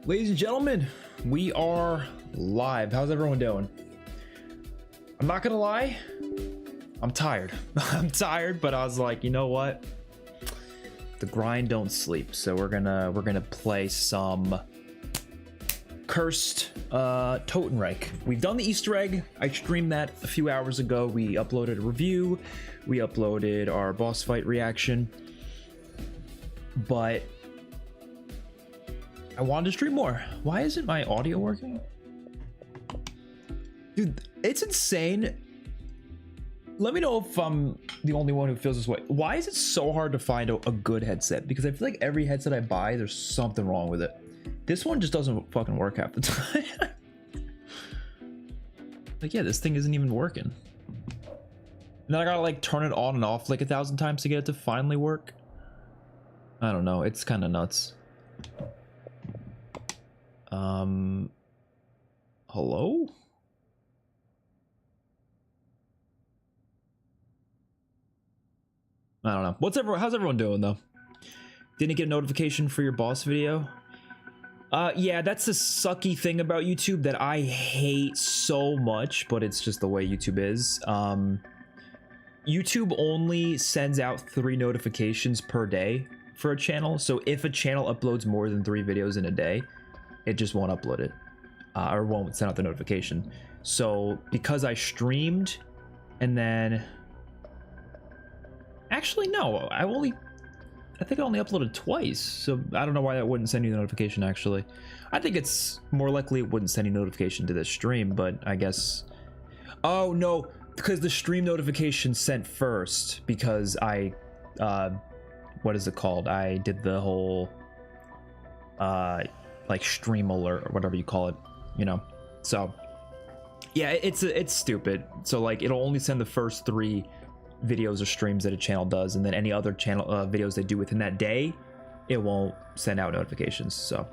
Ladies and gentlemen, we are live. How's everyone doing? I'm not gonna lie, I'm tired. I'm tired, but I was like, you know what? The grind don't sleep, so we're gonna play some cursed Totenreich. We've done the Easter egg. I streamed that a few hours ago. We uploaded a review. We uploaded our boss fight reaction, but I wanted to stream more. Why isn't my audio working? Dude, it's insane. Let me know if I'm the only one who feels this way. Why is it so hard to find a good headset? Because I feel like every headset I buy, there's something wrong with it. This one just doesn't fucking work half the time. Like, yeah, this thing isn't even working. And then I gotta like turn it on and off like 1,000 times to get it to finally work. I don't know, it's kind of nuts. Hello? I don't know. How's everyone doing though? Didn't get a notification for your boss video? Yeah, that's the sucky thing about YouTube that I hate so much, but it's just the way YouTube is. YouTube only sends out 3 notifications per day for a channel. So if a channel uploads more than 3 videos in a day, it just won't upload it, or won't send out the notification. So because I streamed and then actually no, I think I only uploaded twice, so I don't know why that wouldn't send you the notification. Actually, I think it's more likely it wouldn't send you notification to this stream, but I guess, oh no, because the stream notification sent first because I what is it called, I did the whole like stream alert or whatever you call it, you know. So yeah, it's stupid. So like it'll only send the first 3 videos or streams that a channel does, and then any other channel videos they do within that day, it won't send out notifications. So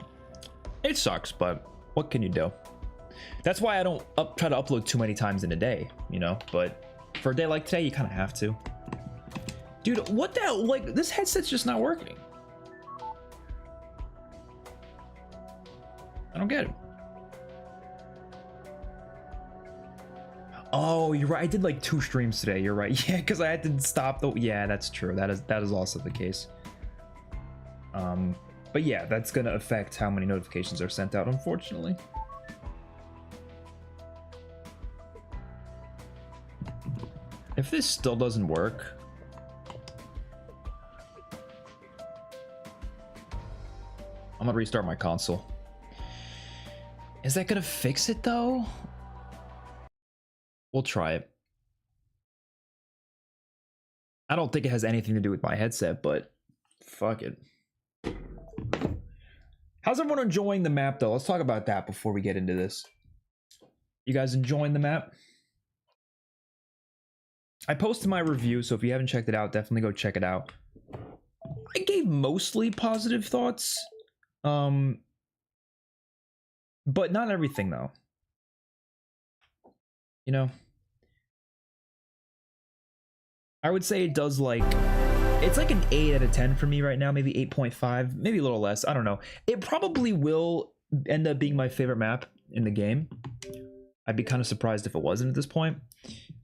it sucks, but what can you do? That's why I don't try to upload too many times in a day, you know. But for a day like today, you kind of have to. Dude, what the hell? Like, this headset's just not working. I don't get it. Oh, you're right. I did like 2 streams today. You're right. Yeah, because I had to stop the. Yeah, that's true. That is also the case. But yeah, that's gonna affect how many notifications are sent out, unfortunately. If this still doesn't work, I'm gonna restart my console. Is that gonna fix it though? We'll try it. I don't think it has anything to do with my headset, but fuck it. How's everyone enjoying the map though? Let's talk about that before we get into this. You guys enjoying the map? I posted my review, so if you haven't checked it out, definitely go check it out. I gave mostly positive thoughts. But not everything though. You know, I would say it does like, it's like an 8 out of 10 for me right now, maybe 8.5, maybe a little less. I don't know. It probably will end up being my favorite map in the game. I'd be kind of surprised if it wasn't at this point.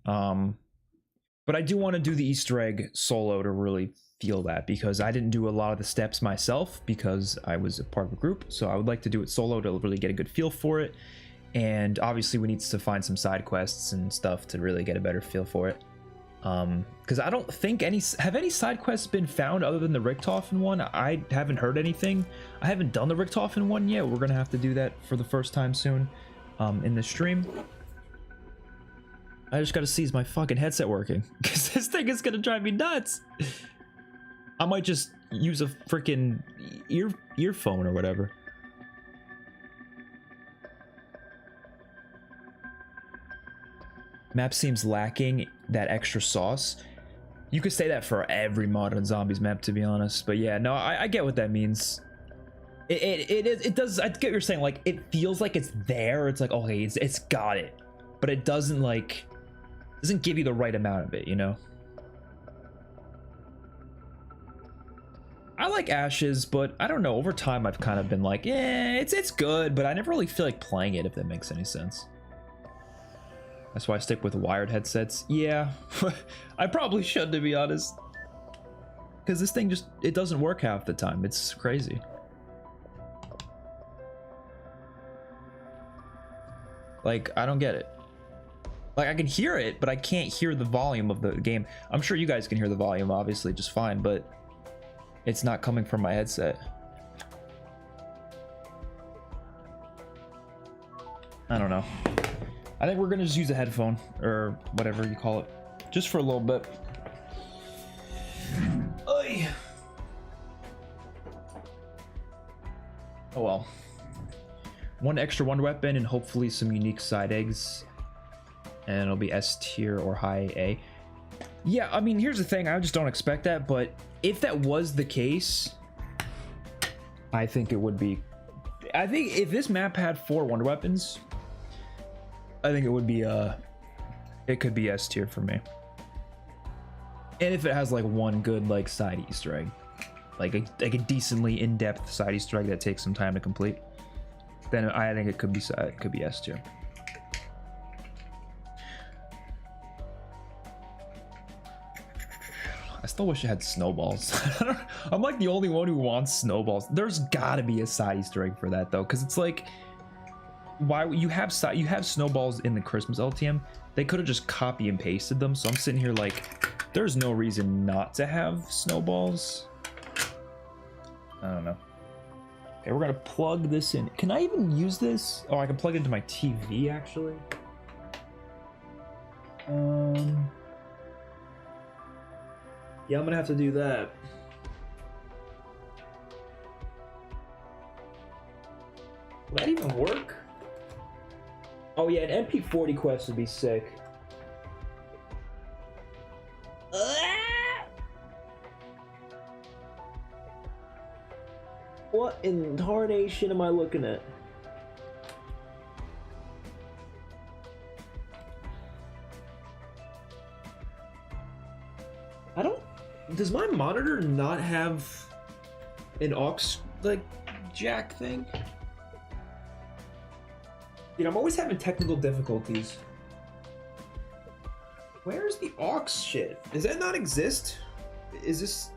But I do want to do the Easter egg solo to really feel that, because I didn't do a lot of the steps myself because I was a part of a group. So I would like to do it solo to really get a good feel for it. And obviously we need to find some side quests and stuff to really get a better feel for it. Because I don't think any side quests been found other than the Richtofen one. I haven't heard anything. I haven't done the Richtofen one yet. We're gonna have to do that for the first time soon in the stream. I just gotta see, is my fucking headset working? Because this thing is gonna drive me nuts. I might just use a freaking earphone or whatever. Map seems lacking that extra sauce. You could say that for every modern zombies map, to be honest. But yeah, no, I get what that means. It does. I get what you're saying. Like, it feels like it's there. It's like, okay, it's got it, but it doesn't doesn't give you the right amount of it, you know. I like Ashes, but I don't know. Over time, I've kind of been like, yeah, it's good, but I never really feel like playing it, if that makes any sense. That's why I stick with wired headsets. Yeah, I probably should, to be honest. Because this thing just, it doesn't work half the time. It's crazy. Like, I don't get it. Like, I can hear it, but I can't hear the volume of the game. I'm sure you guys can hear the volume, obviously, just fine, but it's not coming from my headset. I don't know. I think we're gonna just use a headphone, or whatever you call it, just for a little bit. Oy. Oh well. One extra wonder weapon and hopefully some unique side eggs. And it'll be S tier or high A. Yeah, I mean, here's the thing. I just don't expect that, but if that was the case, I think it would be. I think if this map had 4 wonder weapons, I think it would be it could be S tier for me. And if it has like one good like side Easter egg, like a decently in-depth side Easter egg that takes some time to complete, then I think it could be S tier. I still wish it had snowballs. I'm like the only one who wants snowballs. There's gotta be a side Easter egg for that though, because it's like, why you have snowballs in the Christmas LTM? They could have just copy and pasted them. So I'm sitting here like, there's no reason not to have snowballs. I don't know. Okay, we're gonna plug this in. Can I even use this? Oh, I can plug it into my TV actually. Yeah, I'm gonna have to do that. Will that even work? Oh yeah, an MP40 quest would be sick. What in tarnation am I looking at? I don't... Does my monitor not have an aux, like, jack thing? You know, I'm always having technical difficulties. Where's the aux shit? Does that not exist? Is this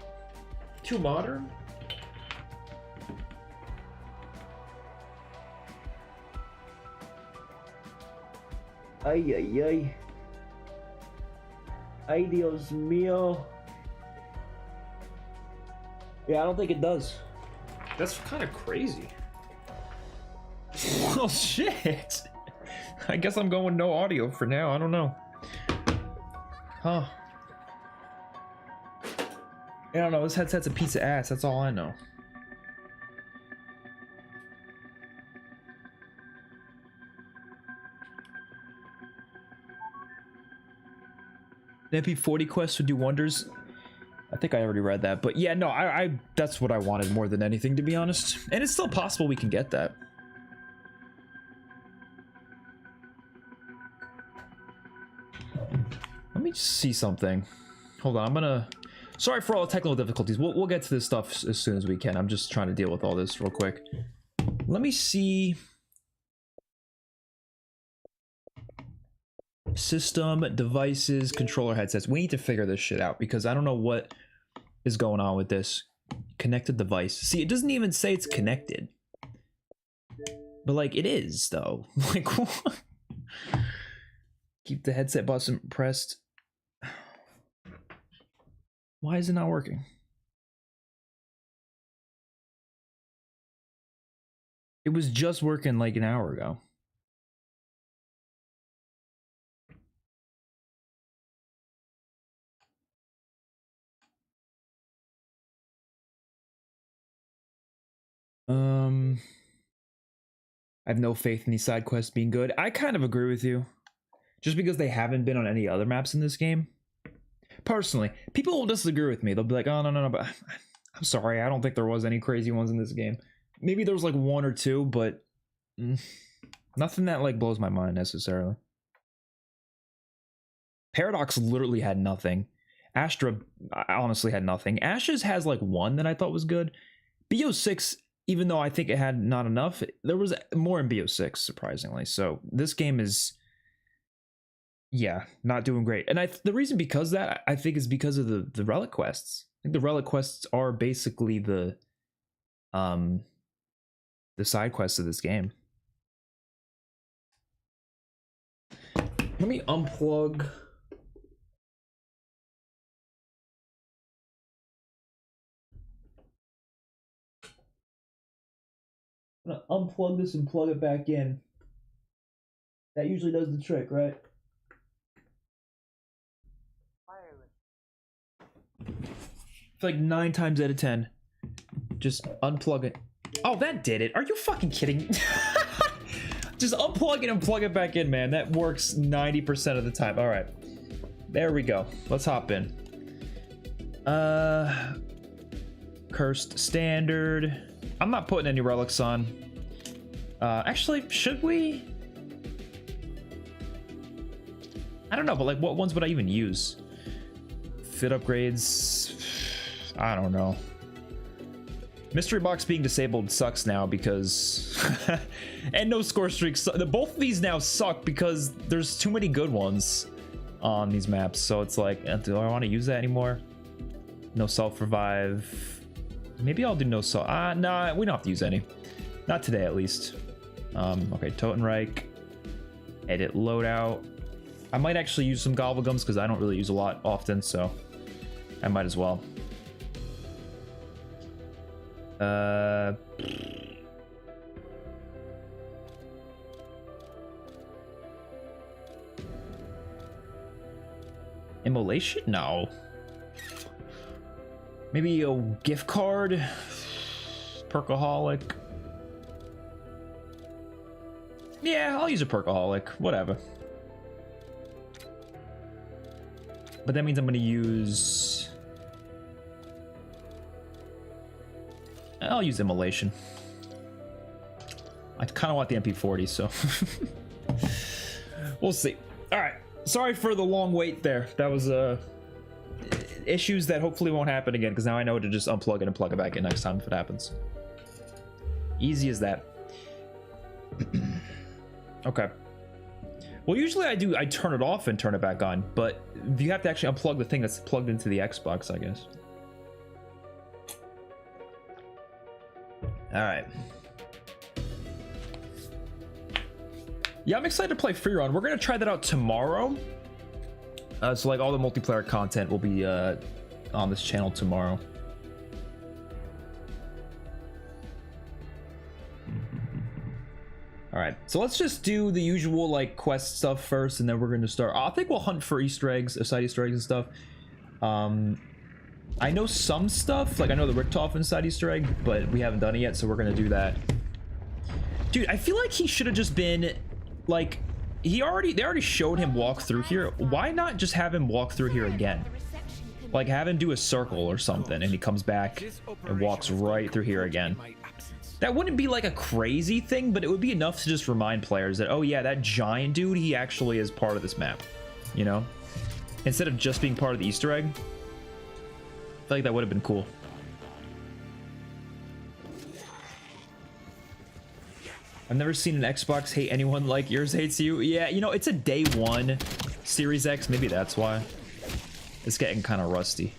too modern? Ay, ay, ay. Ay, Dios mío. Yeah, I don't think it does. That's kind of crazy. Well, shit. I guess I'm going no audio for now. I don't know. Huh. I don't know. This headset's a piece of ass. That's all I know. The MP40 quest would do wonders. I think I already read that, but yeah, no, I that's what I wanted more than anything, to be honest. And it's still possible we can get that. Let me just see something. Hold on, I'm gonna... Sorry for all the technical difficulties. We'll get to this stuff as soon as we can. I'm just trying to deal with all this real quick. Let me see... System, devices, controller headsets. We need to figure this shit out because I don't know what is going on with this. Connected device. See, it doesn't even say it's connected. But like, it is though. Like, what? Keep the headset button pressed. Why is it not working? It was just working like an hour ago. I have no faith in these side quests being good. I kind of agree with you. Just because they haven't been on any other maps in this game. Personally, people will disagree with me. They'll be like, oh, no, but I'm sorry. I don't think there was any crazy ones in this game. Maybe there was like 1 or 2, but nothing that like blows my mind necessarily. Paradox literally had nothing. Astra, I honestly had nothing. Ashes has like one that I thought was good. BO6, even though I think it had not enough, there was more in BO6, surprisingly. So this game is, yeah, not doing great. And the reason because that, I think, is because of the relic quests. I think the relic quests are basically the side quests of this game. Let me unplug. I'm gonna unplug this and plug it back in. That usually does the trick, right? It's like 9 times out of 10. Just unplug it. Oh, that did it. Are you fucking kidding? Just unplug it and plug it back in, man. That works 90% of the time. All right. There we go. Let's hop in. Cursed standard. I'm not putting any relics on. Actually, should we? I don't know, but like what ones would I even use? Fit upgrades. I don't know. Mystery box being disabled sucks now because and no score streaks. Both of these now suck because there's too many good ones on these maps. So it's like, do I want to use that anymore? No self revive. Maybe I'll do no self. Nah, we don't have to use any. Not today, at least. Okay, Totenreich. Edit loadout. I might actually use some gobblegums because I don't really use a lot often, so I might as well. Immolation? No. Maybe a gift card? Perkaholic? Yeah, I'll use a Perkaholic. Whatever. But that means I'm going to use... I'll use Immolation. I kind of want the MP40, so... We'll see. Alright. Sorry for the long wait there. That was issues that hopefully won't happen again, because now I know to just unplug it and plug it back in next time if it happens. Easy as that. Okay. Well, usually I turn it off and turn it back on, but you have to actually unplug the thing that's plugged into the Xbox, I guess. All right. Yeah, I'm excited to play Freerun. We're gonna try that out tomorrow. So like all the multiplayer content will be on this channel tomorrow. All right, so let's just do the usual like quest stuff first, and then we're going to start. I think we'll hunt for Easter eggs, side Easter eggs and stuff. I know some stuff, like I know the Richtofen side Easter egg, but we haven't done it yet, so we're going to do that. Dude, I feel like he should have just been like, they already showed him walk through here. Why not just have him walk through here again? Like have him do a circle or something, and he comes back and walks right through here again. That wouldn't be like a crazy thing, but it would be enough to just remind players that, oh yeah, that giant dude, he actually is part of this map, you know? Instead of just being part of the Easter egg. I feel like that would have been cool. I've never seen an Xbox hate anyone like yours hates you. Yeah, you know, it's a day one Series X. Maybe that's why. It's getting kind of rusty.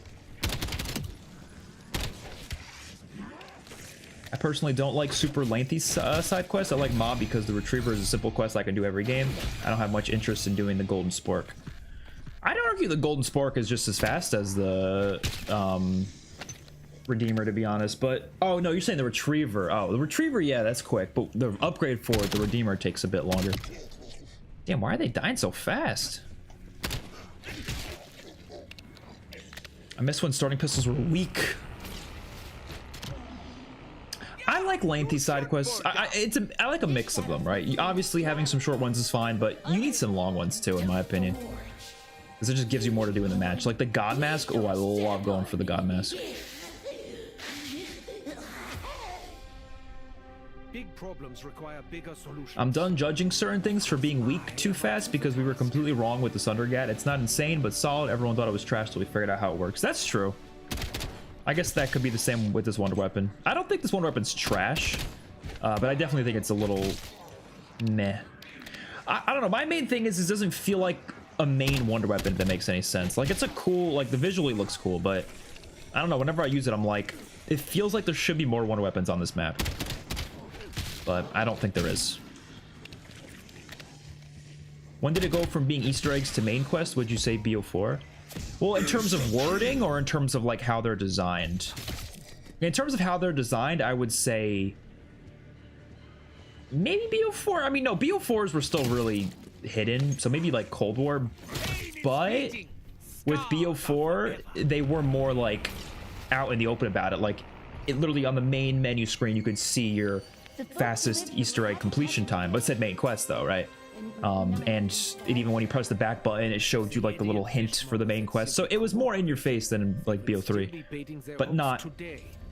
I personally don't like super lengthy side quests. I like Mob because the Retriever is a simple quest I can do every game. I don't have much interest in doing the Golden Spork. I'd argue the Golden Spork is just as fast as the Redeemer, to be honest. But, oh no, you're saying the Retriever. Oh, the Retriever, yeah, that's quick. But the upgrade for the Redeemer takes a bit longer. Damn, why are they dying so fast? I miss when starting pistols were weak. I like lengthy side quests. I like a mix of them, right? Obviously, having some short ones is fine, but you need some long ones too, in my opinion. Because it just gives you more to do in the match. Like the God Mask. Oh, I love going for the God Mask. Big problems require bigger solutions. I'm done judging certain things for being weak too fast because we were completely wrong with the Sundergat. It's not insane, but solid. Everyone thought it was trash till we figured out how it works. That's true. I guess that could be the same with this wonder weapon. I don't think this wonder weapon's trash, but I definitely think it's a little meh. I don't know. My main thing is it doesn't feel like a main wonder weapon, if that makes any sense. Like, it's a cool, like, the visually looks cool, but I don't know. Whenever I use it, I'm like, it feels like there should be more wonder weapons on this map, but I don't think there is. When did it go from being Easter eggs to main quest? Would you say BO4? Well, in terms of wording or in terms of like how they're designed? In terms of how they're designed, I would say maybe BO4. I mean, no, BO4s were still really hidden, so maybe like Cold War, but with BO4 they were more like out in the open about it. Like, it literally on the main menu screen you could see your fastest Easter egg completion time, but it said main quest though, right? And it, even when you press the back button, it showed you like the little hint for the main quest, so it was more in your face than like BO3, but not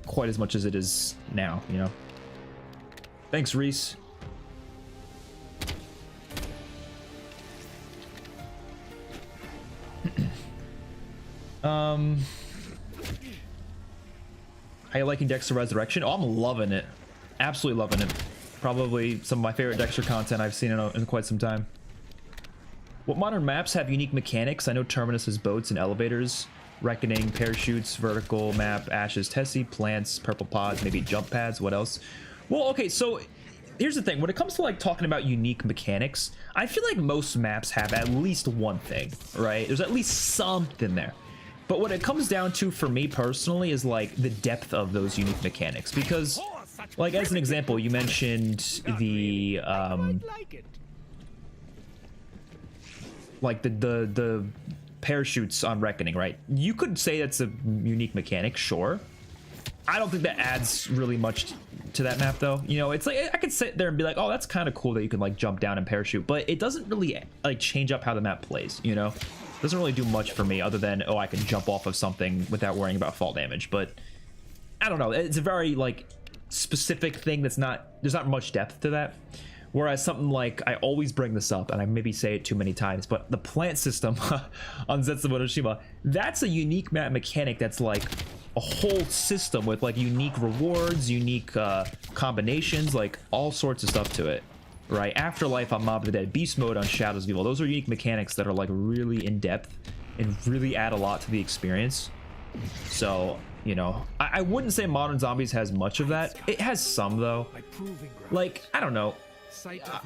quite as much as it is now, you know. Thanks, Reese. How you liking Dexter Resurrection? Oh, I'm loving it. Absolutely loving it. Probably some of my favorite Dexter content I've seen in quite some time. What modern maps have unique mechanics? I know Terminus has boats and elevators. Reckoning, parachutes, vertical map, ashes, Tessie, plants, purple pods, maybe jump pads. What else? Well, okay, so here's the thing. When it comes to like talking about unique mechanics, I feel like most maps have at least one thing, right? There's at least something there. But what it comes down to for me personally is like the depth of those unique mechanics, because like, as an example, you mentioned the like the parachutes on Reckoning, right? You could say that's a unique mechanic, sure. I don't think that adds really much to that map though. You know, it's like, I could sit there and be like, oh, that's kind of cool that you can like jump down and parachute, but it doesn't really like change up how the map plays, you know? Doesn't really do much for me other than, oh, I can jump off of something without worrying about fall damage. But I don't know, it's a very like specific thing that's not, there's not much depth to that. Whereas something like, I always bring this up and I maybe say it too many times, but the plant system on Zetsubo Noshima, that's a unique map mechanic that's like a whole system with like unique rewards, unique combinations, like all sorts of stuff to it, right? Afterlife on Mob of the Dead, Beast Mode on Shadows of Evil, those are unique mechanics that are like really in depth and really add a lot to the experience. So, you know, I wouldn't say Modern Zombies has much of that. It has some though. Like, I don't know,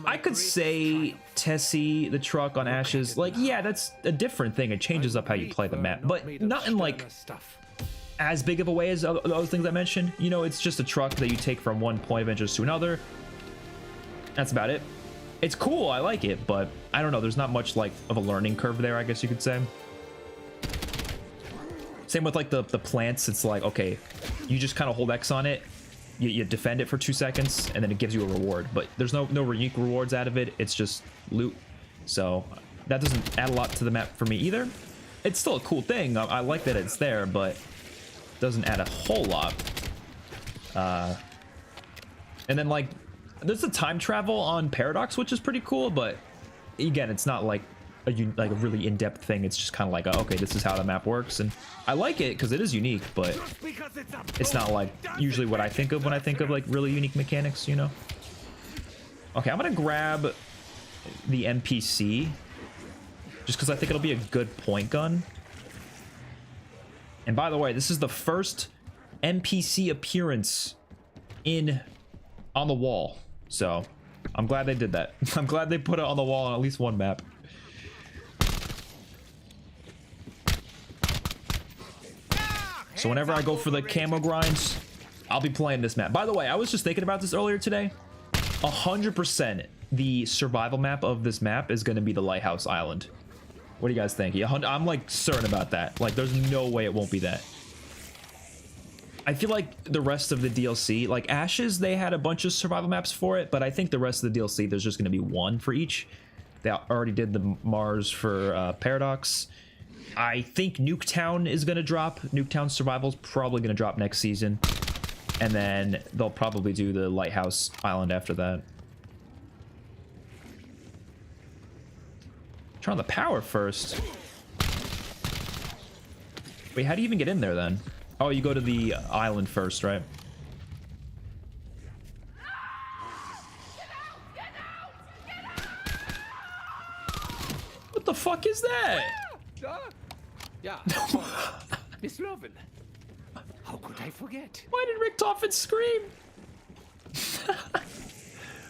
I could say Tessie, the truck on Ashes, like, yeah, that's a different thing. It changes up how you play the map, but not in like as big of a way as those things I mentioned. You know, it's just a truck that you take from one point of interest to another. That's about it. It's cool, I like it, but I don't know, there's not much like of a learning curve there, I guess you could say. Same with like the plants. It's like, okay, you just kind of hold X on it, you defend it for 2 seconds, and then it gives you a reward, but there's no unique rewards out of it. It's just loot, so that doesn't add a lot to the map for me either. It's still a cool thing. I like that it's there, but doesn't add a whole lot. And then like there's the time travel on Paradox, which is pretty cool, but again, it's not like a really in-depth thing. It's just kind of like, okay, this is how the map works, and I like it because it is unique, but it's not like usually what I think of when I think of like really unique mechanics, you know. Okay, I'm gonna grab the NPC just because I think it'll be a good point gun. And by the way, this is the first NPC appearance on the wall, so I'm glad they did that. I'm glad they put it on the wall on at least one map. So whenever I go for the camo grinds, I'll be playing this map. By the way, I was just thinking about this earlier today. 100% the survival map of this map is going to be the Lighthouse Island. What do you guys think? I'm like certain about that. Like, there's no way it won't be that. I feel like the rest of the DLC, like Ashes, they had a bunch of survival maps for it, but I think the rest of the DLC, there's just going to be one for each. They already did the Mars for Paradox. I think Nuketown is going to drop. Nuketown Survival is probably going to drop next season. and then they'll probably do the lighthouse island after that. Turn on the power first. Wait, how do you even get in there then? Oh, you go to the island first, right? What the fuck is that? Yeah. Miss Lovin. How could I forget? Why did Richtofen scream?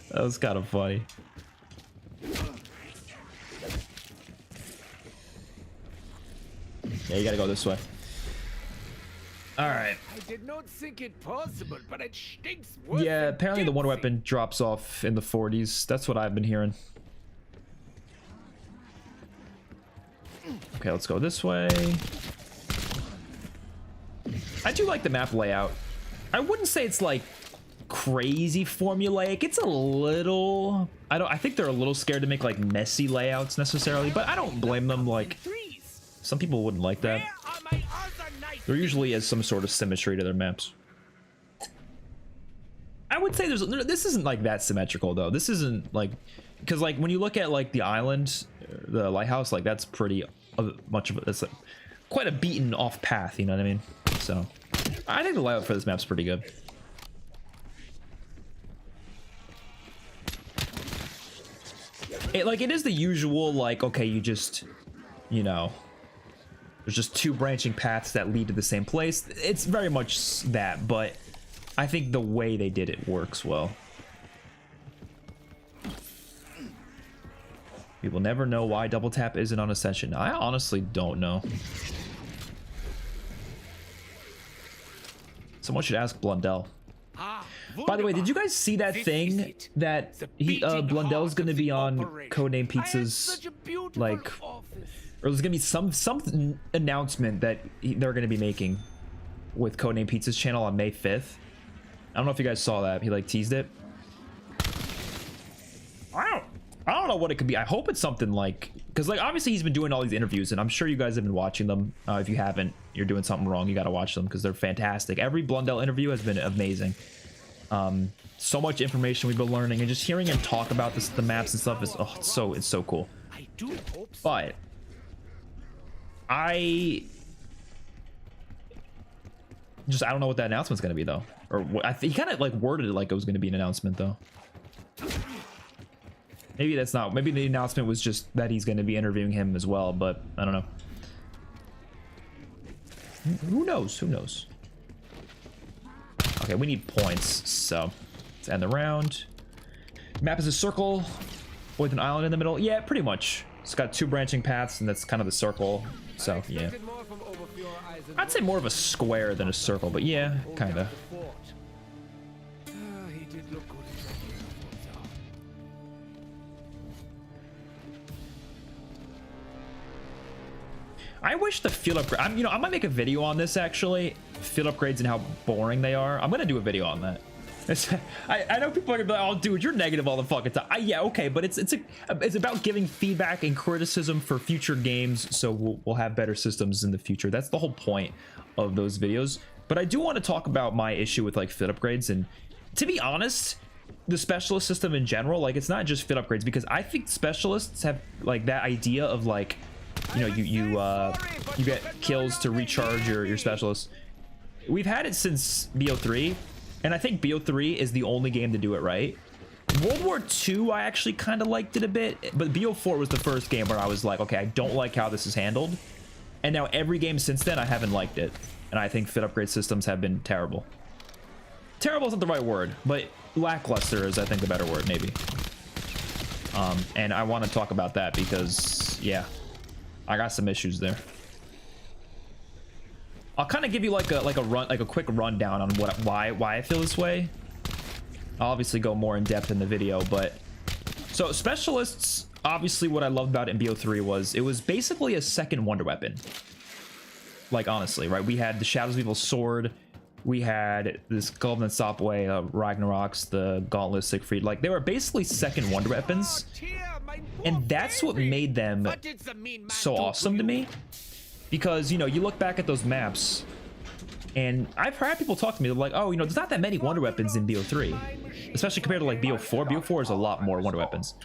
That was kind of funny. Yeah, you gotta go this way. All right. I did not think it possible, but it stinks worse. Yeah, than apparently the one gypsy. weapon drops off in the 40s. That's what I've been hearing. Okay, let's go this way. I do like the map layout. I wouldn't say it's like crazy formulaic. It's a little, I think they're a little scared to make like messy layouts necessarily, but I don't blame them. Like some people wouldn't like that. There usually is some sort of symmetry to their maps. I would say this isn't like that symmetrical though. This isn't like, because like when you look at like the island, the lighthouse, like that's pretty much of it's quite a beaten off path, you know what I mean? So I think the layout for this map's pretty good. It is the usual, like, okay, you just, you know, there's just two branching paths that lead to the same place. It's very much that, but I think the way they did it works well. We will never know why double tap isn't on Ascension. I honestly don't know. Someone should ask Blundell. By the way, did you guys see that thing that Blundell's gonna be on Codename Pizza's, like, or there's gonna be some announcement that they're gonna be making with Codename Pizza's channel on May 5th. I don't know if you guys saw that. He like teased it. I don't know what it could be. I hope it's something like, because like obviously he's been doing all these interviews and I'm sure you guys have been watching them. If you haven't, you're doing something wrong. You got to watch them because they're fantastic. Every Blundell interview has been amazing. So much information we've been learning, and just hearing him talk about the maps and stuff is it's so cool. But I don't know what that announcement's gonna be though, or he kind of like worded it like it was gonna be an announcement though. Maybe that's not. Maybe the announcement was just that he's gonna be interviewing him as well, but I don't know. Who knows? Who knows? Okay, we need points, so let's end the round. Map is a circle with an island in the middle. Yeah, pretty much. It's got two branching paths, and that's kind of the circle. So yeah, I'd say more of a square than a circle, but yeah, kind of. I wish the field upgrade. I might make a video on this actually. Field upgrades and how boring they are. I'm gonna do a video on that. I know people are gonna be like, "Oh, dude, you're negative all the fucking time." Yeah, okay, but it's about giving feedback and criticism for future games, so we'll have better systems in the future. That's the whole point of those videos. But I do want to talk about my issue with like field upgrades, and to be honest, the specialist system in general, like it's not just field upgrades, because I think specialists have like that idea of like, you know, you get kills to recharge your specialists. We've had it since BO3, and I think BO3 is the only game to do it right. World War II, I actually kind of liked it a bit, but BO4 was the first game where I was like, okay, I don't like how this is handled. And now every game since then, I haven't liked it. And I think fit upgrade systems have been terrible. Terrible isn't the right word, but lackluster is, I think, the better word, maybe. And I want to talk about that because, yeah, I got some issues there. I'll kind of give you like a quick rundown on why I feel this way. I'll obviously go more in depth in the video, but so specialists, obviously what I loved about it in BO3 was it was basically a second wonder weapon. Like honestly, right? We had the Shadows of Evil sword, we had this Golden Stopway, Ragnaroks, the Gauntlet, Siegfried. Like they were basically second wonder weapons, and that's what made them so awesome to me. Because, you know, you look back at those maps And I've heard people talk to me, they're like, oh, you know, there's not that many wonder weapons in BO3, especially compared to like BO4. BO4 is a lot more wonder weapons.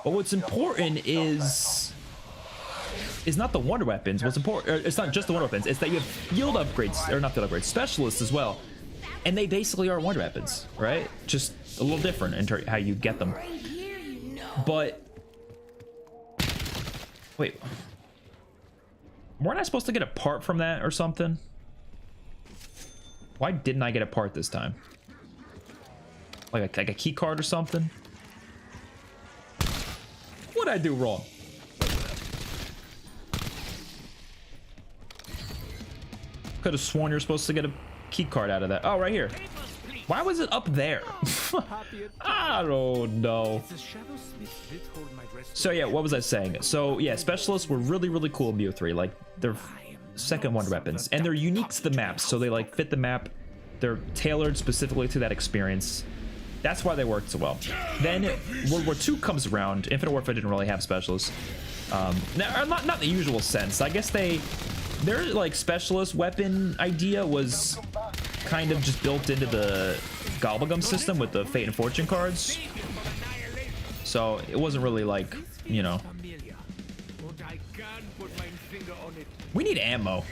But what's important is not the wonder weapons. What's important, it's not just the wonder weapons, it's that you have field upgrades, or not field upgrades, specialists as well. And they basically are wonder weapons, right? Just a little different in terms of how you get them. But wait, weren't I supposed to get a part from that or something? Why didn't I get a part this time? Like a key card or something? What'd I do wrong? Could have sworn you're supposed to get a key card out of that. Oh, right here. Why was it up there? I don't know. So yeah, what was I saying? So yeah, specialists were really, really cool in BO3. Like, they're second wonder weapons, and they're unique to the maps, so they like fit the map. They're tailored specifically to that experience. That's why they worked so well. Then World War II comes around. Infinite Warfare didn't really have specialists. Now, not in the usual sense. I guess their like specialist weapon idea was kind of just built into the Gobblegum system with the Fate and Fortune cards. So it wasn't really like, you know. We need ammo.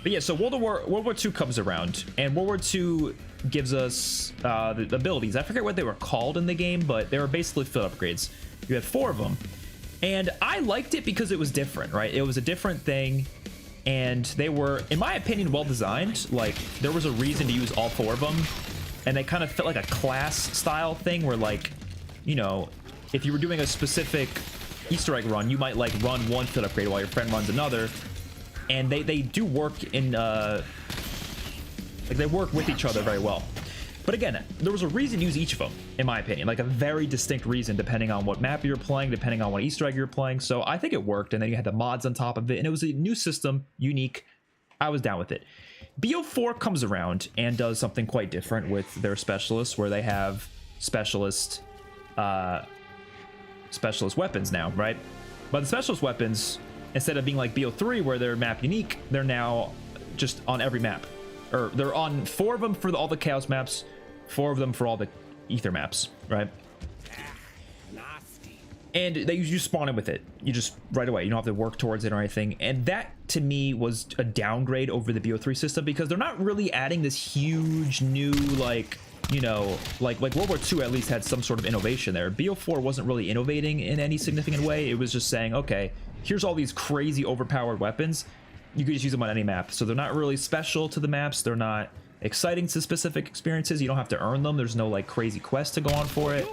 But yeah, so World War II comes around, and World War II gives us the abilities. I forget what they were called in the game, but they were basically field upgrades. You had 4 of them. And I liked it because it was different, right? It was a different thing, and they were, in my opinion, well designed. Like, there was a reason to use all 4 of them, and they kind of felt like a class style thing where, like, you know, if you were doing a specific Easter egg run, you might like run one field upgrade while your friend runs another, and they do work in like they work with each other very well. But again, there was a reason to use each of them, in my opinion, like a very distinct reason, depending on what map you're playing, depending on what Easter egg you're playing. So I think it worked, and then you had the mods on top of it, and it was a new system, unique. I was down with it. BO4 comes around and does something quite different with their specialists, where they have specialist weapons now, right? But the specialist weapons, instead of being like BO3 where they're map unique, they're now just on every map, or they're on 4 of them for all the chaos maps, 4 of them for all the ether maps, right? And you spawn in with it. You just right away, you don't have to work towards it or anything. And that to me was a downgrade over the BO3 system, because they're not really adding this huge new, like, you know, like World War II at least had some sort of innovation there. BO4 wasn't really innovating in any significant way. It was just saying, okay, here's all these crazy overpowered weapons. You could just use them on any map. So they're not really special to the maps. They're not exciting to specific experiences. You don't have to earn them. There's no like crazy quest to go on for it.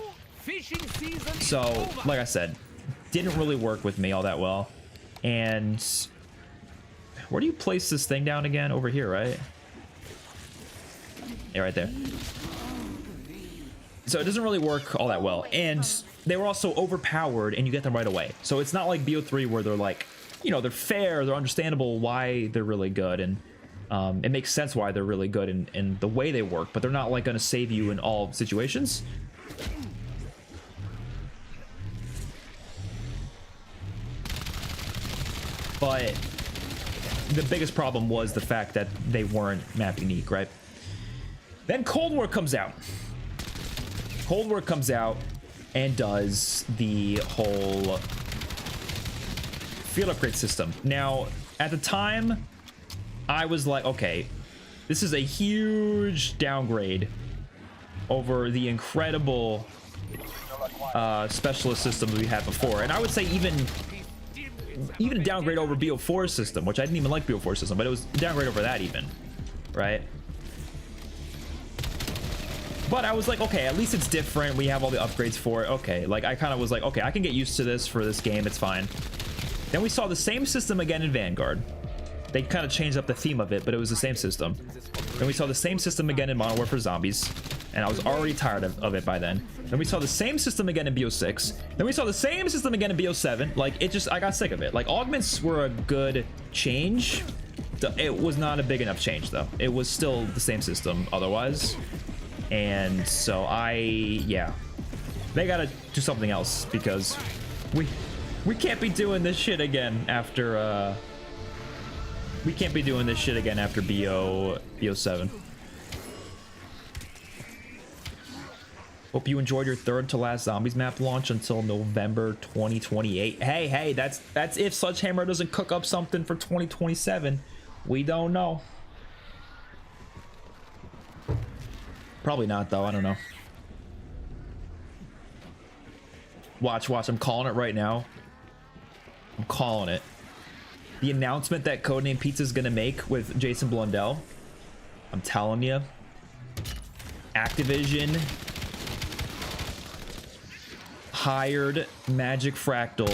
So, like I said, didn't really work with me all that well. And where do you place this thing down again? Over here, right? Yeah, right there. So it doesn't really work all that well. And they were also overpowered, and you get them right away. So it's not like BO3 where they're like, you know, they're fair, they're understandable why they're really good, and it makes sense why they're really good in the way they work, but they're not like going to save you in all situations. But the biggest problem was the fact that they weren't map unique, right? Then Cold War comes out. Cold War comes out and does the whole field upgrade system. Now, at the time, I was like, okay, this is a huge downgrade over the incredible specialist system we had before. And I would say even a downgrade over BO4 system, which I didn't even like BO4 system, but it was a downgrade over that even, right? But I was like, okay, at least it's different. We have all the upgrades for it. Okay, like I kind of was like, okay, I can get used to this for this game. It's fine. Then we saw the same system again in Vanguard. They kind of changed up the theme of it, but it was the same system. Then we saw the same system again in Modern Warfare Zombies, and I was already tired of it by then. Then we saw the same system again in BO6. Then we saw the same system again in BO7. Like, it just, I got sick of it. Like, augments were a good change. It was not a big enough change, though. It was still the same system otherwise. And so yeah, they gotta do something else, because We can't be doing this shit again after, we can't be doing this shit again after BO7. Hope you enjoyed your third to last Zombies map launch until November 2028. Hey, that's if Sledgehammer doesn't cook up something for 2027. We don't know. Probably not, though. I don't know. Watch. I'm calling it right now. I'm calling it. The announcement that Codename Pizza is going to make with Jason Blundell. I'm telling you. Activision hired Magic Fractal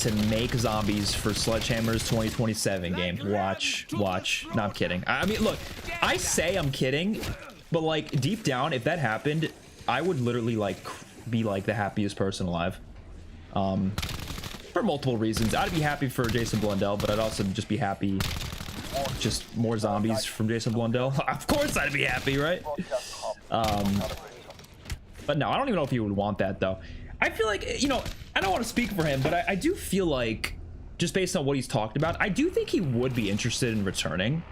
to make zombies for Sledgehammer's 2027 game. Watch. No, I'm kidding. I mean, look, I say I'm kidding, but like deep down, if that happened, I would literally like be like the happiest person alive. For multiple reasons. I'd be happy for Jason Blundell, but I'd also just be happy just more zombies from Jason Blundell. Of course I'd be happy, right? But no, I don't even know if you would want that, though. I feel like, you know, I don't want to speak for him, but I do feel like, just based on what he's talked about, I do think he would be interested in returning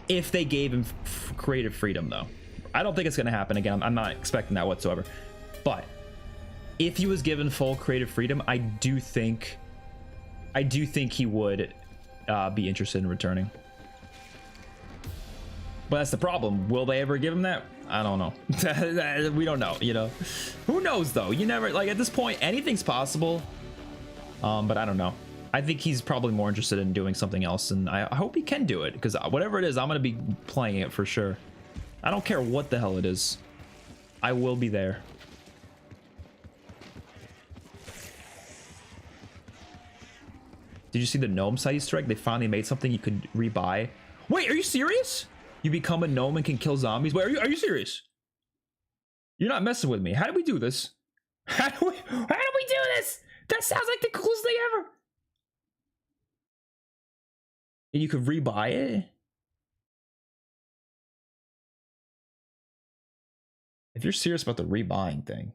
if they gave him creative freedom, though. I don't think it's going to happen again. I'm not expecting that whatsoever. But if he was given full creative freedom, I do think he would be interested in returning. But that's the problem. Will they ever give him that? I don't know. We don't know, you know. Who knows, though? You never, like, at this point, anything's possible. But I don't know. I think he's probably more interested in doing something else, and I hope he can do it, because whatever it is, I'm going to be playing it for sure. I don't care what the hell it is. I will be there. Did you see the gnome side Easter egg? They finally made something you could rebuy. Wait, are you serious? You become a gnome and can kill zombies? Wait, are you serious? You're not messing with me. How do we do this? How do we do this? That sounds like the coolest thing ever. And you could rebuy it? If you're serious about the rebuying thing.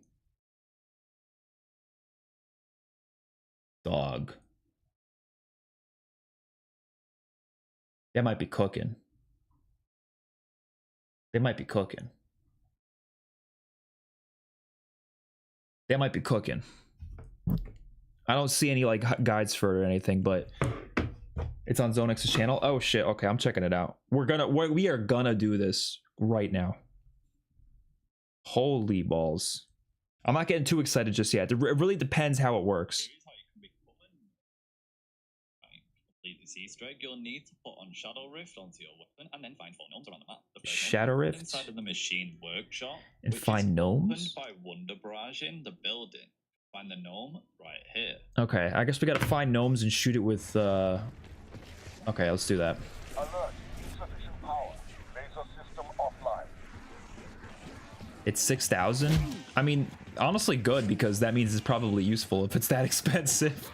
Dog. That might be cooking. They might be cooking. They might be cooking. I don't see any like guides for it or anything, but it's on ZoneX's channel. Oh shit. Okay, I'm checking it out. We are gonna do this right now. Holy balls. I'm not getting too excited just yet. It really depends how it works. This Easter egg, you'll need to put on Shadow Rift onto your weapon and then find 4 gnomes around the map. Shadow Rift? Inside of the machine workshop. And find gnomes? By Wonder Barraging the building. Find the gnome right here. Okay, I guess we gotta find gnomes and shoot it with, Okay, let's do that. Alert. Insufficient power. Laser system offline. It's 6,000? I mean, honestly good, because that means it's probably useful if it's that expensive.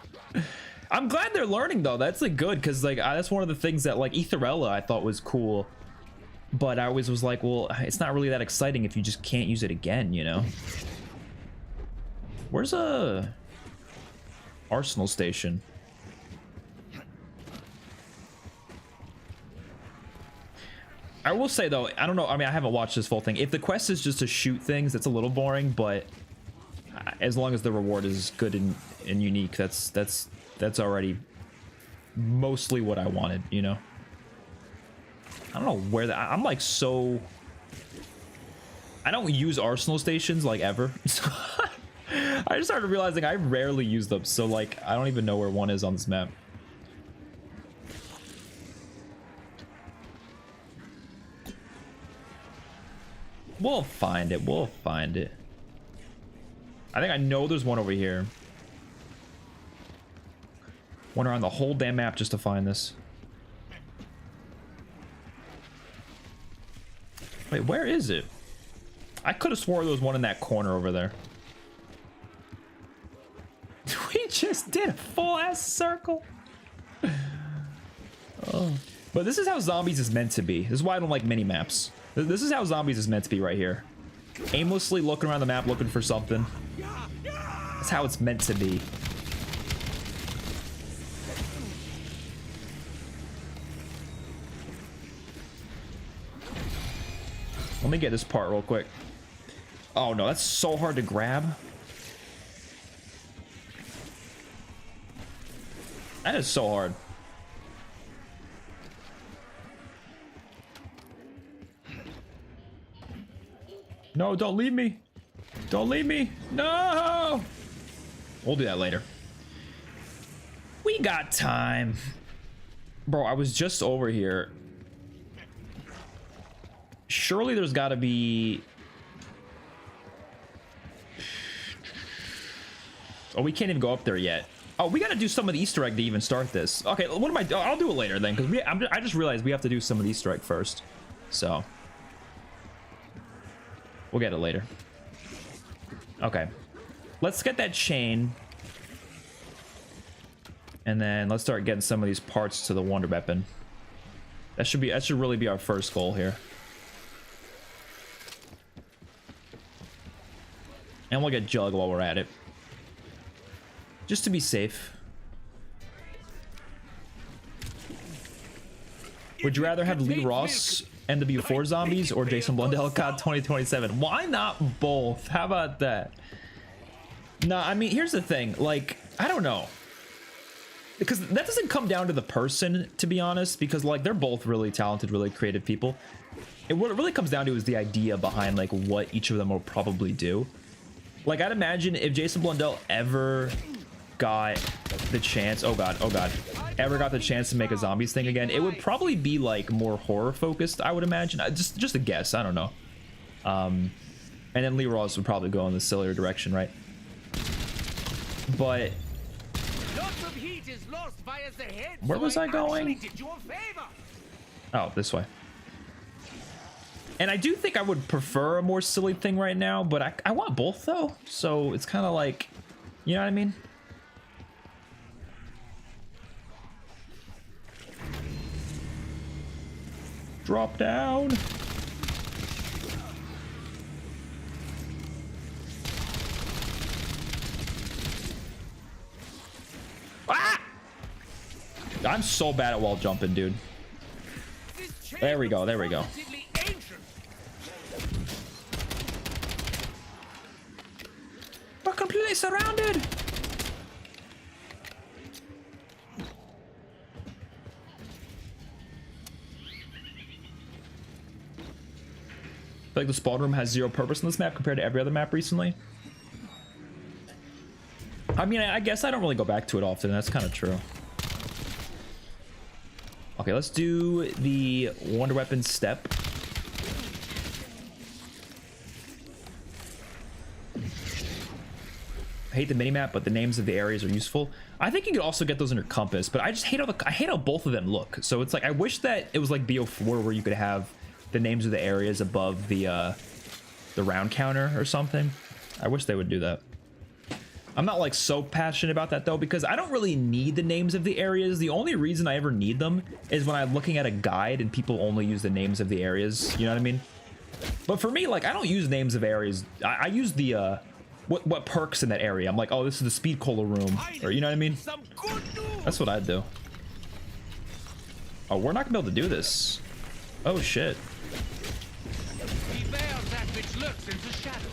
I'm glad they're learning, though. That's like good, because like that's one of the things that like Etherella I thought was cool, but I always was like, well, it's not really that exciting if you just can't use it again, you know. Where's a Arsenal station? I will say though, I don't know. I mean, I haven't watched this full thing. If the quest is just to shoot things, it's a little boring, but as long as the reward is good and unique, that's already mostly what I wanted, you know. I don't know where that. I'm like so. I don't use Arsenal stations like ever. I just started realizing I rarely use them, so like I don't even know where one is on this map. We'll find it. We'll find it. I think I know there's one over here. Went around the whole damn map just to find this. Wait, where is it? I could have swore there was one in that corner over there. We just did a full-ass circle. Oh. But this is how zombies is meant to be. This is why I don't like mini-maps. This is how zombies is meant to be right here. Aimlessly looking around the map looking for something. That's how it's meant to be. Let me get this part real quick. Oh no, that's so hard to grab. That is so hard. No, don't leave me. Don't leave me. No. We'll do that later. We got time. Bro, I was just over here. Surely there's got to be... Oh, we can't even go up there yet. Oh, we got to do some of the Easter egg to even start this. Okay, what am I doing? I'll do it later then, because I just realized we have to do some of the Easter egg first. So... we'll get it later. Okay. Let's get that chain. And then let's start getting some of these parts to the wonder weapon. That should really be our first goal here. And we'll get Jug while we're at it. Just to be safe. Would you rather have Lee Ross NW4 zombies or Jason Blundell COD 2027? Why not both? How about that? No, I mean, here's the thing. Like, I don't know. Because that doesn't come down to the person, to be honest, because like they're both really talented, really creative people. And what it really comes down to is the idea behind like what each of them will probably do. Like, I'd imagine if Jason Blundell ever got the chance, oh god, ever got the chance to make a zombies thing again, it would probably be like more horror focused, I would imagine. Just a guess, I don't know. And then Lee Ross would probably go in the sillier direction, right? But where was I going? Oh, this way. And I do think I would prefer a more silly thing right now, but I want both though, so it's kind of like, you know what I mean? Drop down. Ah! I'm so bad at wall jumping, dude. There we go, there we go. We're completely surrounded. I feel like the spawn room has zero purpose on this map compared to every other map recently. I mean, I guess I don't really go back to it often. That's kind of true. Okay, let's do the wonder weapon step. I hate the minimap, but the names of the areas are useful. I think you could also get those in your compass, but I just hate I hate how both of them look. So it's like, I wish that it was like BO4 where you could have the names of the areas above the round counter or something. I wish they would do that. I'm not like so passionate about that though, because I don't really need the names of the areas. The only reason I ever need them is when I'm looking at a guide and people only use the names of the areas. You know what I mean? But for me, like, I don't use names of areas. I use the what perks in that area. I'm like, oh, this is the speed cola room, or you know what I mean? That's what I do. Oh, we're not gonna be able to do this. Oh shit. Beware that which lurks in the shadows.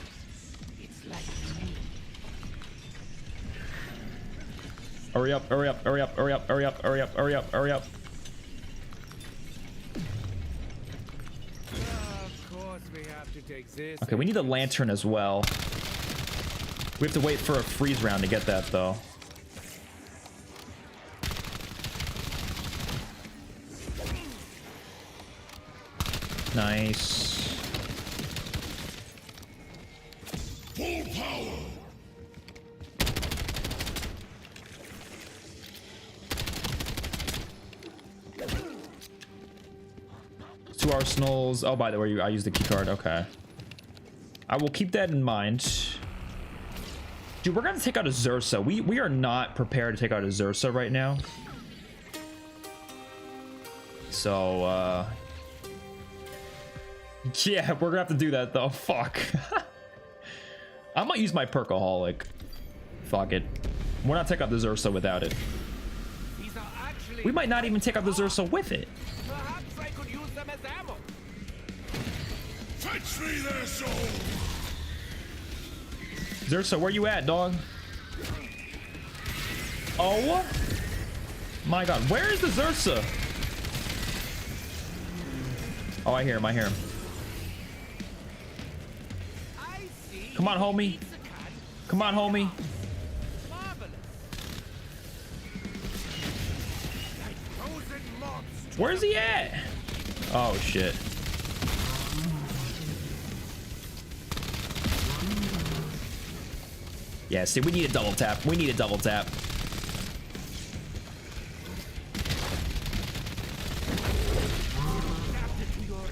It's like me. Hurry up, hurry up, hurry up, hurry up, hurry up, hurry up, hurry up, hurry up. Of course we have to take this. Okay, we need a lantern as well. We have to wait for a freeze round to get that though. Nice. Full power. Two arsenals. Oh, by the way, I used the key card. Okay. I will keep that in mind. Dude, we're gonna take out a Zursa. We are not prepared to take out a Zursa right now. So, yeah, we're gonna have to do that though. Fuck. I might use my Perkaholic. Fuck it. We're not taking out the Zursa without it. We might not even take out the Zursa with it. Perhaps I could use them as ammo. Fetch me their soul! Zersa, where you at, dog? Oh my god, where is the Zersa? Oh, I hear him, I hear him. I see. Come on, homie. Come on, homie. Marvelous. Like frozen mobs. Where's he at? Oh shit. Yeah, see, we need a double tap. We need a double tap.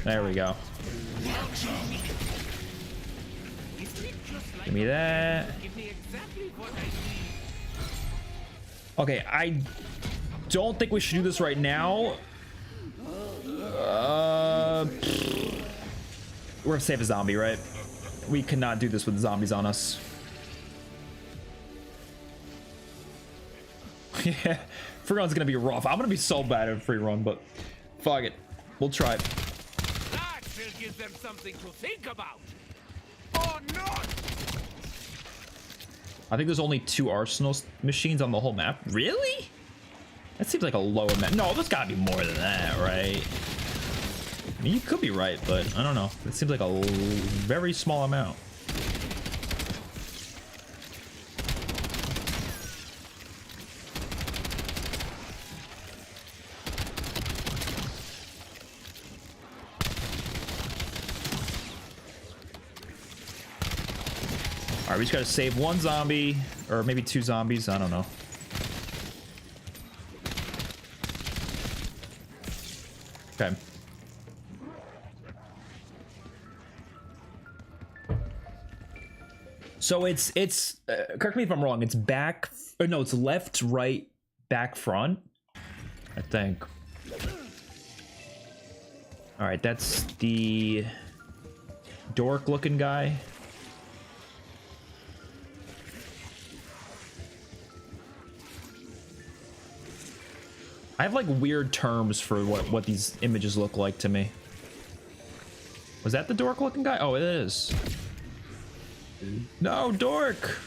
There we go. Give me that. Give me exactly what I need. Okay, I don't think we should do this right now. We're gonna save a zombie, right? We cannot do this with zombies on us. Yeah, free run's gonna be rough. I'm gonna be so bad at free run, but fuck it. We'll try it. That will give them something to think about. Or not. I think there's only 2 arsenal machines on the whole map. Really? That seems like a low amount. No, there's gotta be more than that, right? I mean, you could be right, but I don't know. It seems like a very small amount. All right, we just gotta save 1 zombie, or maybe 2 zombies. I don't know. Okay. So it's correct me if I'm wrong. It's back, or no, it's left, right, back, front, I think. All right, that's the dork looking guy. I have like weird terms for what these images look like to me. Was that the dork looking guy? Oh, it is. No, dork.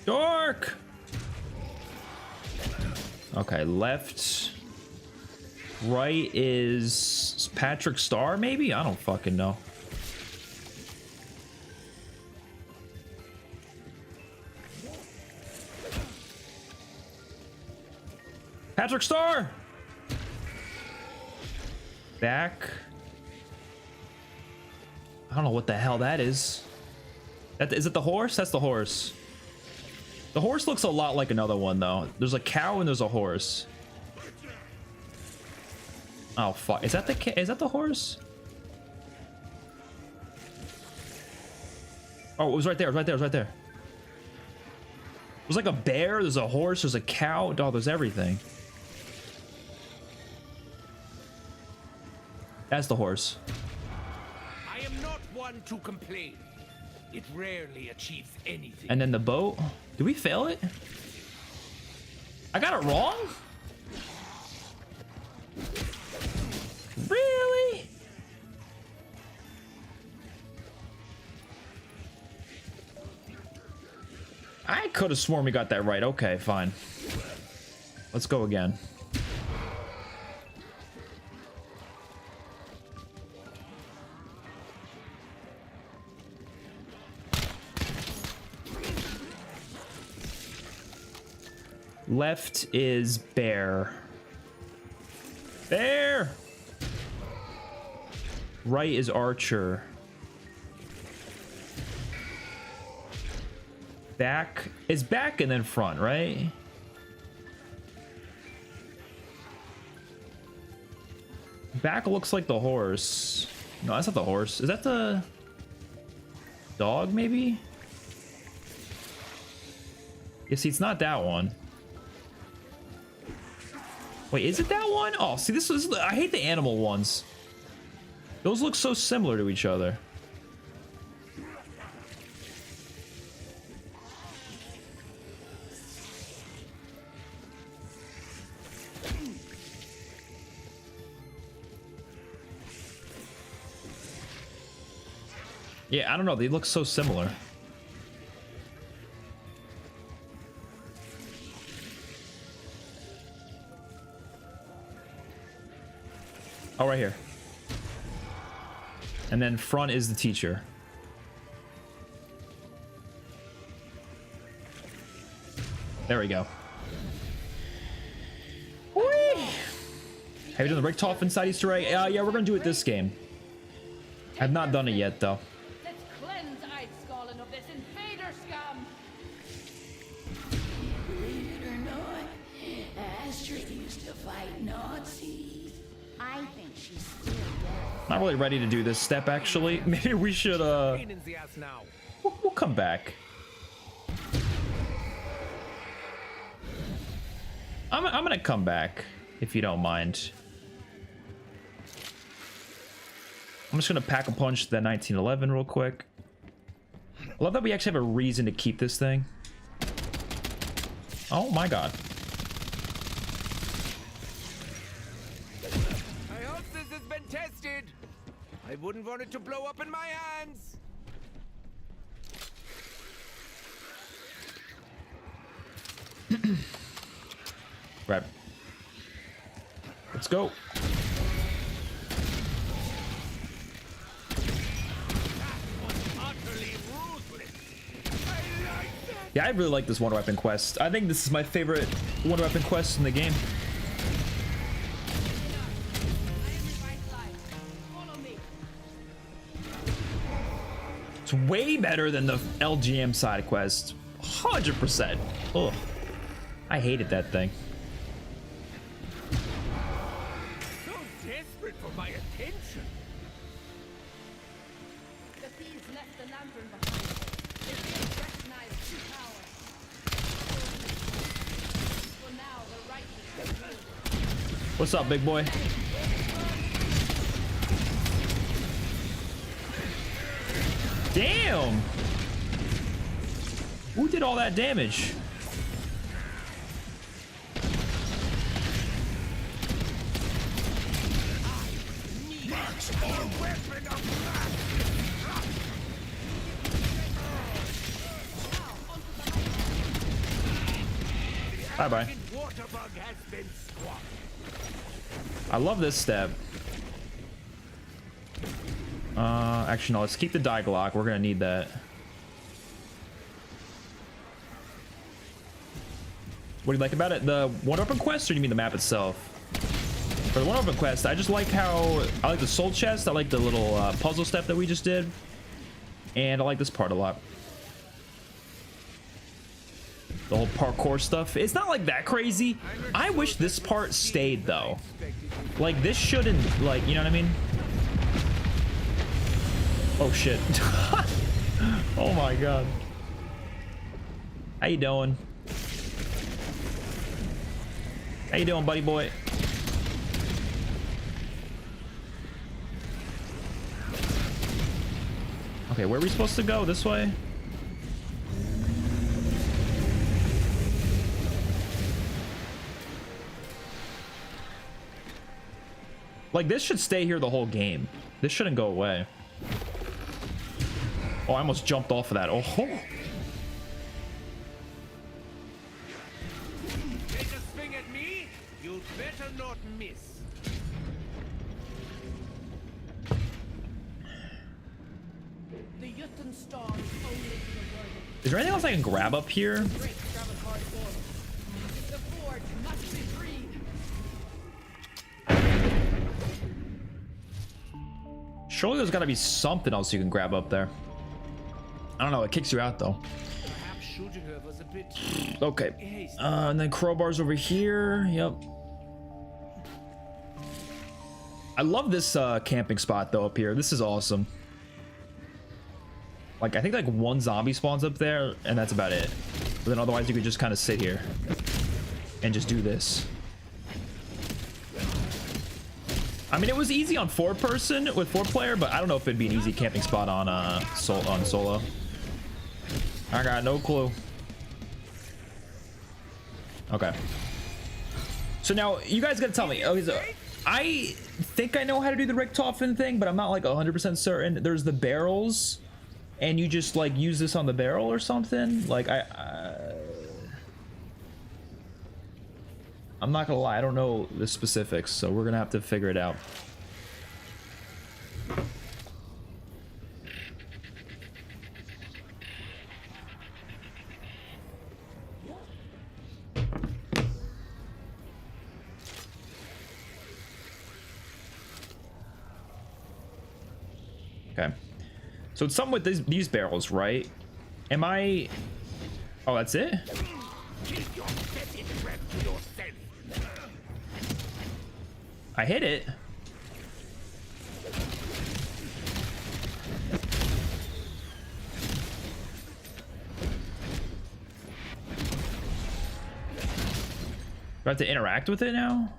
Dork. Okay, left. Right is Patrick Star, maybe? I don't fucking know. Patrick Star! Back. I don't know what the hell that is. Is it the horse? That's the horse. The horse looks a lot like another one, though. There's a cow and there's a horse. Oh fuck! Is that the horse? Oh, it was right there. It was right there. It was right there. There's like a bear. There's a horse. There's a cow. Oh, there's everything. That's the horse. I am not one to complain. It rarely achieves anything. And then the boat. Did we fail it? I got it wrong? Really? I could have sworn we got that right. Okay, fine. Let's go again. Left is bear. Bear! Right is archer. Back is back and then front, right? Back looks like the horse. No, that's not the horse. Is that the dog, maybe? Yeah, see, it's not that one. Wait, is it that one? Oh, see, this is... I hate the animal ones. Those look so similar to each other. Yeah, I don't know. They look so similar. Oh, right here. And then front is the teacher. There we go. Whee! Have you done the Richtofen inside Easter egg? Yeah, we're gonna do it this game. I've not done it yet, though. Let's cleanse Eidskalen of this invader scum. Believe it or not, Astrid used to fight Nazis. I think she's still dead. Not really ready to do this step, actually. Maybe we should, Pain in the ass now. we'll come back. I'm gonna come back, if you don't mind. I'm just gonna pack a punch the 1911 real quick. I love that we actually have a reason to keep this thing. Oh my god. I hope this has been tested. I wouldn't want it to blow up in my hands. Right. Let's go. Utterly ruthless. I like that. Yeah, I really like this Wonder Weapon quest. I think this is my favorite Wonder Weapon quest in the game. I am revitalized. Follow me. It's way better than the LGM side quest. 100%. Ugh. I hated that thing. So desperate for my attention. The thieves left the lantern behind. They didn't recognize true power. For now, the righteous is ruled. What's up, big boy? Damn! Who did all that damage? Max armor. Weapon of Bye bye. water bug has been squashed. I love this step. Actually, no, let's keep the die Glock. We're gonna need that. What do you like about it? The Wonder Weapon quest, or do you mean the map itself? For the Wonder Weapon quest, I just like how I like the soul chest. I like the little puzzle step that we just did, and I like this part a lot. The whole parkour stuff. It's not like that crazy. I wish this part stayed though. Like this shouldn't, like, you know what I mean? Oh shit. Oh my god. How you doing? How you doing, buddy boy? Okay, where are we supposed to go? This way? Like, this should stay here the whole game. This shouldn't go away. Oh, I almost jumped off of that. Oh. Take a swing at me? You'd better not miss. The Jotun storm only to the world. Is there anything else I can grab up here? Break Travelcard forward. The forge must be freed. Surely there's got to be something else you can grab up there. I don't know. It kicks you out though. Perhaps shooting her was a bit Okay. hasty. And then crowbars over here. Yep. I love this camping spot though up here. This is awesome. Like, I think like one zombie spawns up there and that's about it. But then otherwise you could just kind of sit here and just do this. I mean, it was easy on 4-person with 4-player, but I don't know if it'd be an easy camping spot on solo. I got no clue. Okay. So now you guys gotta tell me. Okay, so I think I know how to do the Richtofen thing, but I'm not like 100% certain. There's the barrels. and you just like use this on the barrel or something. Like I'm not gonna lie, I don't know the specifics, so we're gonna have to figure it out. Okay, so it's something with these barrels, right? Am I? Oh, that's it? I hit it. Do I have to interact with it now?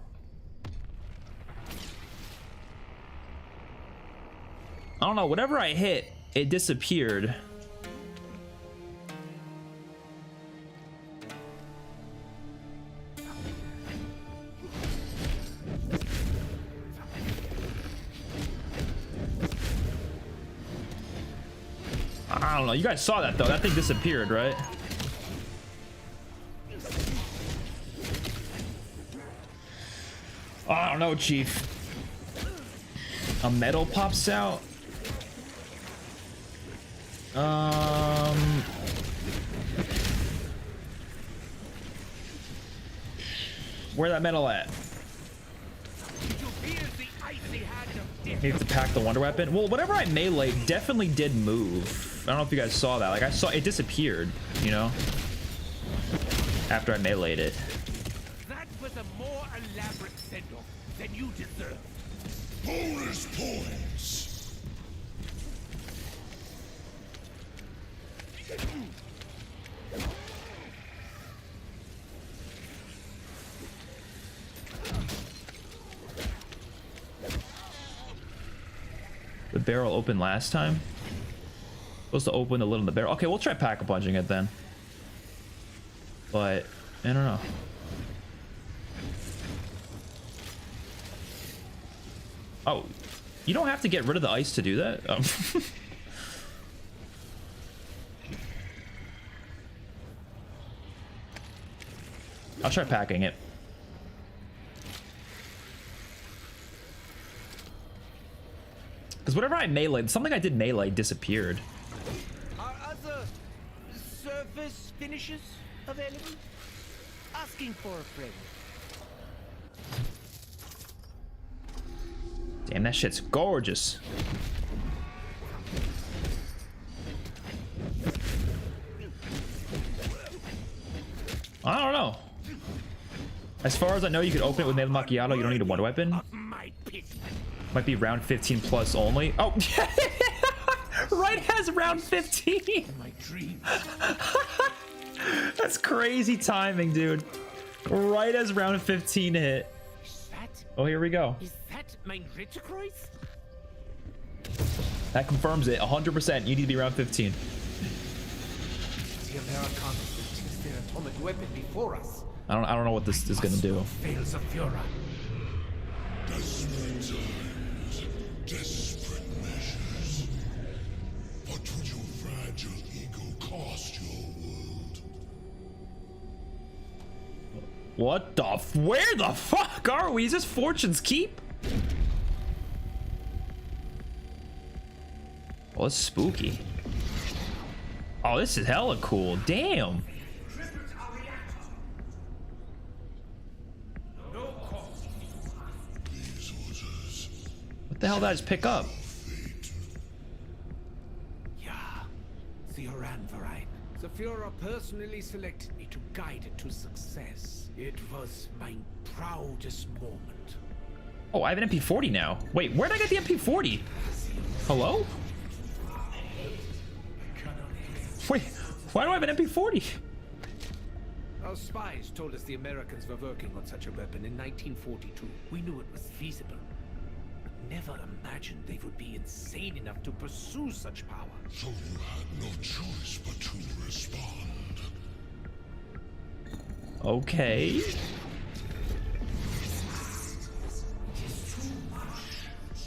I don't know, whatever I hit, it disappeared. I don't know, you guys saw that though, that thing disappeared, right? Oh, I don't know, Chief. A medal pops out? Where that medal at? Need to pack the wonder weapon. Well, whatever I melee definitely did move. I don't know if you guys saw that. Like I saw it disappeared, you know, after I meleeed it. That was a more elaborate send-off than you deserve. Bonus points. The barrel opened last time. Supposed to open the lid on the barrel. Okay, we'll try pack-a-punching it then. But I don't know. Oh, you don't have to get rid of the ice to do that. Oh. I'll try packing it. Because whatever I melee, something I did melee disappeared. Are other surface finishes available? Asking for a friend. Damn, that shit's gorgeous. I don't know. As far as I know, you could open it with nail macchiato. You don't need a wonder weapon. Might be round 15 plus only. Oh, right has round 15. My dream. That's crazy timing, dude. Right as round 15 hit. Oh, here we go. Is that my Ritterkreuz? That confirms it 100%. You need to be round 15. The Americans will test their atomic weapon before us. I don't know what this is gonna do. Fails of Führer. Desperate times, desperate measures. What would your fragile ego cost your world? What the where the fuck are we? Is this Fortune's Keep? Oh, it's spooky. Oh, this is hella cool. Damn. What the hell did I just pick up? Yeah, the Oranverein. The Führer personally selected me to guide it to success. It was my proudest moment. Oh, I have an MP40 now. Wait, where did I get the MP40? Hello? Wait, why do I have an MP40? Our spies told us the Americans were working on such a weapon in 1942. We knew it was feasible. Never imagined they would be insane enough to pursue such power. So you had no choice but to respond. Okay.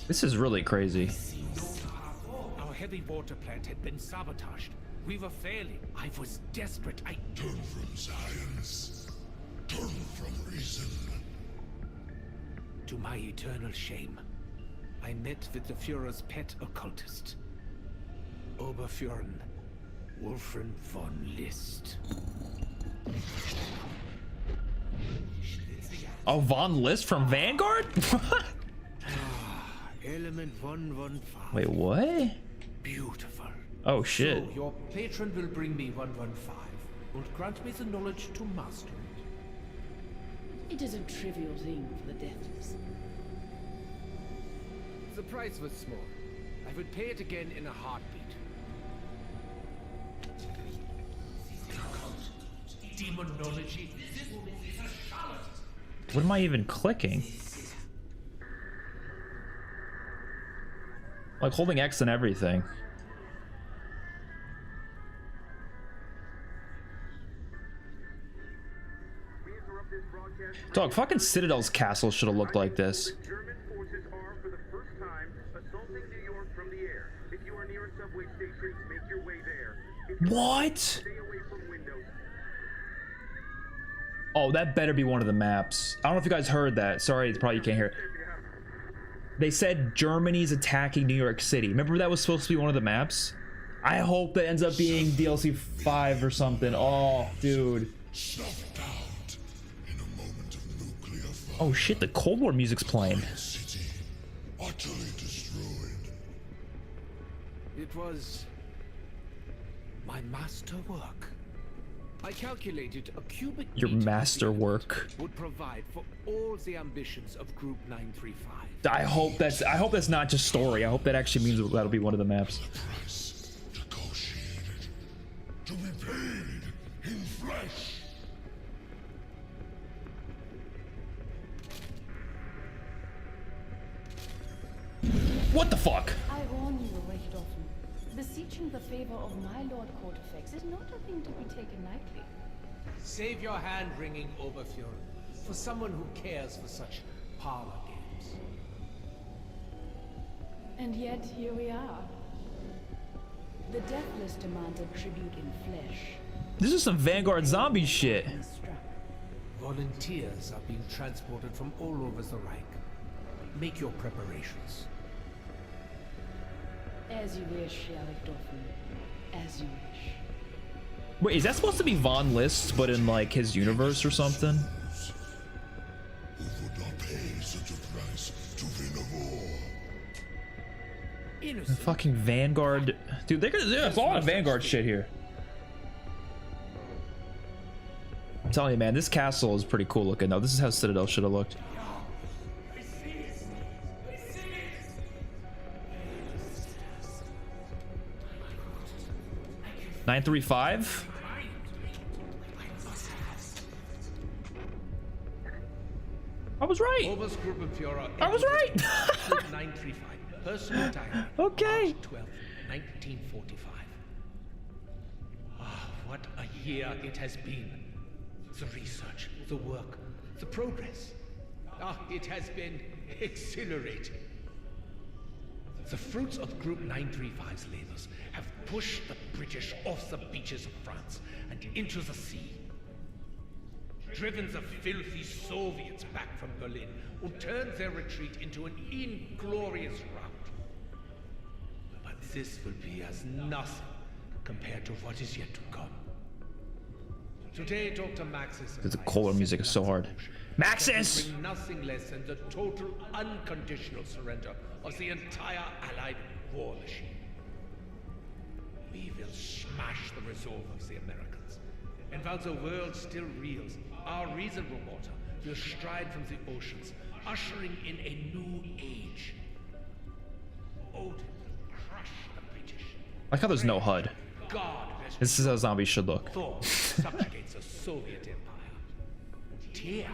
This is really crazy. Our heavy water plant had been sabotaged. We were failing. I was desperate. Turn from science. Turn from reason. To my eternal shame, I met with the Führer's pet occultist, Oberführer Wolfram von List. Oh, Von List from Vanguard? Element 115. Wait, what? Beautiful. Oh shit. So your patron will bring me 115 and grant me the knowledge to master it. It is a trivial thing for the deathless. The price was small. I would pay it again in a heartbeat. Demonology. What am I even clicking? Like holding X and everything. Dog, fucking Citadel's castle should have looked like this. German forces are, for the first time, assaulting New York from the air. If you are near a subway station, make your way there. What? Stay away from windows. Oh, that better be one of the maps. I don't know if you guys heard that. Sorry, it's probably you can't hear it. They said Germany's attacking New York City. Remember that was supposed to be one of the maps? I hope that ends up being DLC 5 or something. Oh, dude. Snuffed out in a moment of nuclear fire. Oh shit, the Cold War music's playing. City utterly destroyed. It was my masterwork. I calculated a cubic Your meter of the masterwork. earth would provide for all the ambitions of Group 935. I hope that's not just story. I hope that actually means that'll be one of the maps. Price negotiated to be paid in flesh. What the fuck? I warn you, Richthofen. Beseeching the favor of my Lord Cortifex is not a thing to be taken lightly. Save your hand-wringing, Oberführer, for someone who cares for such parlor games. And yet, here we are. The Deathless demands a tribute in flesh. This is some Vanguard zombie shit. And struck. Volunteers are being transported from all over the Reich. Make your preparations. As you wish, Herr Richthofen. As you wish. Wait, is that supposed to be Von List, but in like his universe or something? Who would not pay such a price to win a war? Innocent. Fucking Vanguard. Dude, there's a lot of Vanguard shit here. I'm telling you, man, this castle is pretty cool looking though. This is how Citadel should have looked. 935? I was right. Obergruppenführer. I was right. 935. Personal time. Okay. March 12, 1945. Ah, what a year it has been. The research, the work, the progress. Ah, it has been exhilarating. The fruits of Group 935's labors have pushed the British off the beaches of France and into the sea. Driven the filthy Soviets back from Berlin and turned their retreat into an inglorious rout. But this will be as nothing compared to what is yet to come. Today, Dr. Maxis. The Kohler music is so hard. Maxis! Bring nothing less than the total unconditional surrender of the entire Allied war machine. We will smash the resolve of the Americans. And while the world still reels, our reasonable water will stride from the oceans, ushering in a new age. Odin will crush the British. I like how there's no HUD. God This is how zombies should look. Thor subjugates the Soviet Empire. Tyr.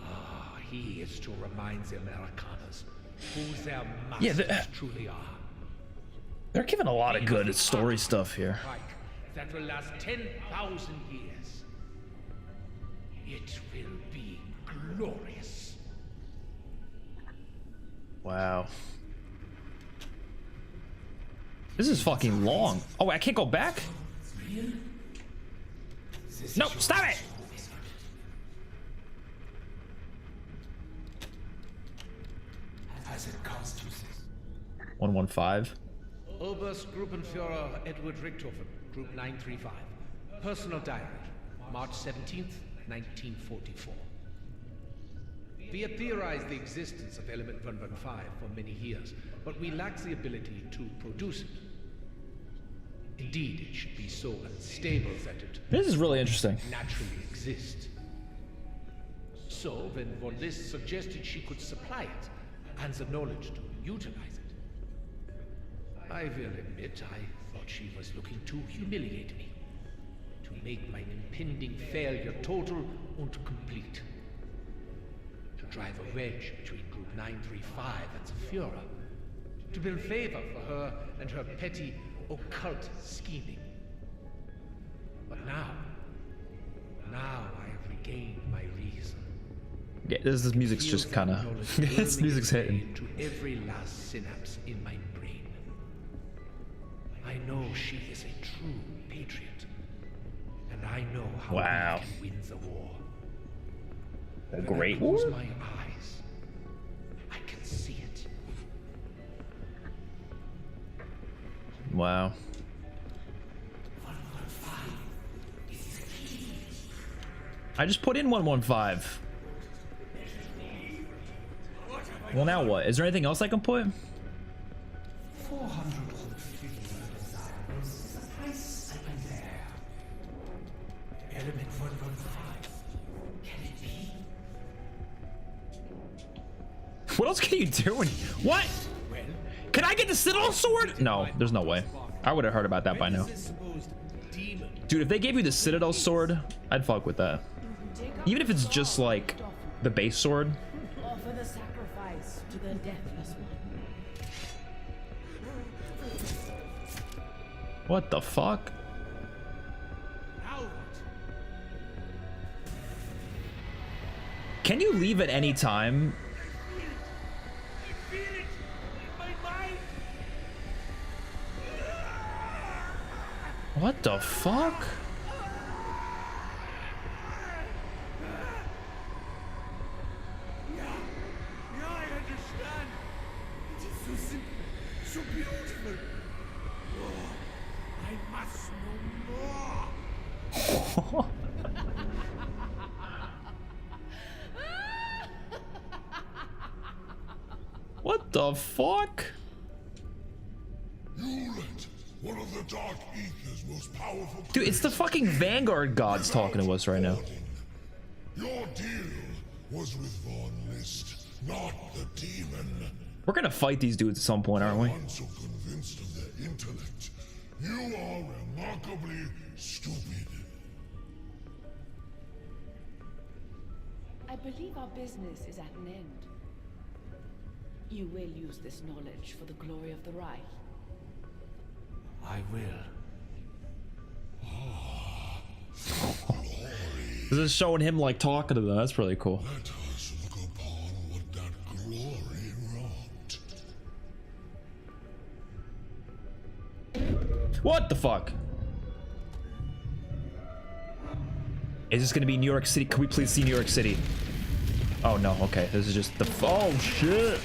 Ah, he is to remind the Amerikaners who their masters truly are. They're giving a lot of good story stuff here. Reich that will last 10,000 years. It will be glorious. Wow. This is fucking long. Oh, I can't go back? No, stop it! As it costs 115. Oberstgruppenführer Edward Richthofen, Group 935. Personal diary, March 17th, 1944. We have theorized the existence of element 115 for many years, but we lack the ability to produce it. Indeed, it should be so unstable that it This is really interesting. naturally exists. So, when von List suggested she could supply it, and the knowledge to utilize it, I will admit I thought she was looking to humiliate me, to make my impending failure total and complete, to drive a wedge between Group 935 and the Führer, to build favor for her and her petty occult scheming. But now I have regained my reason. Yeah, this music's just kind of this music's hitting. To every last synapse in my brain. I know she is a true patriot, and I know how Wow. we can win the war. A When great I close war? my eyes, I can see it. Wow. I just put in 115. Well, now what? Is there anything else I can put? 450 is the price I can bear. Element 115. Can it be? What else can you do? What? Can I get the Citadel sword? No, there's no way. I would have heard about that by now. Dude, if they gave you the Citadel sword, I'd fuck with that. Even if it's just like the base sword. Offer the sacrifice to the deathless one. What the fuck? Can you leave at any time? What the fuck? Yeah, I understand. It is so simple, so beautiful. Oh, I must know more. What the fuck? Hewlett, one of the Dark Ether's most powerful. Dude, it's the fucking Vanguard gods talking to us right now. Your deal was with Von List, not the demon. We're gonna fight these dudes at some point, aren't we? I'm so convinced of their intellect. You are remarkably stupid. I believe our business is at an end. You will use this knowledge for the glory of the Reich. I will. This is showing him like talking to them. That's really cool. Let us look upon what that glory wrought. What the fuck? Is this gonna be New York City? Can we please see New York City? Oh no, okay. This is just the oh shit.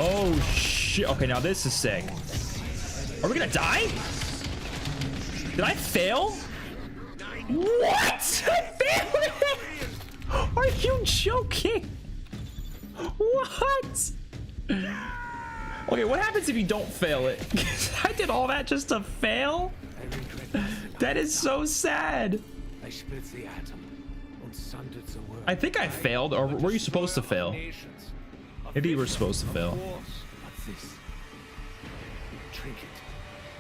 Oh shit. Okay, now this is sick. Are we gonna die? Did I fail? What? I failed it! Are you joking? What? Okay, what happens if you don't fail it? I did all that just to fail? That is so sad. I split the atom and sundered the world. I think I failed, or were you supposed to fail? Maybe you were supposed to fail. What's this? Trinket.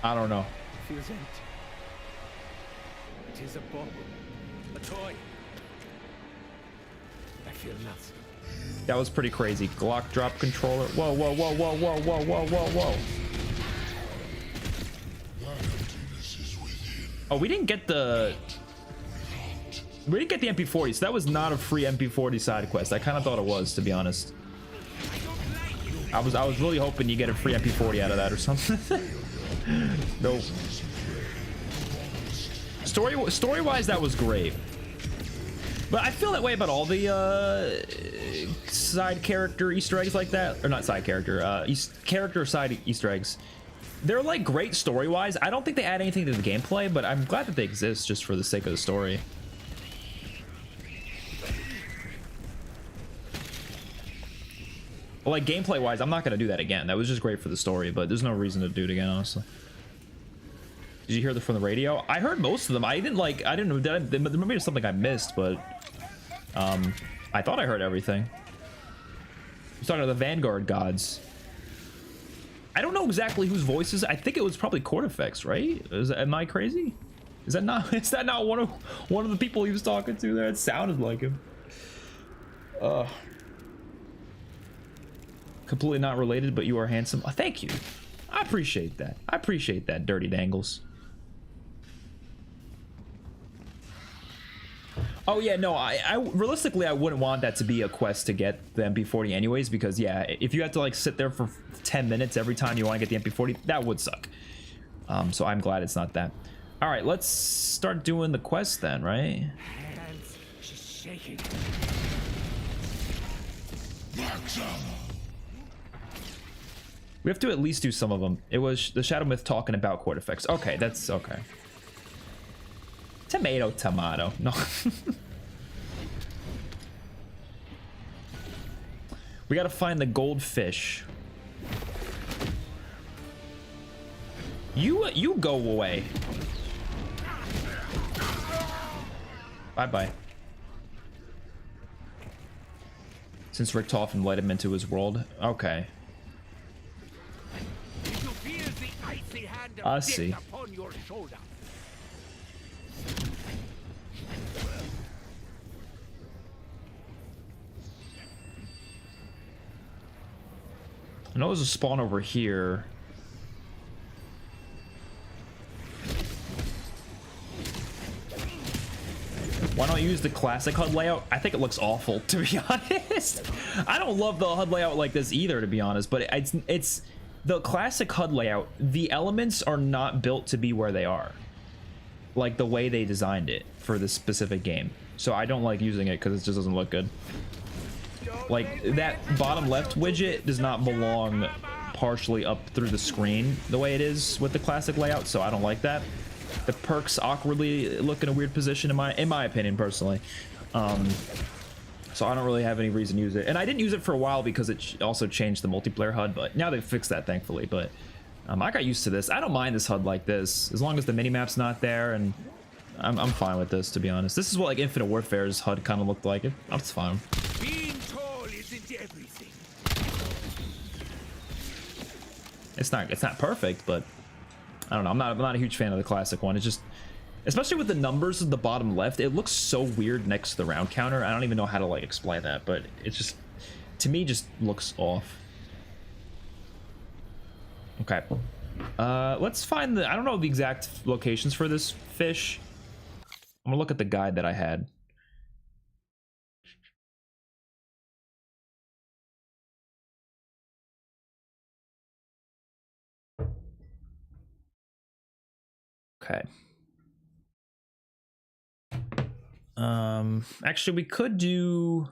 I don't know. Feels empty. It is a bauble, a toy. I feel nothing. That was pretty crazy. Glock drop controller. Whoa, whoa, whoa, whoa, whoa, whoa, whoa, whoa, whoa. Oh, we didn't get the... We didn't get the MP40, so that was not a free MP40 side quest. I kind of thought it was, to be honest. I don't like you. I was really hoping you get a free MP40 out of that or something. Nope. Story-wise, that was great. But I feel that way about all the side character Easter eggs like that, or not side character, character side Easter eggs. They're like great story-wise. I don't think they add anything to the gameplay, but I'm glad that they exist just for the sake of the story. Well, like gameplay-wise, I'm not gonna do that again. That was just great for the story, but there's no reason to do it again, honestly. Did you hear them from the radio? I heard most of them. I didn't know that. There might be something I missed, but I thought I heard everything. I was talking to the Vanguard gods. I don't know exactly whose voices. I think it was probably Cortifex, right? Am I crazy? Is that not? Is that not one of the people he was talking to there? It sounded like him. Completely not related, but you are handsome. Oh, thank you. I appreciate that. I appreciate that, Dirty Dangles. Oh yeah, no, I realistically I wouldn't want that to be a quest to get the MP40 anyways, because yeah, if you have to like sit there for 10 minutes every time you want to get the MP40, that would suck. So I'm glad it's not that. All right, let's start doing the quest then, right? Hands, she's shaking. We have to at least do some of them. It was the Shadow Myth talking about Cortifex. Okay, that's okay. Tomato, tomato. No. We gotta find the goldfish. You go away. Bye-bye. Since Richtofen led him into his world. Okay. I see. I know there's a spawn over here. Why don't you use the classic HUD layout? I think it looks awful, to be honest. I don't love the HUD layout like this either, to be honest, but it's the classic HUD layout. The elements are not built to be where they are, like the way they designed it for this specific game. So I don't like using it because it just doesn't look good. Like that bottom left widget does not belong partially up through the screen the way it is with the classic layout, so I don't like that. The perks awkwardly look in a weird position in my opinion personally. So I don't really have any reason to use it, and I didn't use it for a while because it also changed the multiplayer HUD, but now they've fixed that thankfully. But I got used to this. I don't mind this HUD like this as long as the minimap's not there, and I'm fine with this, to be honest. This is what like Infinite Warfare's HUD kind of looked like. It's fine. Being tall isn't everything. It's not perfect, but I don't know. I'm not a huge fan of the classic one. It's just, especially with the numbers at the bottom left, it looks so weird next to the round counter. I don't even know how to like explain that, but it's just, to me, just looks off. Okay. Let's find the, I don't know the exact locations for this fish. I'm gonna look at the guide that I had. Okay. Actually, we could do.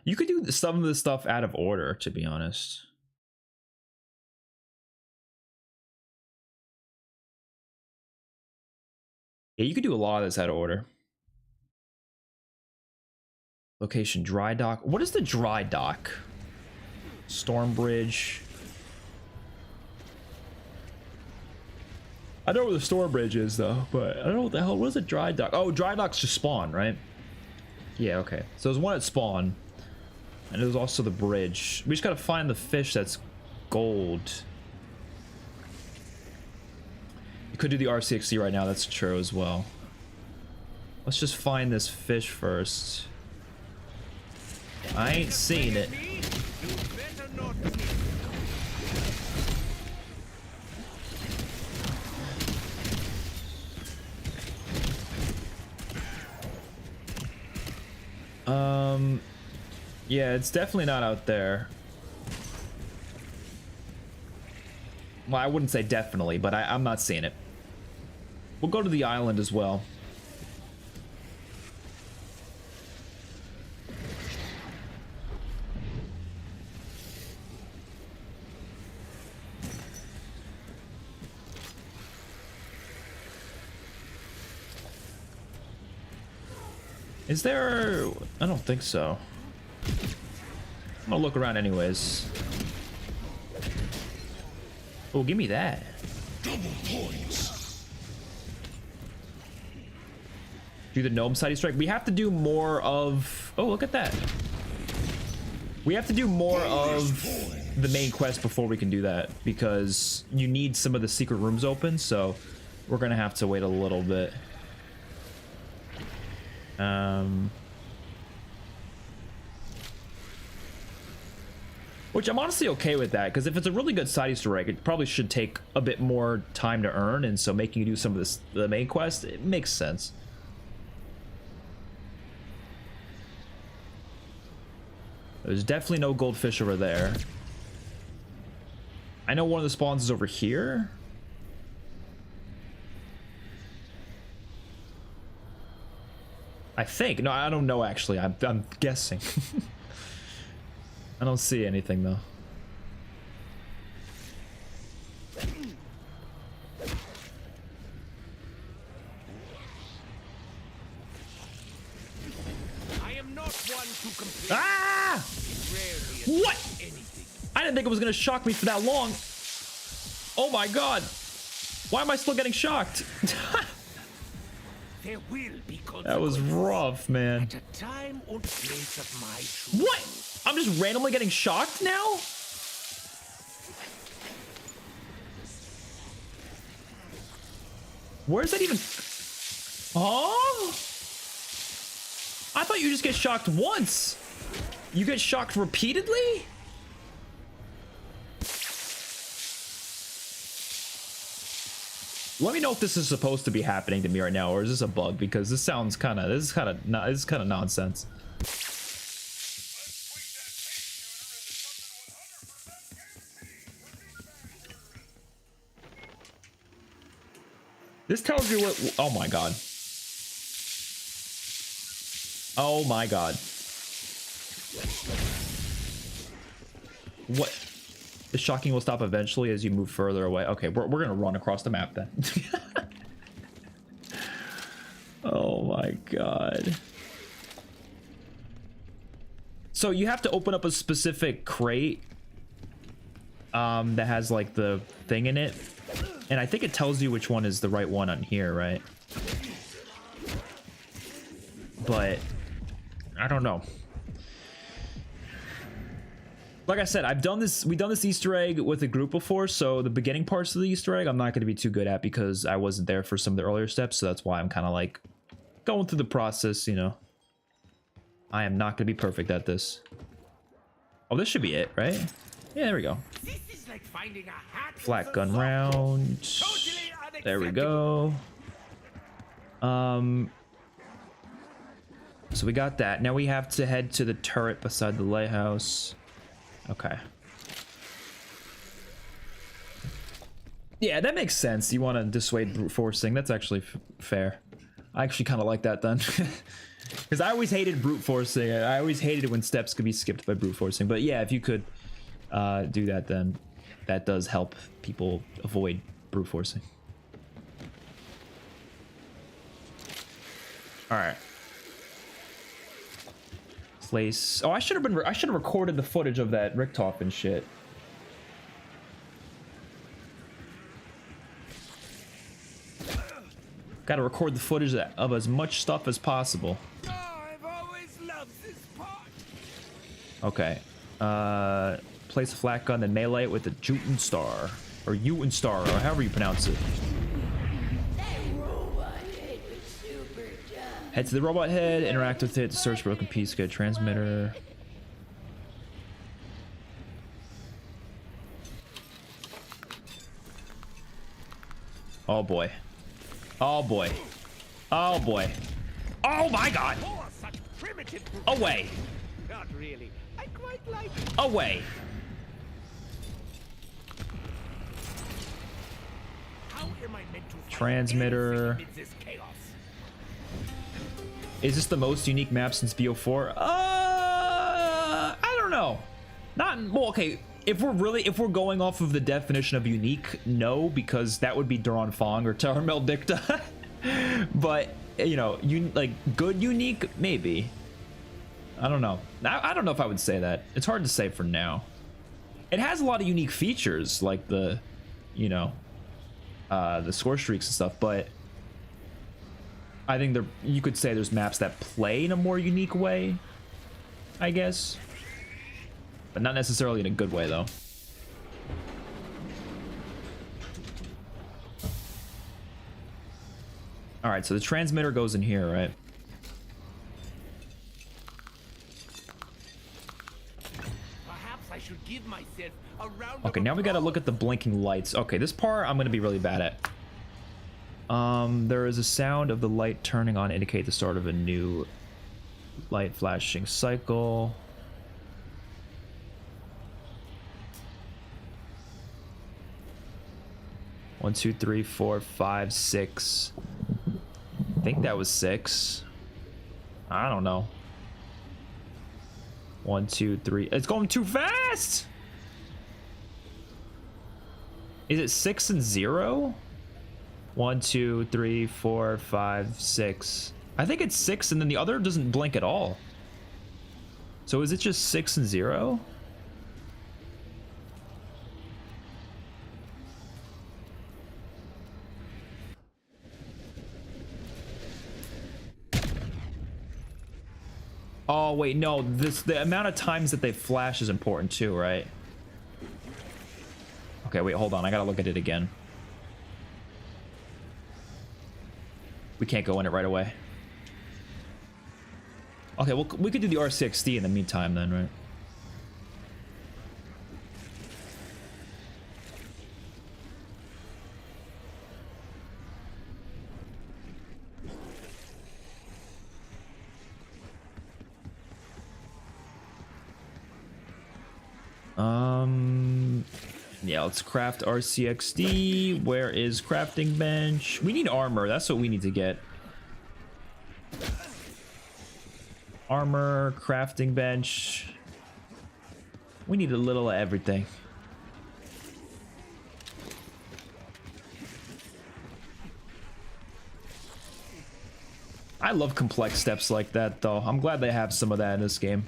You could do some of the stuff out of order, to be honest. Yeah, you could do a lot of this out of order. Location, dry dock. What is the dry dock? Storm bridge. I know where the storm bridge is though, but I don't know what the hell. What is a dry dock? Oh, dry docks just spawn, right? Yeah, okay. So there's one at spawn, and there's also the bridge. We just gotta find the fish that's gold. You could do the RCXC right now. That's true as well. Let's just find this fish first. I ain't seen it. Yeah, it's definitely not out there. Well, I wouldn't say definitely, but I'm not seeing it. We'll go to the island as well. Is there... I don't think so. I'm gonna look around anyways. Oh, give me that. Double points. Do the gnome side strike. We have to do more of... Oh, look at that. We have to do more of the main quest before we can do that, because you need some of the secret rooms open, so we're gonna have to wait a little bit. Which I'm honestly okay with that, because if it's a really good side Easter egg, it probably should take a bit more time to earn, and so making you do some of this, the main quest, it makes sense. There's definitely no goldfish over there. I know one of the spawns is over here. I think. No, I don't know actually. I'm guessing. I don't see anything though. I am not one to complain. Ah! Rarely What? anything. I didn't think it was gonna shock me for that long. Oh my god. Why am I still getting shocked? There will be That was consequences. rough, man. At a time and place of my choosing. What? I'm just randomly getting shocked now? Where's that even? Oh? I thought you just get shocked once. You get shocked repeatedly? Let me know if this is supposed to be happening to me right now, or is this a bug? Because this sounds kind of, this is kind of nonsense. This tells you what. Oh my god. Oh my god. What? The shocking will stop eventually as you move further away. Okay, we're gonna run across the map then. Oh my god. So you have to open up a specific crate that has like the thing in it, and I think it tells you which one is the right one on here, right? But I don't know. Like I said, we've done this Easter egg with a group before, so the beginning parts of the Easter egg I'm not going to be too good at because I wasn't there for some of the earlier steps, so that's why I'm kind of like going through the process, you know. I am not going to be perfect at this. Oh, this should be it, right? Yeah, there we go. This is like finding a hat Flat with a gun sock. round. Totally There we unacceptable. go. So we got that. Now we have to head to the turret beside the lighthouse. Okay. Yeah, that makes sense. You want to dissuade brute forcing. That's actually fair. I actually kind of like that then. Because I always hated brute forcing. I always hated it when steps could be skipped by brute forcing. But yeah, if you could do that, then that does help people avoid brute forcing. All right. Place. Oh, I should have recorded the footage of that Richtofen shit. Got to record the footage of as much stuff as possible. Oh, I've always loved this part. Okay. Place a flat gun, then melee it with the Juten Star, or Juten Star, or however you pronounce it. That robot head was super dumb. Head to the robot head, interact with it to search for broken piece, get a transmitter. Oh boy. Oh boy. Oh boy. Oh my god! Oh, such primitive. Away. Not really. I quite like it. Away. How am I meant to fight Transmitter. anything amid this chaos? Is this the most unique map since BO4? I don't know. Not well. Okay, if we're going off of the definition of unique, no, because that would be Duran Fong or Terra Maledicta. But you know, like good unique, maybe. I don't know. I don't know if I would say that. It's hard to say for now. It has a lot of unique features, like the, you know, the score streaks and stuff, but I think you could say there's maps that play in a more unique way, I guess, but not necessarily in a good way though. All right, so the transmitter goes in here, right? Perhaps I should give myself a round Okay, of now we gotta applause. look at the blinking lights. Okay, this part I'm gonna be really bad at. There is a sound of the light turning on to indicate the start of a new light flashing cycle. One, two, three, four, five, six. I think that was 6. I don't know. 1, 2, 3. It's going too fast! Is it 6 and 0? 1, 2, 3, 4, 5, 6. I think it's 6 and then the other doesn't blink at all. So is it just 6 and 0? Oh wait, no, the amount of times that they flash is important too, right? Okay, wait, hold on, I gotta look at it again. We can't go in it right away. Okay, well, we could do the RCXD in the meantime then, right? Yeah, let's craft RCXD. Where is crafting bench? We need armor. That's what we need to get. Armor, crafting bench. We need a little of everything. I love complex steps like that, though. I'm glad they have some of that in this game.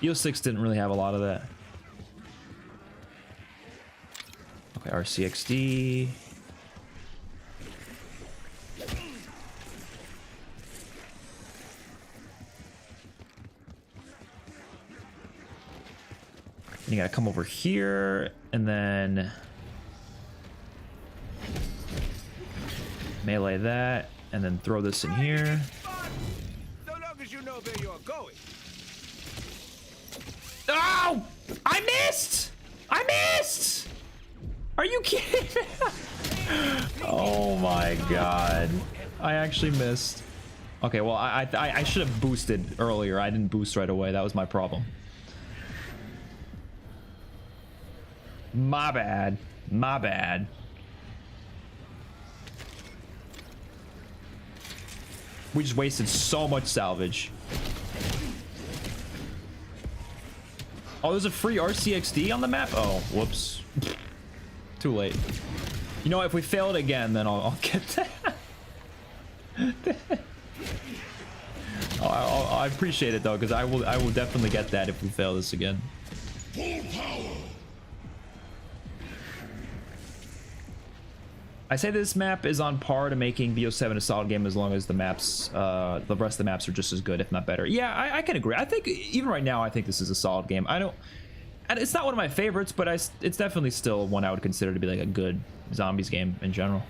EO6 didn't really have a lot of that. Okay, RCXD. You gotta come over here and then melee that and then throw this in here. So long as you know where you're going. Oh! I missed! I missed! Are you kidding? Oh my god. I actually missed. Okay, well, I should have boosted earlier. I didn't boost right away. That was my problem. My bad. My bad. We just wasted so much salvage. Oh, there's a free RCXD on the map? Oh, whoops. Too late. You know what? If we fail it again, then I'll get that. I appreciate it though, because I will definitely get that if we fail this again. Full power. I say this map is on par to making BO7 a solid game as long as the maps, the rest of the maps are just as good, if not better. Yeah, I can agree. I think even right now, I think this is a solid game. And it's not one of my favorites, but it's definitely still one I would consider to be like a good zombies game in general.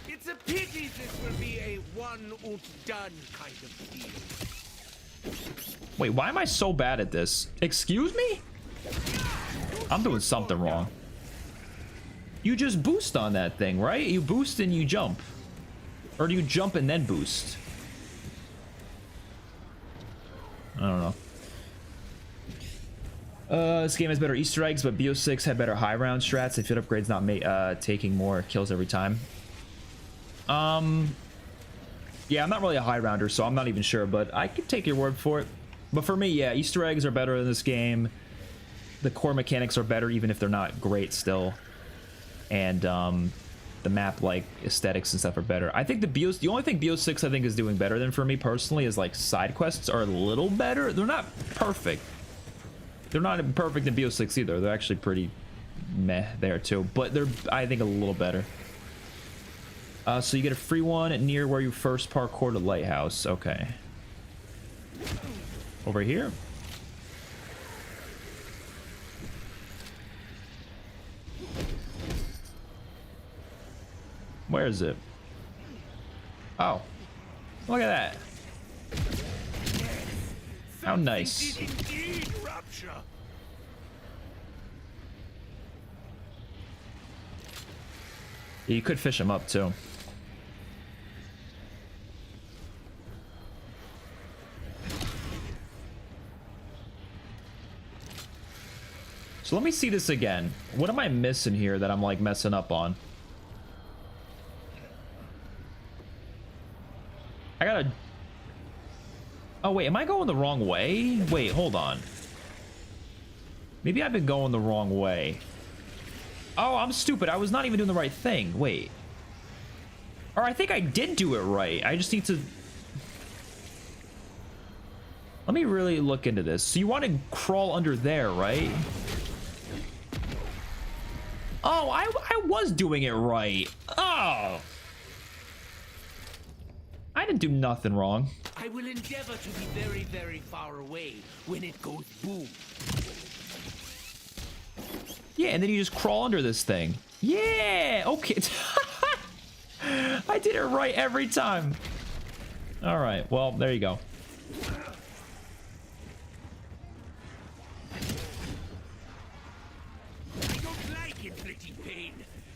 It's a pity this will be a one and done kind of deal. Wait, why am I so bad at this? Excuse me? I'm doing something wrong. You just boost on that thing, right? You boost and you jump. Or do you jump and then boost? I don't know. This game has better Easter eggs, but BO6 had better high round strats. If it upgrades, not taking more kills every time. Yeah, I'm not really a high rounder, so I'm not even sure, but I could take your word for it. But for me, yeah, Easter eggs are better in this game. The core mechanics are better, even if they're not great still. And the map, like, aesthetics and stuff are better. I think the only thing BO6 I think is doing better than for me personally is, like, side quests are a little better. They're not perfect. They're not perfect in BO6 either. They're actually pretty meh there too, but they're, I think, a little better. So you get a free one near where you first parkour the lighthouse. Okay. Over here. Where is it? Oh. Look at that. How nice. Yeah, you could fish him up too. So let me see this again. What am I missing here that I'm like messing up on? I gotta... Oh wait, am I going the wrong way? Wait, hold on. Maybe I've been going the wrong way. Oh, I'm stupid. I was not even doing the right thing. Wait. Or I think I did do it right. I just need to... Let me really look into this. So you want to crawl under there, right? Oh, I was doing it right. Oh. I didn't do nothing wrong. I will endeavor to be very, very far away when it goes boom. Yeah, and then you just crawl under this thing. Yeah, okay. I did it right every time. All right, well, there you go. I don't like inflicting pain.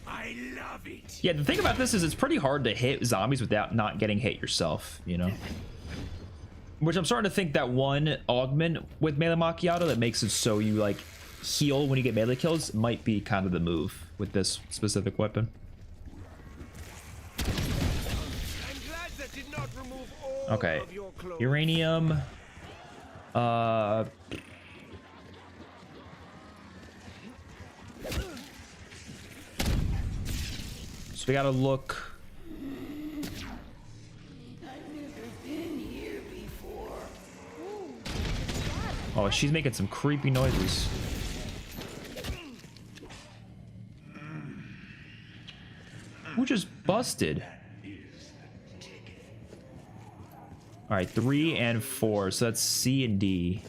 I love it. Yeah, the thing about this is it's pretty hard to hit zombies without not getting hit yourself, you know? Which I'm starting to think that one augment with melee macchiato that makes it so you, like, heal when you get melee kills might be kind of the move with this specific weapon. I'm glad that did not remove all Okay, of your clothes. uranium. So we gotta look. Oh, she's making some creepy noises. Who just busted? All right, 3 and 4. So that's C and D.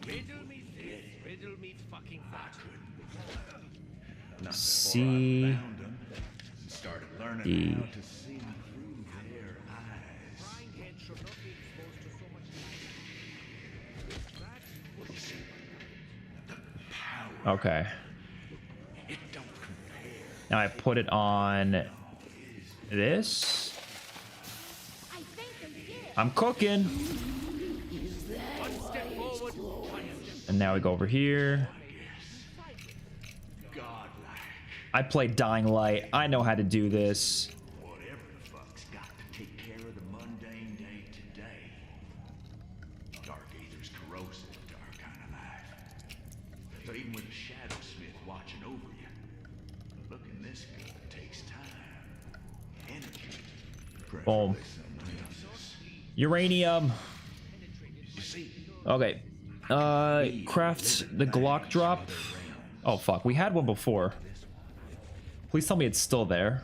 Riddle me this, riddle me fucking that. C, Started learning D. how to see through their eyes. Frying head should not be exposed to so much light. Okay. Now I put it on this. I'm cooking. One step forward, one step. And now we go over here. I play Dying Light. I know how to do this. Whatever the fuck's got to take care of the mundane day today. Dark Aether's corrosive to our kind of life. So even with a shadow smith watching over you, looking this good takes time, energy. Boom. Uranium. Okay. Craft the Glock drop. Oh fuck, we had one before. Please tell me it's still there.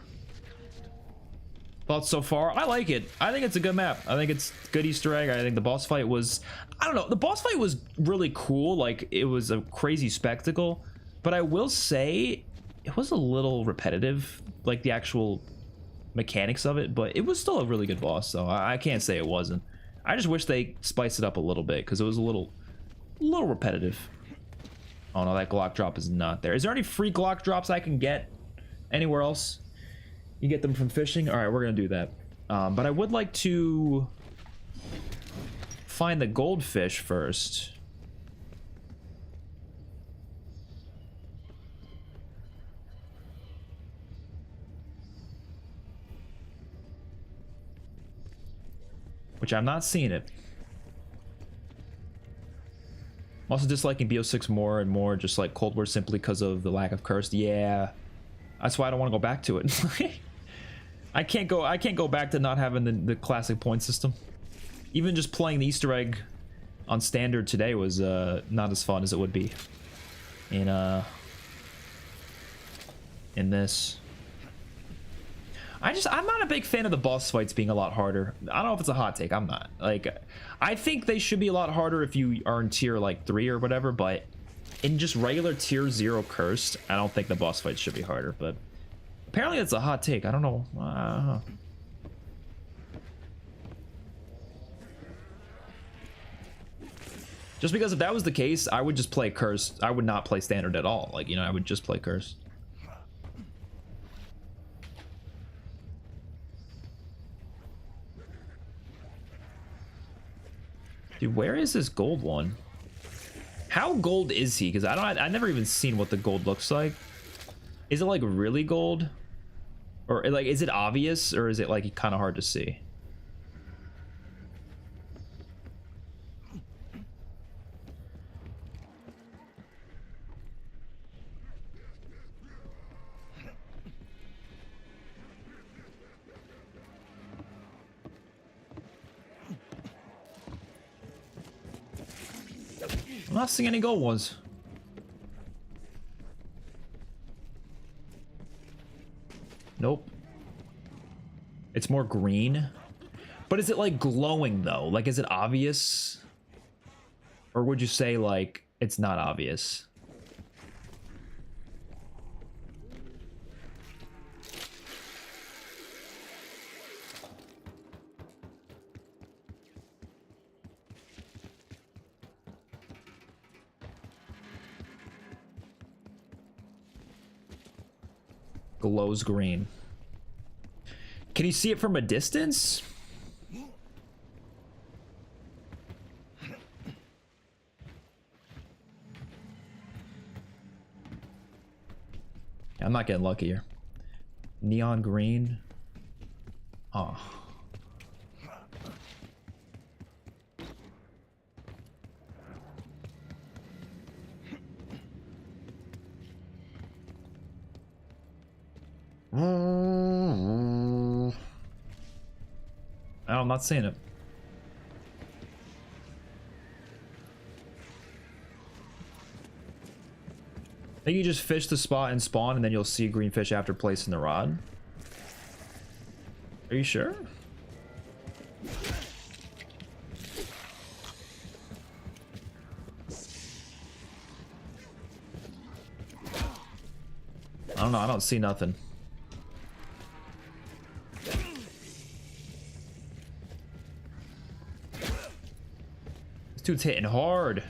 Thoughts so far? I like it. I think it's a good map. I think it's good Easter egg. I think the boss fight was... I don't know. The boss fight was really cool. Like, it was a crazy spectacle. But I will say, it was a little repetitive. Like, the actual mechanics of it. But it was still a really good boss, so I can't say it wasn't. I just wish they spiced it up a little bit, because it was a little repetitive. Oh no, that Glock drop is not there. Is there any free Glock drops I can get anywhere else? You get them from fishing? All right, we're gonna do that. But I would like to find the goldfish first. Which I'm not seeing it. I'm also disliking BO6 more and more, just like Cold War, simply because of the lack of cursed. Yeah, that's why I don't want to go back to it. I can't go back to not having the classic point system. Even just playing the Easter egg on standard today was not as fun as it would be in this. I'm not a big fan of the boss fights being a lot harder. I don't know if it's a hot take. I'm not. Like, I think they should be a lot harder if you are in tier like 3 or whatever, but in just regular tier 0 cursed, I don't think the boss fights should be harder. But apparently it's a hot take. I don't know. Just because if that was the case, I would just play cursed. I would not play standard at all. Like, you know, I would just play cursed. Dude, where is this gold one? How gold is he? Because I never even seen what the gold looks like. Is it like really gold? Or like, is it obvious, or is it like kind of hard to see? I'm not seeing any gold ones. Nope. It's more green. But is it like glowing though? Like, is it obvious? Or would you say like it's not obvious? Glows green. Can you see it from a distance? I'm not getting lucky here. Neon green. Oh. I'm not seeing it. I think you just fish the spot and spawn, and then you'll see green fish after placing the rod. Are you sure? I don't know. I don't see nothing. Dude's hitting hard.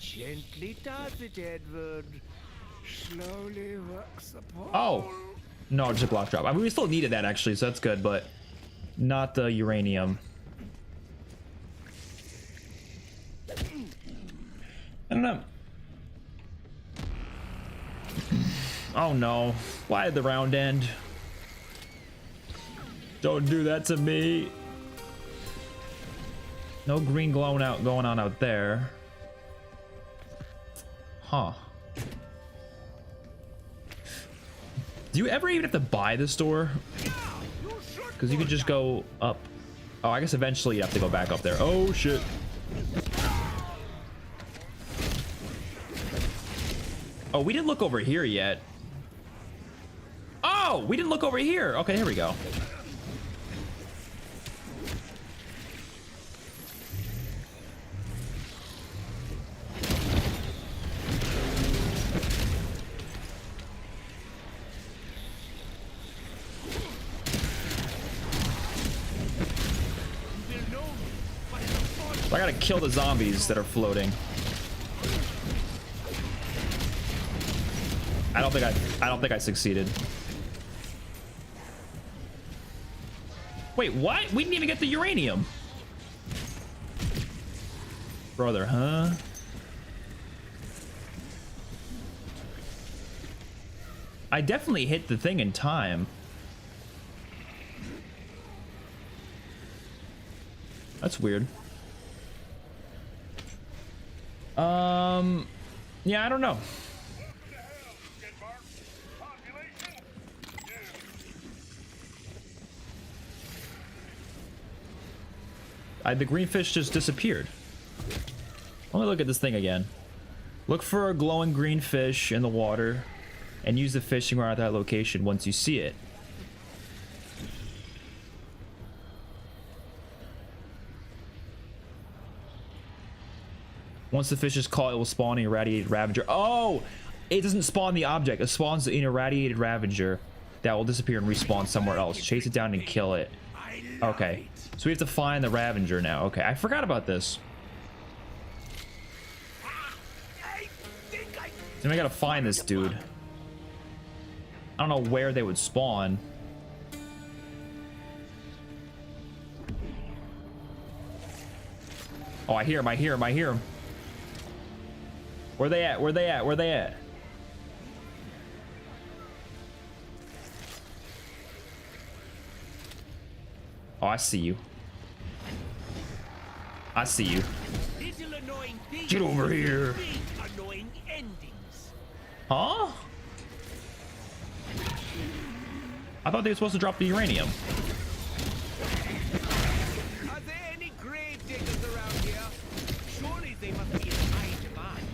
Gently does it, Edward. Slowly works the pole. Oh no, just a block drop. I mean, we still needed that actually, so that's good, but not the uranium. I don't know. Oh no, why did the round end? Don't do that to me. No green going on out there. Huh. Do you ever even have to buy this door? Because you could just go up. Oh, I guess eventually you have to go back up there. Oh shit. Oh, we didn't look over here yet. Oh, we didn't look over here. Okay, here we go. I gotta kill the zombies that are floating. I don't think I succeeded. Wait, what? We didn't even get the uranium. Brother, huh? I definitely hit the thing in time. That's weird. Yeah, I don't know. The green fish just disappeared. Let me look at this thing again. Look for a glowing green fish in the water and use the fishing rod at that location once you see it. Once the fish is caught, it will spawn an irradiated Ravager. Oh! It doesn't spawn the object. It spawns an irradiated Ravager that will disappear and respawn somewhere else. Chase it down and kill it. Okay. So we have to find the Ravager now. Okay, I forgot about this. Then I gotta find this dude. I don't know where they would spawn. Oh, I hear him, I hear him, I hear him. Where they at? Where they at? Where they at? Oh, I see you. I see you. Get over here. Huh? I thought they were supposed to drop the uranium. Are there any grave diggers around here? Surely they must be in high demand.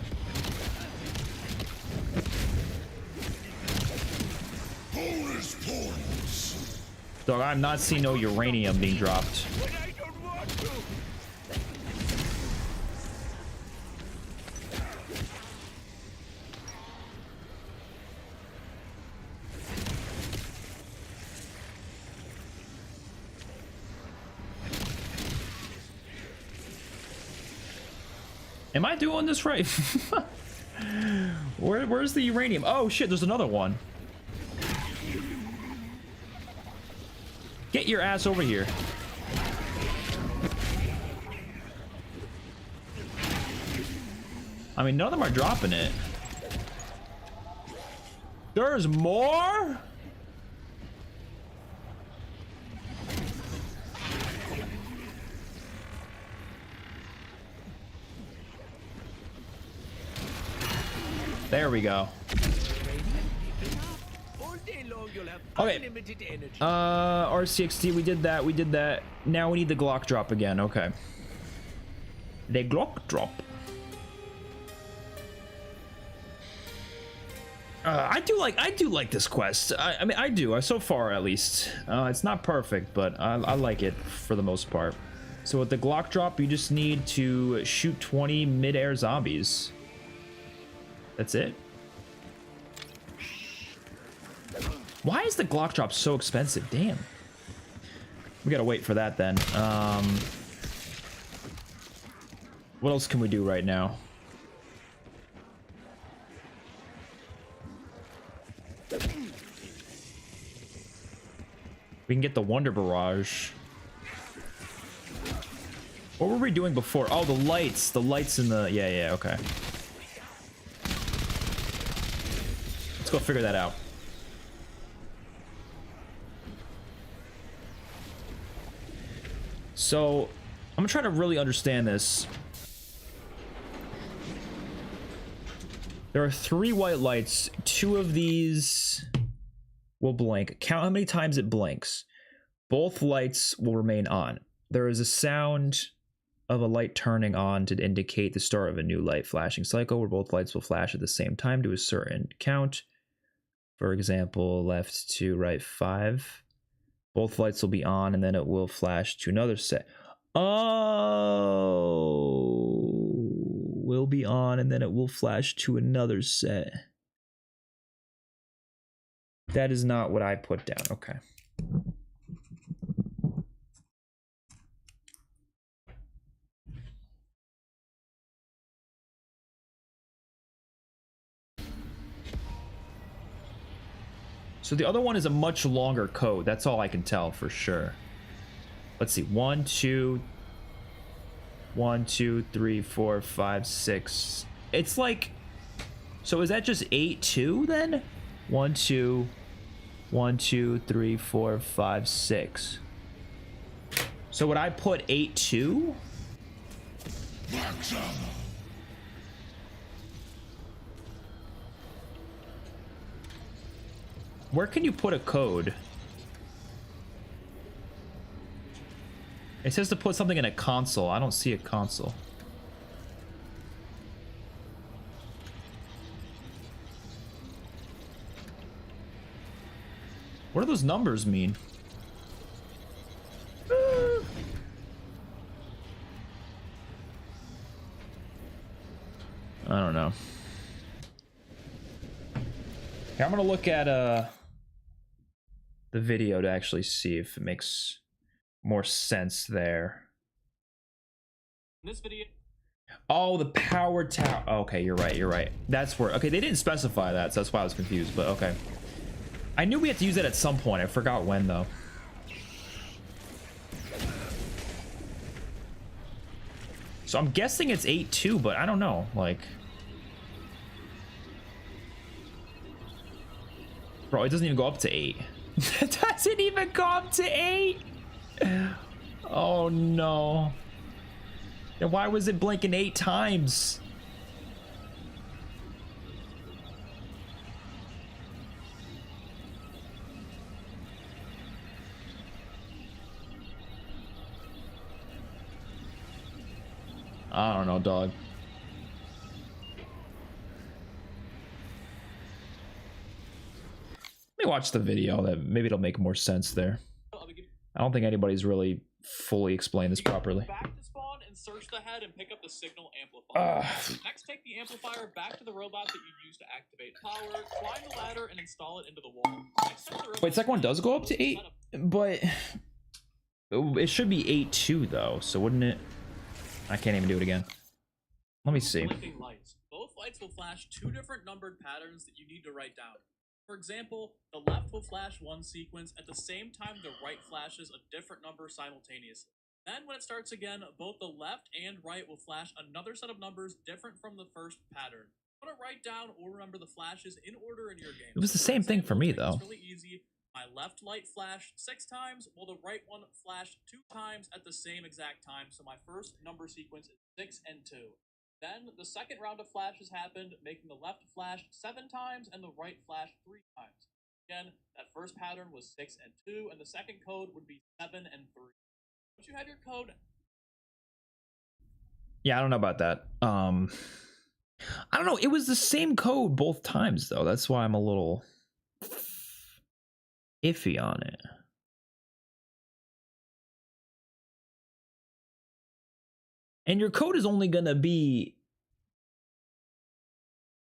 Bonus points. Dog, I'm not seeing no uranium being dropped. But I don't want to. Am I doing this right? Where's the uranium? Oh shit, there's another one. Get your ass over here. I mean, none of them are dropping it. There's more? There we go. Okay. RCXD, we did that. Now we need the Glock drop again. Okay. The Glock drop. I do like this quest. I mean, I do. So far, at least. It's not perfect, but I like it for the most part. So with the Glock drop, you just need to shoot 20 mid-air zombies. That's it. Why is the Glock drop so expensive? Damn. We gotta wait for that then. What else can we do right now? We can get the Wonder Barrage. What were we doing before? Oh, the lights. The lights in the... Yeah, okay. Let's go figure that out. So, I'm gonna try to really understand this. There are 3 white lights. 2 of these will blink. Count how many times it blinks. Both lights will remain on. There is a sound of a light turning on to indicate the start of a new light flashing cycle where both lights will flash at the same time to a certain count. For example, left to right 5. Both lights will be on and then it will flash to another set. Oh, will be on and then it will flash to another set. That is not what I put down. Okay. So the other one is a much longer code. That's all I can tell for sure. Let's see. 1, 2, 1, 2, 3, 4, 5, 6. It's like, so is that just 8, 2 then? 1, 2, 1, 2, 3, 4, 5, 6. So would I put 8, 2? Where can you put a code? It says to put something in a console. I don't see a console. What do those numbers mean? I don't know. Okay, I'm gonna look at the video to actually see if it makes more sense there. This video. Oh, the power tower. Okay, you're right. You're right. That's where. Okay, they didn't specify that, so that's why I was confused. But okay, I knew we had to use that at some point. I forgot when though. So I'm guessing it's 8-2, but I don't know. Like, bro, it doesn't even go up to 8. It doesn't even go up to 8. Oh no. Then why was it blinking 8 times? I don't know, dog. Let me watch the video. That maybe it'll make more sense there. I don't think anybody's really fully explained this properly. Back to spawn and search the head and pick up the signal amplifier. Next, take the amplifier back to the robot that you used to activate power, climb the ladder, and install it into the wall. Next, set the robot. Wait, second one does go up to 8, but it should be 8-2 though. So wouldn't it? I can't even do it again. Let me see. Blinking lights. Both lights will flash 2 different numbered patterns that you need to write down. For example, the left will flash one sequence at the same time the right flashes a different number simultaneously. Then when it starts again, both the left and right will flash another set of numbers different from the first pattern. Want to write down or remember the flashes in order in your game. It was the same thing for me though. It's really easy. My left light flashed 6 times, while the right one flashed 2 times at the same exact time, so my first number sequence is 6 and 2. Then the second round of flashes happened, making the left flash 7 times and the right flash 3 times. Again, that first pattern was 6 and 2, and the second code would be 7 and 3. Once you have your code... Yeah, I don't know about that. I don't know. It was the same code both times though. That's why I'm a little iffy on it. And your code is only gonna be.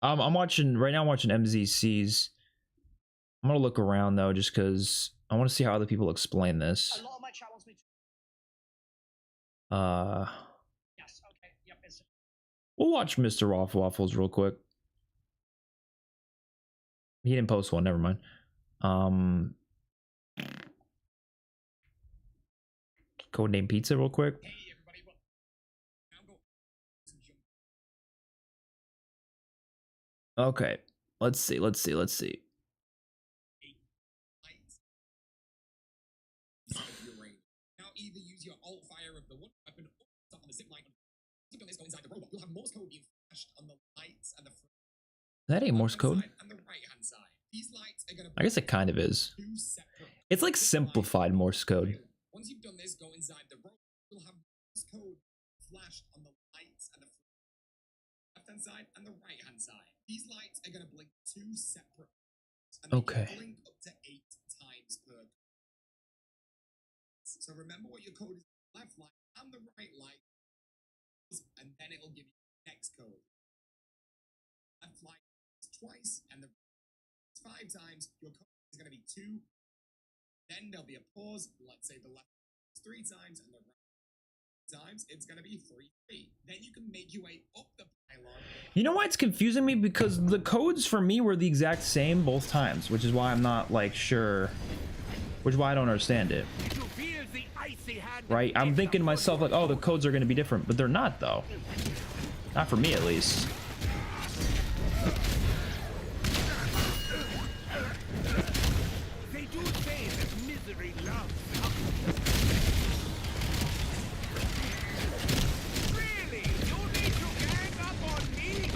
I'm watching right now. I'm watching MZC's. I'm gonna look around though, just because I want to see how other people explain this. A lot of my chat wants me to... Yes. Okay. Yep. We'll watch Mr. Waffles real quick. He didn't post one. Never mind. Codename Pizza real quick. Hey everybody. Okay, let's see. Now either use your alt fire of the one weapon or stop on the zip line. Keep on this go inside the robot. You'll have Morse code being flashed on the lights and the front. That ain't Morse code. And the right hand side. These lights are gonna I guess it kind of is. It's like simplified Morse code. Once you've done this, go inside the robot. You'll have Morse code flashed on the lights and the left hand side and the right hand side. These lights are gonna blink 2 separate. And they can blink up to 8 times per. So remember what your code is: left light and the right light, and then it'll give you the next code. Left light twice and the 5 times. Your code is going to be 2. Then there'll be a pause. Let's say the left is 3 times and the right times. It's going to be 3, 3. Then you can make your way up the pile pylon. You know why it's confusing me? Because the codes for me were the exact same both times, which is why I'm not like sure, which is why I don't understand it. Right? I'm thinking to myself like, oh, the codes are going to be different, but they're not though. Not for me at least. They do say that misery loves Really? You need to gang up on me?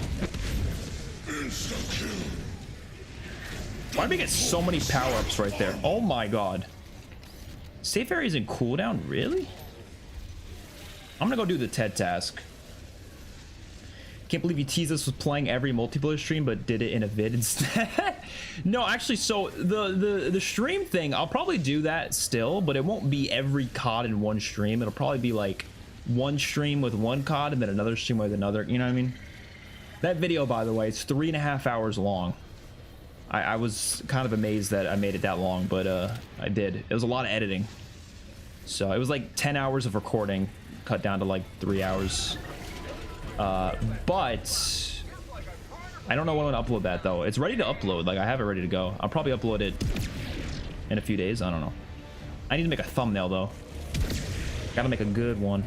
Why do we get so many power-ups right there? Oh my god. Safe areas in cooldown? Really? I'm gonna go do the TED task. Can't believe you teased us with playing every multiplayer stream, but did it in a vid instead. No, actually, so the stream thing, I'll probably do that still, but it won't be every COD in one stream. It'll probably be like one stream with one COD and then another stream with another. You know what I mean? That video, by the way, it's 3.5 hours long. I was kind of amazed that I made it that long, but I did. It was a lot of editing. So it was like 10 hours of recording cut down to like 3 hours. But I don't know when I'm gonna upload that though. It's ready to upload. Like I have it ready to go. I'll probably upload it in a few days. I don't know. I need to make a thumbnail though. Gotta make a good one.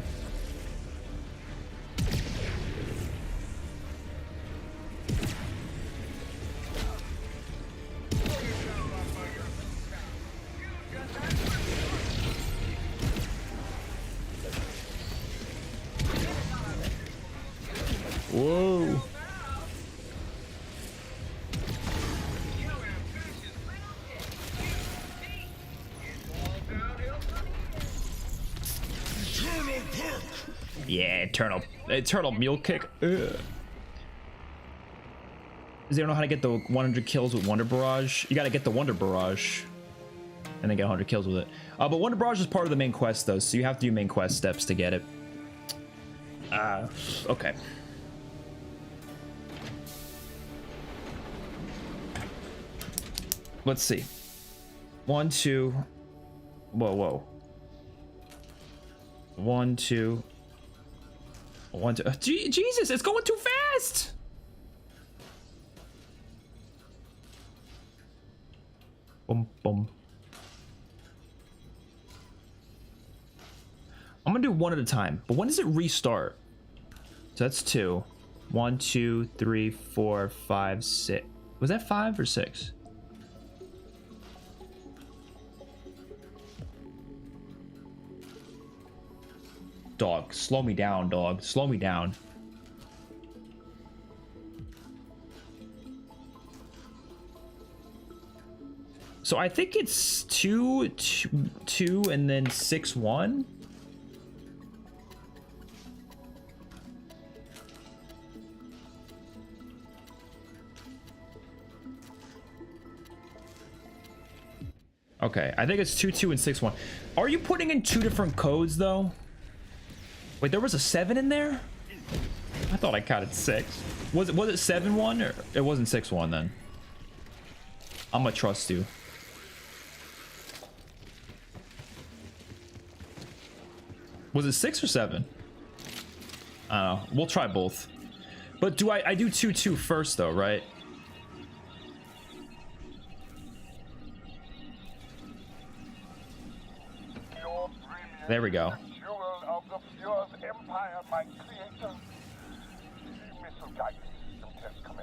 Whoa. Yeah, eternal mule kick. Ugh. Does anyone know how to get the 100 kills with Wonder Barrage? You gotta get the Wonder Barrage and then get 100 kills with it. But Wonder Barrage is part of the main quest though, so you have to do main quest steps to get it. Okay. Let's see. 1, 2. Whoa. 1, 2. 1, 2. Jesus, it's going too fast. Boom, boom. I'm gonna do one at a time, but when does it restart? So that's 2. 1, 2, 3, 4, 5, 6. Was that 5 or 6? Dog, slow me down, dog. Slow me down. So I think it's 2, 2, and then 6, 1. Okay, I think it's 2, 2, and 6, 1. Are you putting in 2 different codes though? Wait, there was a 7 in there? I thought I counted 6. Was it 7, 1 or it wasn't 6, 1 then? I'm gonna trust you. Was it 6 or 7? I don't know. We'll try both. But do I do 2, 2 first though, right? There we go.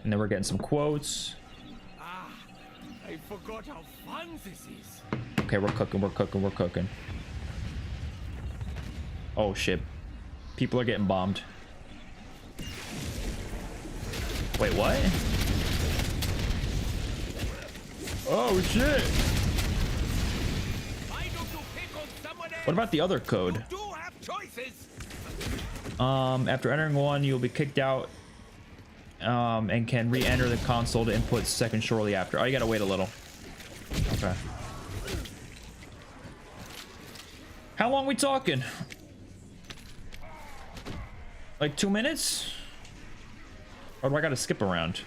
And then we're getting some quotes. Ah, I forgot how fun this is. Okay, we're cooking. Oh shit. People are getting bombed. Wait, what? Oh shit. What about the other code? After entering one, you'll be kicked out and can re-enter the console to input second shortly after. Oh, you gotta wait a little. Okay. How long we talking? Like 2 minutes? Or do I gotta skip around?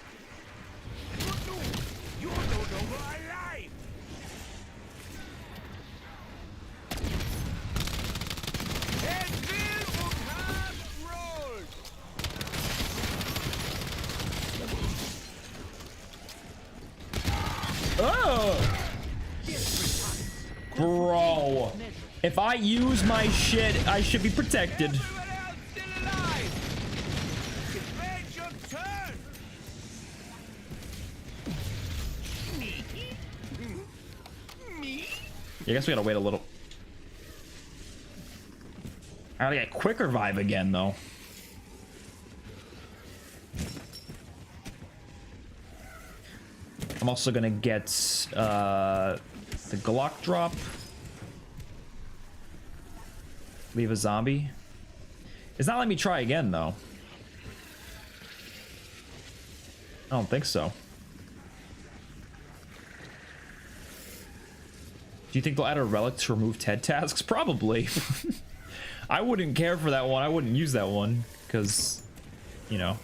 If I use my shit, I should be protected. Everyone else still alive. It's your turn. Me? Yeah, I guess we gotta wait a little. I gotta get quicker vibe again, though. I'm also gonna get the Glock drop. Leave a zombie. It's not letting me try again, though. I don't think so. Do you think they'll add a relic to remove TED tasks? Probably. I wouldn't care for that one. I wouldn't use that one because, you know,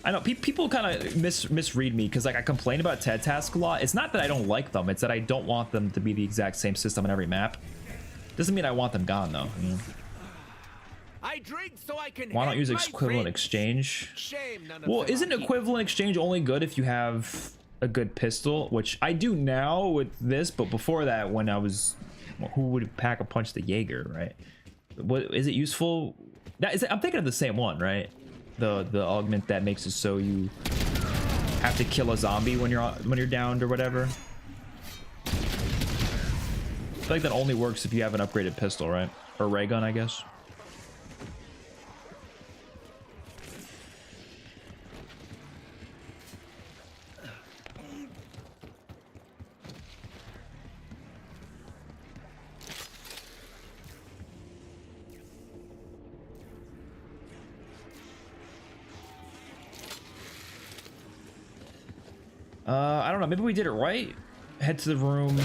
I know people kind of misread me because like I complain about TED task a lot. It's not that I don't like them. It's that I don't want them to be the exact same system on every map. Doesn't mean I want them gone though. You know? I drink so I can. Why not use help my equivalent friends. exchange? Shame none of Well, them isn't are here. equivalent exchange only good if you have a good pistol, which I do now with this, but before that, when I was, well, who would pack a punch the Jaeger, right? What is it useful? That is, I'm thinking of the same one, right? The augment that makes it so you have to kill a zombie when you're downed or whatever. I feel like that only works if you have an upgraded pistol, right? Or ray gun, I guess. I don't know, maybe we did it right. Head to the room.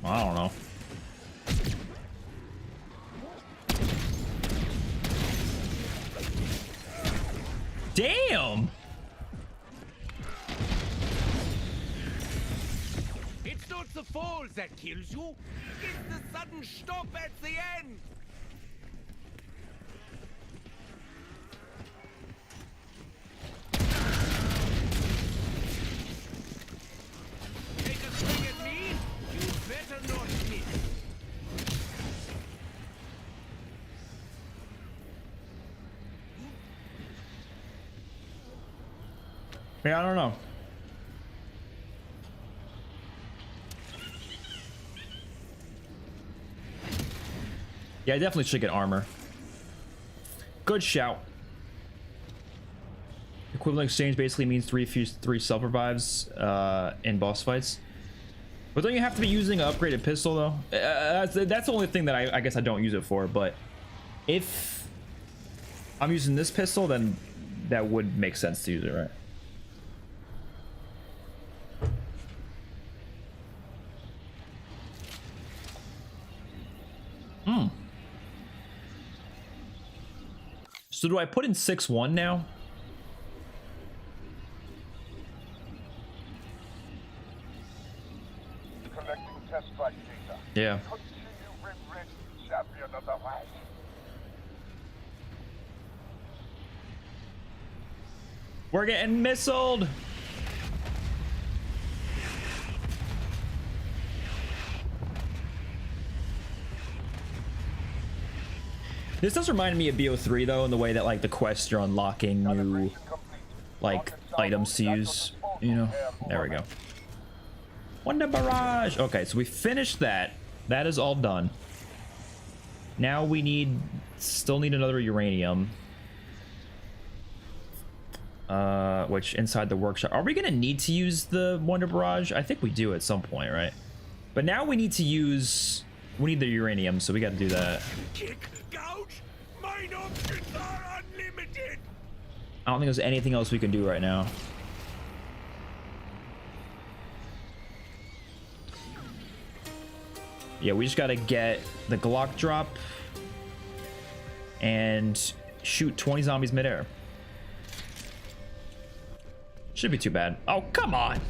I don't know. Damn! It's not the fall that kills you. It's the sudden stop at the end. Take a swing at me. You better not miss. Yeah, I don't know. Yeah, I definitely should get armor. Good shout. Equivalent exchange basically means 3 self revives in boss fights. But don't you have to be using an upgraded pistol though? That's the only thing that I guess I don't use it for. But if I'm using this pistol, then that would make sense to use it, right? So do I put in 6-1 now? Collecting test strike data. Yeah. Continue rim, champion of the light. We're getting missiled. This does remind me of BO3 though, in the way that like the quests you're unlocking new like items to use, you know. There we go. Wonder barrage. Okay, so we finished that. That is all done. Now we still need another uranium. Which inside the workshop. Are we gonna need to use the Wonder Barrage? I think we do at some point, right? But now we need the uranium, so we gotta do that. Kick, gouge. Mine options are unlimited. I don't think there's anything else we can do right now. Yeah, we just gotta get the Glock drop and shoot 20 zombies midair. Should be too bad. Oh, come on!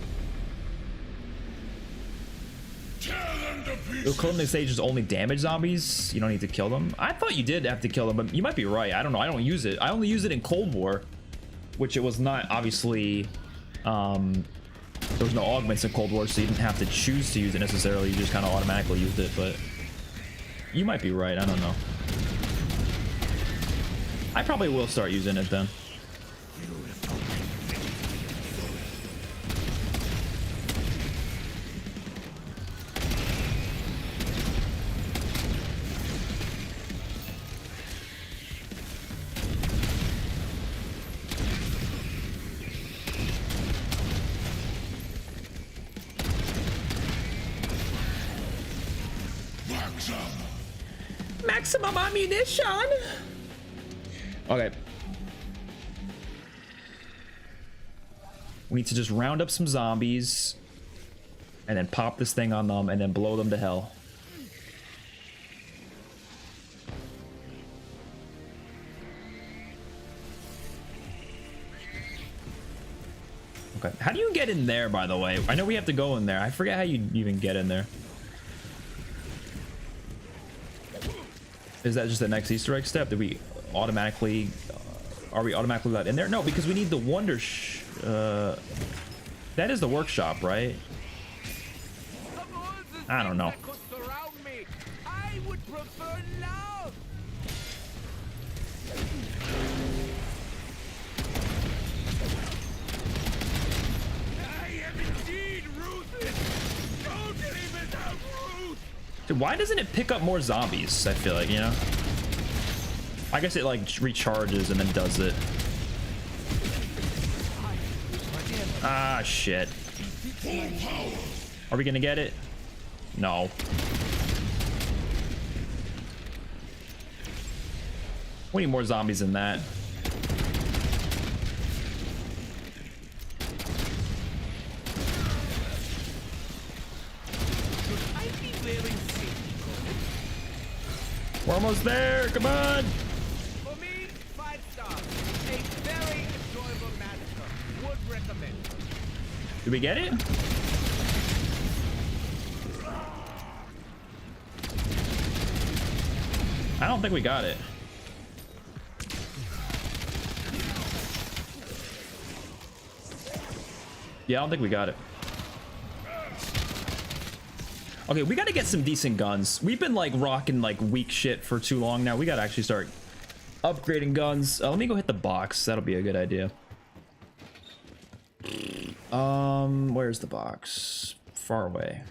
The equivalent stage is only damage zombies. You don't need to kill them. I thought you did have to kill them, but you might be right. I don't know. I don't use it. I only use it in Cold War, which it was not obviously there was no augments in Cold War, so you didn't have to choose to use it necessarily. You just kind of automatically used it, but you might be right. I don't know. I probably will start using it then. Maximum ammunition. Okay. We need to just round up some zombies and then pop this thing on them and then blow them to hell. Okay. How do you get in there, by the way? I know we have to go in there. I forget how you even get in there. Is that just the next Easter egg step? Did we automatically... are we automatically let in there? No, because we need the wonder... that is the workshop, right? I don't know. I would prefer love. I am indeed ruthless. Totally without ruth. Dude, why doesn't it pick up more zombies? I feel like, you know? I guess it like recharges and then does it. Ah, shit. Are we gonna get it? No. We need more zombies than that. We're almost there. Come on. For me, 5 stars. A very enjoyable massacre. Would recommend. Did we get it? I don't think we got it. Yeah, I don't think we got it. Okay, we gotta get some decent guns. We've been like rocking like weak shit for too long now. We gotta actually start upgrading guns. Let me go hit the box. That'll be a good idea. Where's the box? Far away.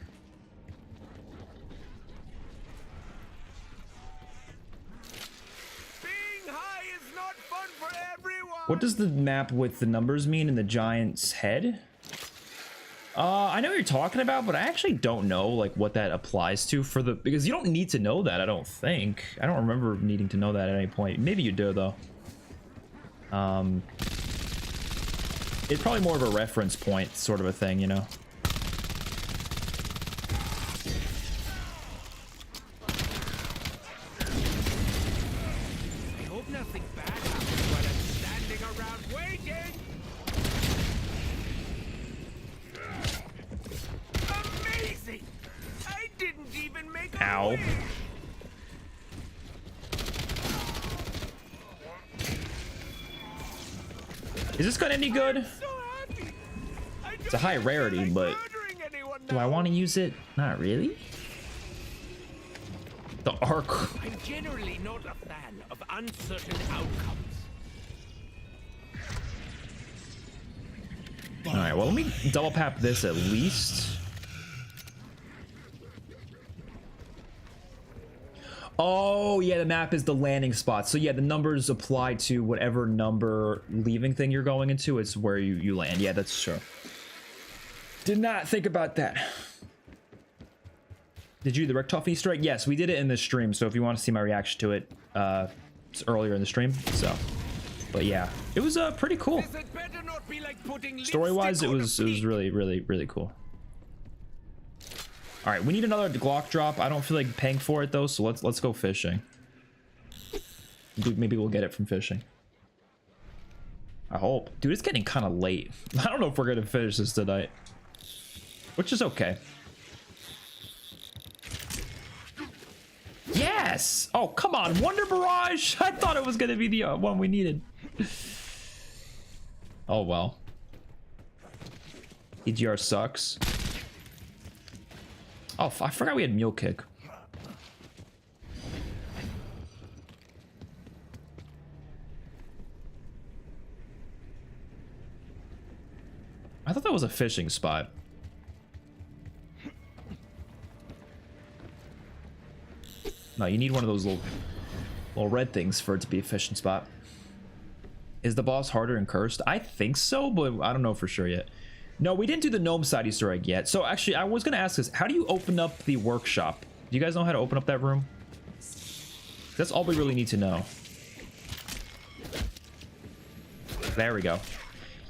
Being high is not fun for everyone. What does the map with the numbers mean in the giant's head? I know what you're talking about, but I actually don't know like what that applies to for the, because you don't need to know that. I don't think. I don't remember needing to know that at any point. Maybe you do though. It's probably more of a reference point sort of a thing, you know. I hope nothing bad happens while I'm standing around waiting. Amazing! I didn't even make a Ow. win. Is this gun any good? It's a high rarity, but do I want to use it? Not really. The arc. I'm generally not a fan of uncertain outcomes. All right, well, let me double pap this at least. Oh, yeah, the map is the landing spot. So, yeah, the numbers apply to whatever number leaving thing you're going into. It's where you land. Yeah, that's true. Did not think about that. Did you do the Richtofen Easter egg? Yes, we did it in the stream. So, if you want to see my reaction to it, it's earlier in the stream. So, but yeah, it was pretty cool. Story-wise, it was really, really, really cool. All right, we need another Glock drop. I don't feel like paying for it though, so let's go fishing. Maybe we'll get it from fishing. I hope. Dude, it's getting kind of late. I don't know if we're gonna finish this tonight, which is okay. Yes! Oh, come on, Wonder Barrage! I thought it was gonna be the one we needed. Oh well. EGR sucks. Oh, I forgot we had mule kick. I thought that was a fishing spot. No, you need one of those little red things for it to be a fishing spot. Is the boss harder in Cursed? I think so, but I don't know for sure yet. No, we didn't do the gnome side Easter egg yet. So actually, I was gonna ask this: how do you open up the workshop? Do you guys know how to open up that room? That's all we really need to know. There we go.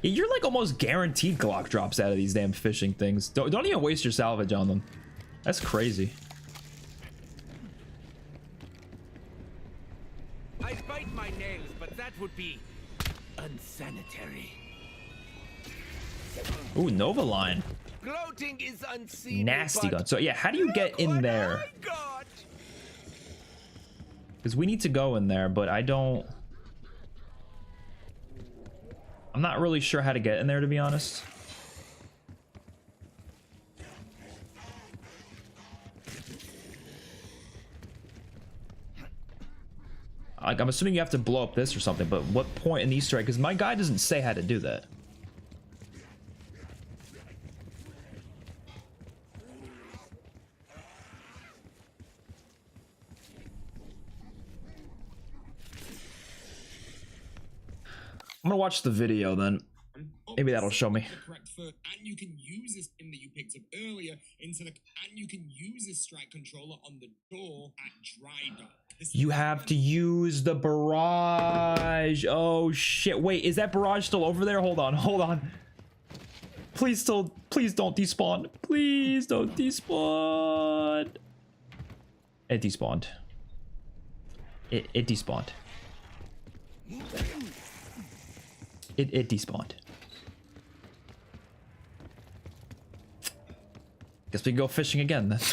Yeah, you're like almost guaranteed Glock drops out of these damn fishing things. Don't even waste your salvage on them. That's crazy. I bite my nails, but that would be unsanitary. Ooh, Nova line. Gloating is unseen. Nasty gun. So yeah, how do you get in there? Because we need to go in there, but I'm not really sure how to get in there, to be honest. Like, I'm assuming you have to blow up this or something, but what point in the Easter egg? Because my guy doesn't say how to do that. I'm gonna watch the video then. Maybe that'll show me. And you can use this thing that you picked up earlier into the, and you can use this strike controller on the door at dry dock. You have to use the barrage. Oh shit! Wait, is that barrage still over there? Hold on, hold on. Please don't despawn. Please don't despawn. It despawned. It despawned. It despawned. Guess we can go fishing again. That's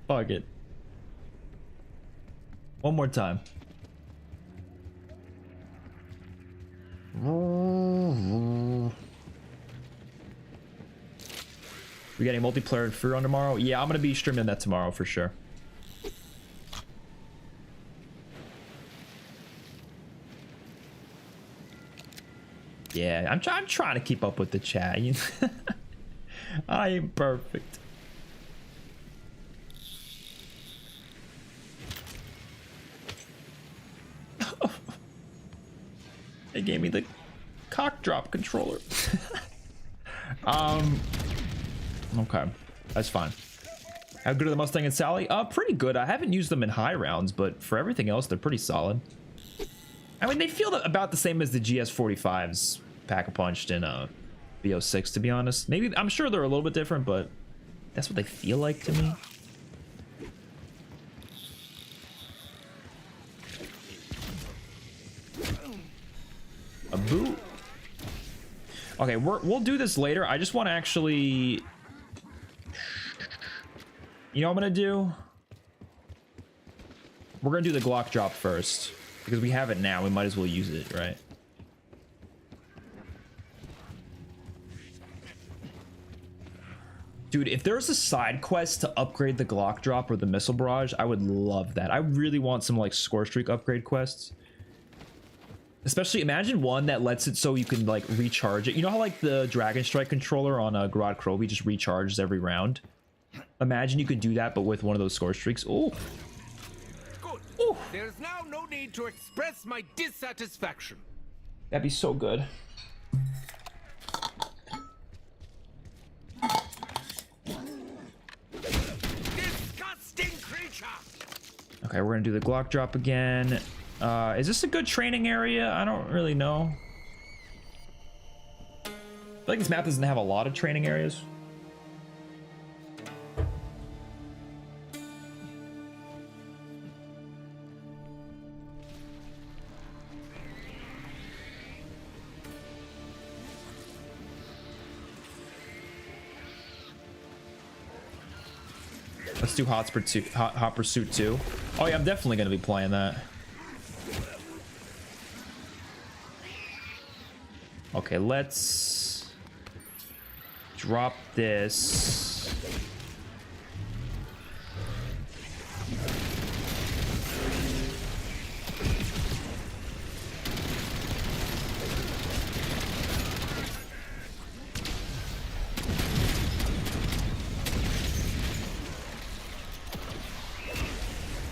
fuck it. One more time. We getting multiplayer and free run tomorrow? Yeah, I'm gonna be streaming that tomorrow for sure. Yeah, I'm trying to keep up with the chat. You know? I ain't perfect. They gave me the cock drop controller. Okay, that's fine. How good are the Mustang and Sally? Pretty good. I haven't used them in high rounds, but for everything else, they're pretty solid. I mean, they feel about the same as the GS45s Pack-a-Punched in BO6, to be honest. Maybe, I'm sure they're a little bit different, but that's what they feel like to me. A boot. Okay, we'll do this later. I just want to actually... You know what I'm going to do? We're going to do the Glock drop first. Because we have it now, we might as well use it, right? Dude, if there's a side quest to upgrade the Glock drop or the missile barrage, I would love that. I really want some like score streak upgrade quests. Especially imagine one that lets it so you can like recharge it. You know how like the Dragon Strike controller on a Garad Krovi just recharges every round? Imagine you could do that, but with one of those score streaks. Ooh. Good. There's now no need to express my dissatisfaction. That'd be so good. Disgusting creature. Okay, we're gonna do the Glock drop again. Is this a good training area? I don't really know. I feel like this map doesn't have a lot of training areas. Let's do Hot Pursuit 2. Oh yeah, I'm definitely gonna be playing that. Okay, let's drop this.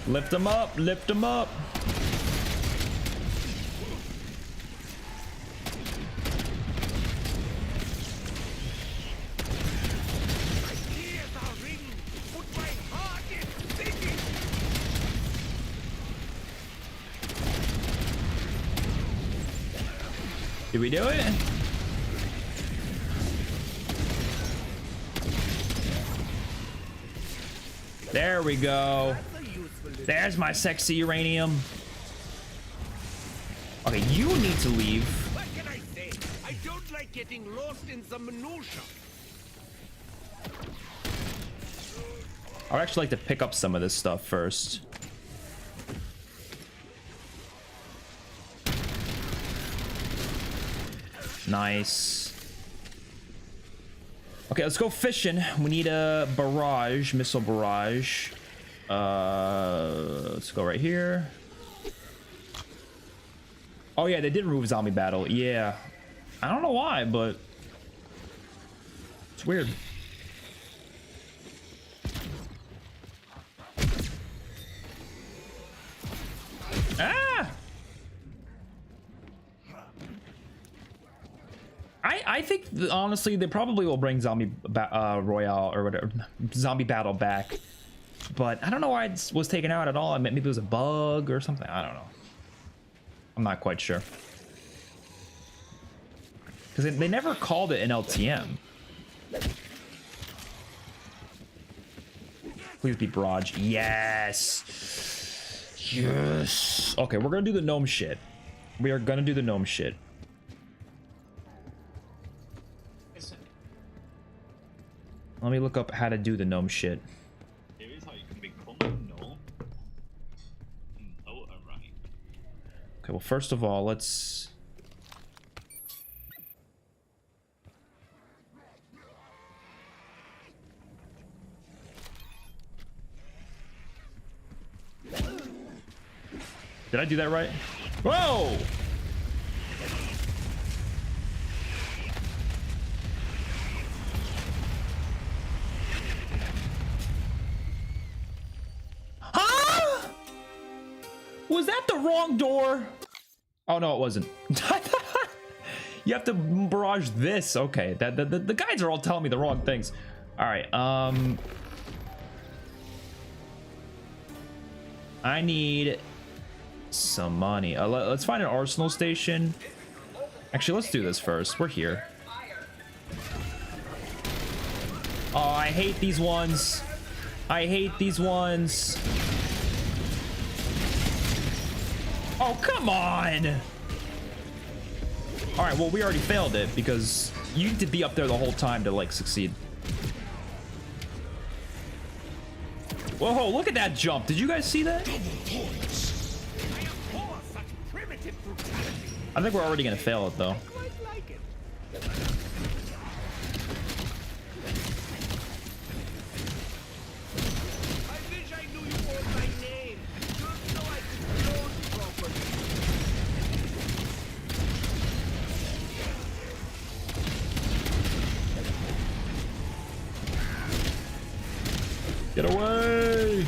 Lift him up, lift him up. Did we do it? There we go. There's my sexy uranium. Okay, you need to leave. What can I say? I don't like getting lost in the minutia. I'd actually like to pick up some of this stuff first. Nice. Okay, let's go fishing. We need a barrage, missile barrage. Let's go right here. Oh yeah, they did remove zombie battle. Yeah, I don't know why, but it's weird. Ah! I think honestly they probably will bring zombie royale or whatever, zombie battle back, but I don't know why it was taken out at all. I mean, maybe it was a bug or something. I don't know. I'm not quite sure because they never called it an LTM. Please be barrage. Yes. Yes. Okay, we're gonna do the gnome shit. We are gonna do the gnome shit. Let me look up how to do the gnome shit. Here is how you can become a gnome in Totenreich. Okay, well, first of all, let's... Did I do that right? Whoa! Was that the wrong door? Oh no, it wasn't. You have to barrage this. Okay, the guides are all telling me the wrong things. All right, I need some money. Let's find an arsenal station. Actually, let's do this first. We're here. Oh, I hate these ones. I hate these ones. Oh, come on! Alright, well, we already failed it because you need to be up there the whole time to, like, succeed. Whoa, look at that jump. Did you guys see that? I think we're already gonna fail it, though. Get away!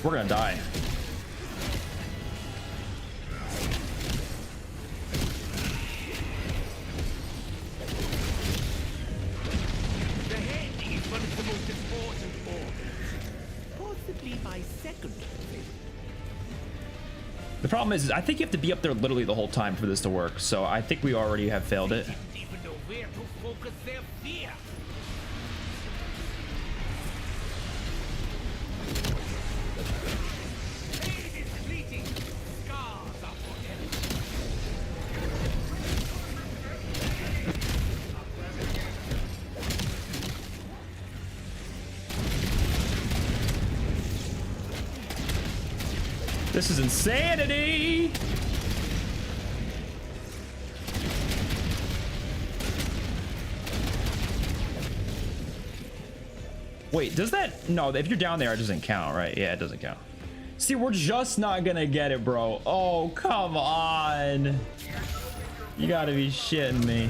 We're gonna die. The head is one of the most important organs. Possibly my second favorite. The problem is I think you have to be up there literally the whole time for this to work, so I think we already have failed it. Even know where to focus their fear. Pain is fleeting. Scars are forever. This is insanity. Wait, does that? No, if you're down there, it doesn't count, right? Yeah, it doesn't count. See, we're just not gonna get it, bro. Oh, come on. You gotta be shitting me.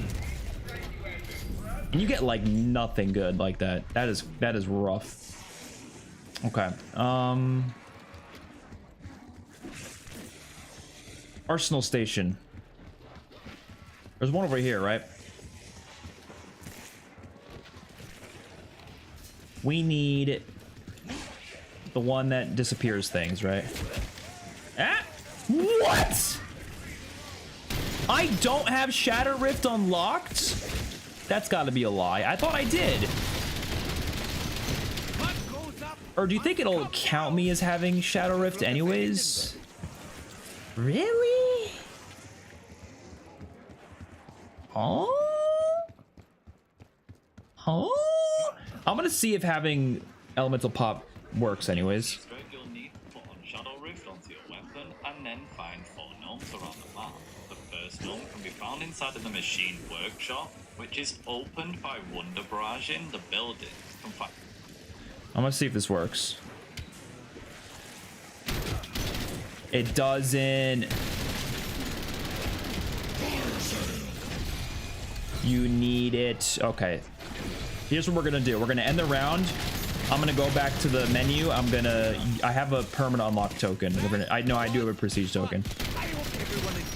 And you get like nothing good like that. That is rough. Okay. Arsenal Station. There's one over here, right? We need the one that disappears things, right? Ah! What? I don't have Shatter Rift unlocked? That's got to be a lie. I thought I did. Or do you think it'll count me as having Shadow Rift anyways? Really? Huh? Huh? I'm gonna see if having Elemental Pop works anyways. You'll need to put on Shadow Rift onto your weapon and then find 4 gnomes around the map. The first gnome can be found inside of the machine workshop, which is opened by Wonder Barraging the building. I'm gonna see if this works. It doesn't. You need it. Okay. Here's what we're gonna do. We're gonna end the round. I'm gonna go back to the menu. I have a permanent unlock token. I know I do have a prestige token.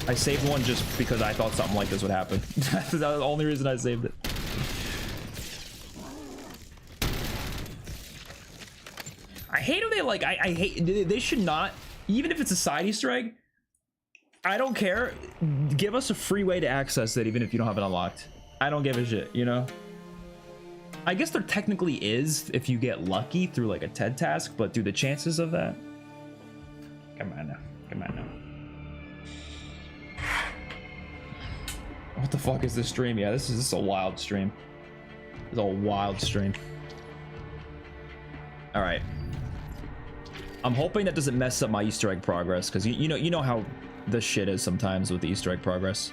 I saved one just because I thought something like this would happen. That's the only reason I saved it. I hate how they like, I hate, they should not, even if it's a side Easter egg, I don't care. Give us a free way to access it even if you don't have it unlocked. I don't give a shit, you know? I guess there technically is if you get lucky through like a TED task, but dude, the chances of that? Come on now. Come on now. What the fuck is this stream? Yeah, this is a wild stream. It's a wild stream. All right. I'm hoping that doesn't mess up my Easter egg progress, because you know how this shit is sometimes with the Easter egg progress.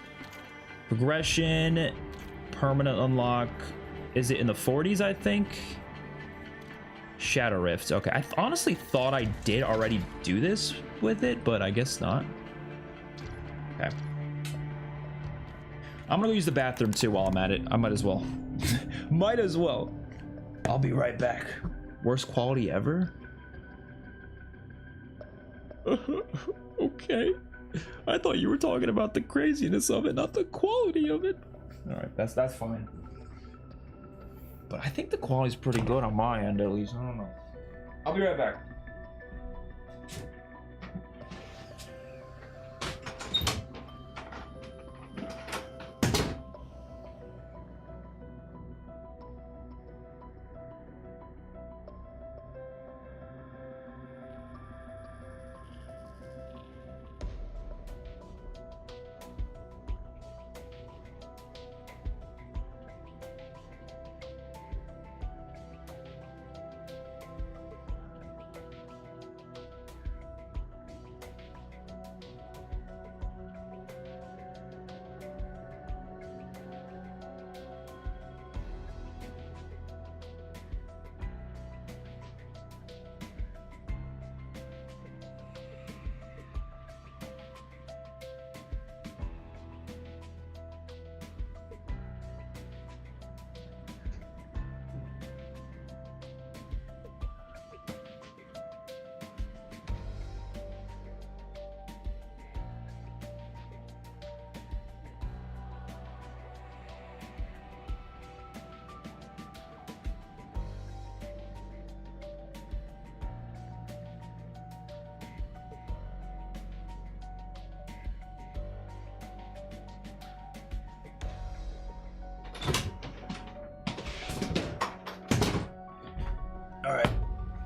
Progression, permanent unlock. Is it in the 40s? I think. Shadow Rift. Okay, I honestly thought I did already do this with it, but I guess not. Okay. I'm gonna go use the bathroom too while I'm at it. I might as well. Might as well. I'll be right back. Worst quality ever? Okay. I thought you were talking about the craziness of it, not the quality of it. All right, that's fine. But I think the quality's pretty good on my end, at least. I don't know. I'll be right back.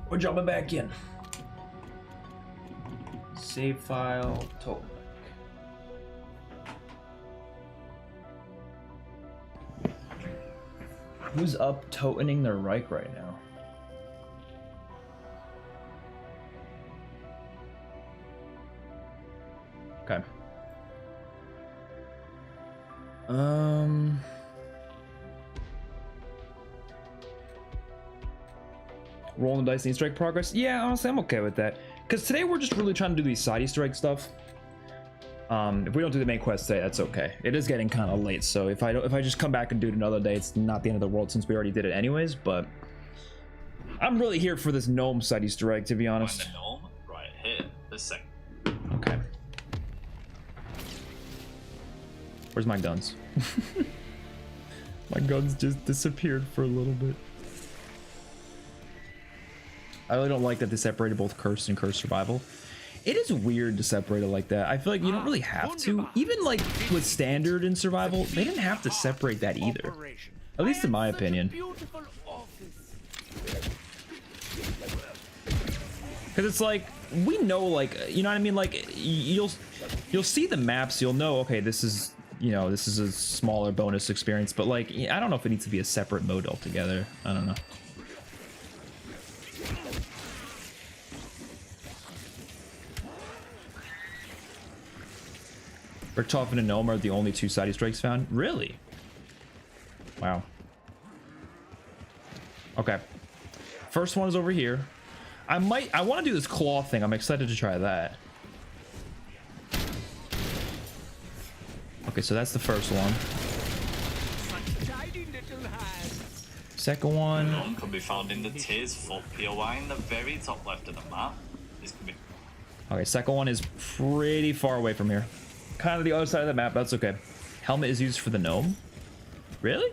We're jumping back in. Save file, Totenreich. Who's up totening their Reich right now? Okay. Rolling the dice and Easter egg progress. Yeah, honestly, I'm okay with that. Because today we're just really trying to do these side Easter egg stuff. If we don't do the main quest today, that's okay. It is getting kind of late, so if I just come back and do it another day, it's not the end of the world since we already did it anyways. But I'm really here for this gnome side Easter egg, to be honest. Find the gnome right here. This second. Okay. Where's my guns? My guns just disappeared for a little bit. I really don't like that they separated both cursed and cursed survival. It is weird to separate it like that. I feel like you don't really have to. Even like with standard and survival, they didn't have to separate that either. At least in my opinion. Because it's like, we know, like, you know what I mean? Like, you'll see the maps, you'll know, okay, this is, you know, this is a smaller bonus experience, but like, I don't know if it needs to be a separate mode altogether. I don't know. Bertolf and Gnome are the only two side Easter eggs found? Really? Wow. Okay. First one is over here. I want to do this claw thing. I'm excited to try that. Okay, so that's the first one. Second one. Gnome can be found in the Tears Foot POI in the very top left of the map. This can be... Okay, second one is pretty far away from here. Kind of the other side of the map, that's okay. Helmet is used for the gnome? Really?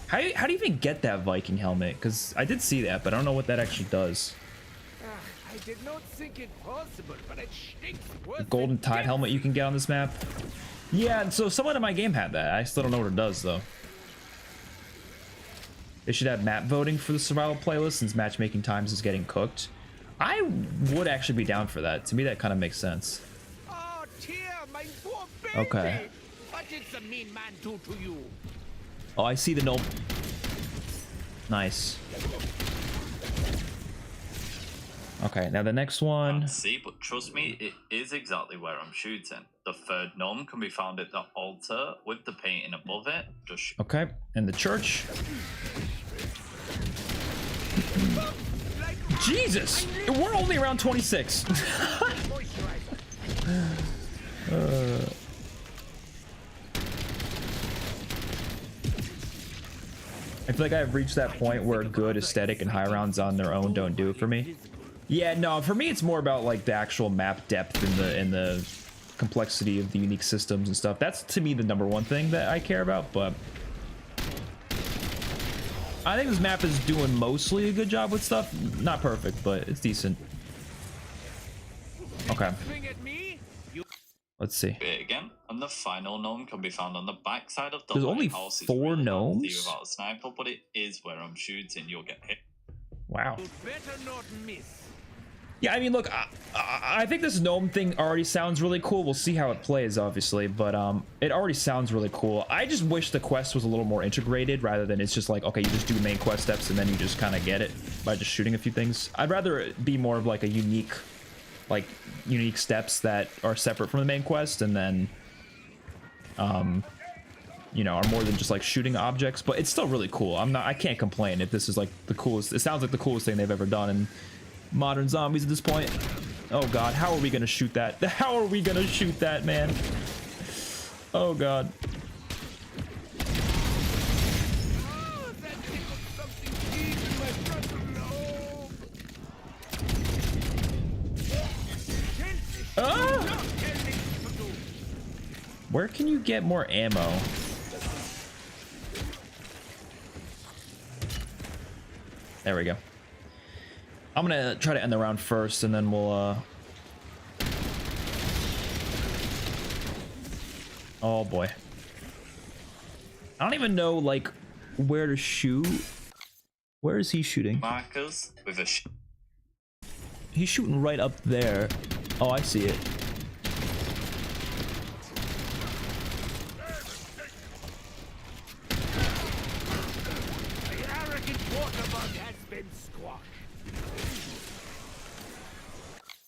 How do you even get that Viking helmet? Because I did see that, but I don't know what that actually does. I did not think it possible, but it stinks worse. The golden tide helmet you can get on this map? Yeah, and so someone in my game had that. I still don't know what it does, though. They should have map voting for the survival playlist since matchmaking times is getting cooked. I would actually be down for that. To me, that kind of makes sense. Oh, dear, my poor baby. Okay. What did the mean man do to you? Oh, I see the gnome. Nice. Okay, now the next one. Can't see, but trust me, it is exactly where I'm shooting. The third gnome can be found at the altar with the painting above it. Just okay, and the church. Jesus! We're only around 26. I feel like I've reached that point where good aesthetic and high rounds on their own don't do it for me. Yeah, no, for me it's more about like the actual map depth and the complexity of the unique systems and stuff. That's to me the #1 thing that I care about, but I think this map is doing mostly a good job with stuff. Not perfect, but it's decent. Okay. Let's see. it again, and the final gnome can be found on the backside of the There's only lighthouse. It's 4 really hard to gnomes? see without a sniper, but it is where I'm shooting. You'll get hit. Wow. Better not miss. Yeah, I mean, look, I think this gnome thing already sounds really cool. We'll see how it plays, obviously, but it already sounds really cool. I just wish the quest was a little more integrated rather than it's just like, okay, you just do main quest steps and then you just kind of get it by just shooting a few things. I'd rather it be more of like a unique steps that are separate from the main quest and then, you know, are more than just like shooting objects, but it's still really cool. I can't complain if this is like the coolest. It sounds like the coolest thing they've ever done in modern zombies at this point. Oh god, how are we gonna shoot that? How are we gonna shoot that, man? Oh god. Ah! Where can you get more ammo? There we go. I'm gonna try to end the round first, and then we'll oh boy. I don't even know like where to shoot. Where is he shooting? Markers with a He's shooting right up there. Oh, I see it. The arrogant waterbug has been squashed.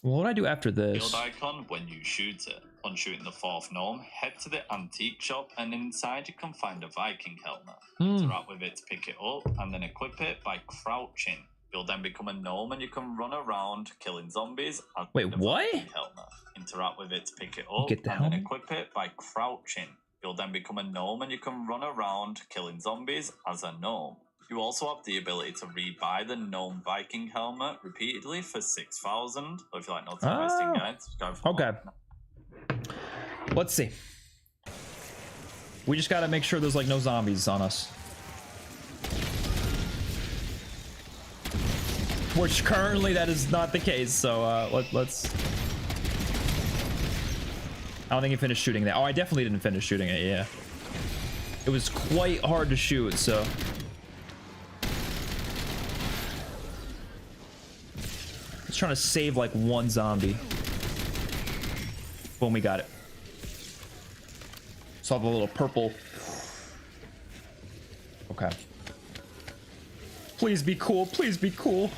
What do I do after this? Shield icon when you shoot it. On shooting the 4th gnome, head to the antique shop and inside you can find a Viking helmet. Interact with it to pick it up and then equip it by crouching. You'll then become a gnome and you can run around killing zombies. Wait, what? Helmet. Interact with it to pick it up Get the and then equip it by crouching. You'll then become a gnome and you can run around killing zombies as a gnome. You also have the ability to rebuy the gnome Viking helmet repeatedly for 6,000. So if you like not wasting guides, go for okay. Let's see. We just gotta make sure there's like no zombies on us. Which currently that is not the case, so let's... I don't think he finished shooting that. Oh, I definitely didn't finish shooting it, yeah. It was quite hard to shoot, so... Just trying to save like one zombie. Boom, we got it. Saw the little purple. Okay. Please be cool, please be cool.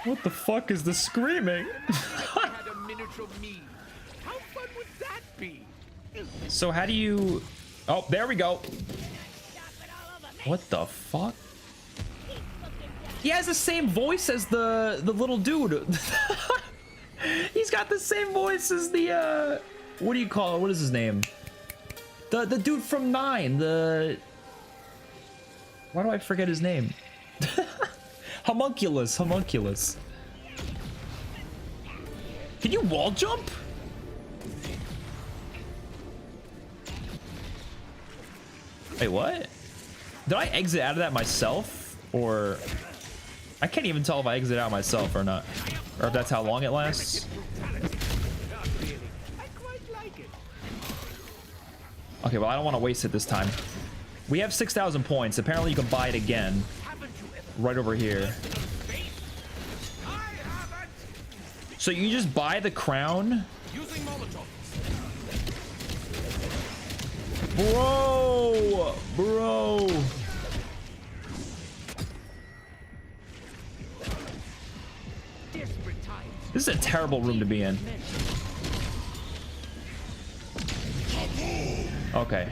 What the fuck is the screaming? Had a miniature me. How fun would that be? So how do you... Oh, there we go. What the fuck? He has the same voice as the little dude. He's got the same voice as the what do you call it? What is his name? The dude from 9. The... Why do I forget his name? Homunculus. Homunculus. Can you wall jump? Wait, what? Did I exit out of that myself? Or... I can't even tell if I exit out myself or not. Or if that's how long it lasts. Okay, well, I don't want to waste it this time. We have 6,000 points. Apparently you can buy it again. Right over here. So you just buy the crown? Bro! Bro! This is a terrible room to be in. Okay.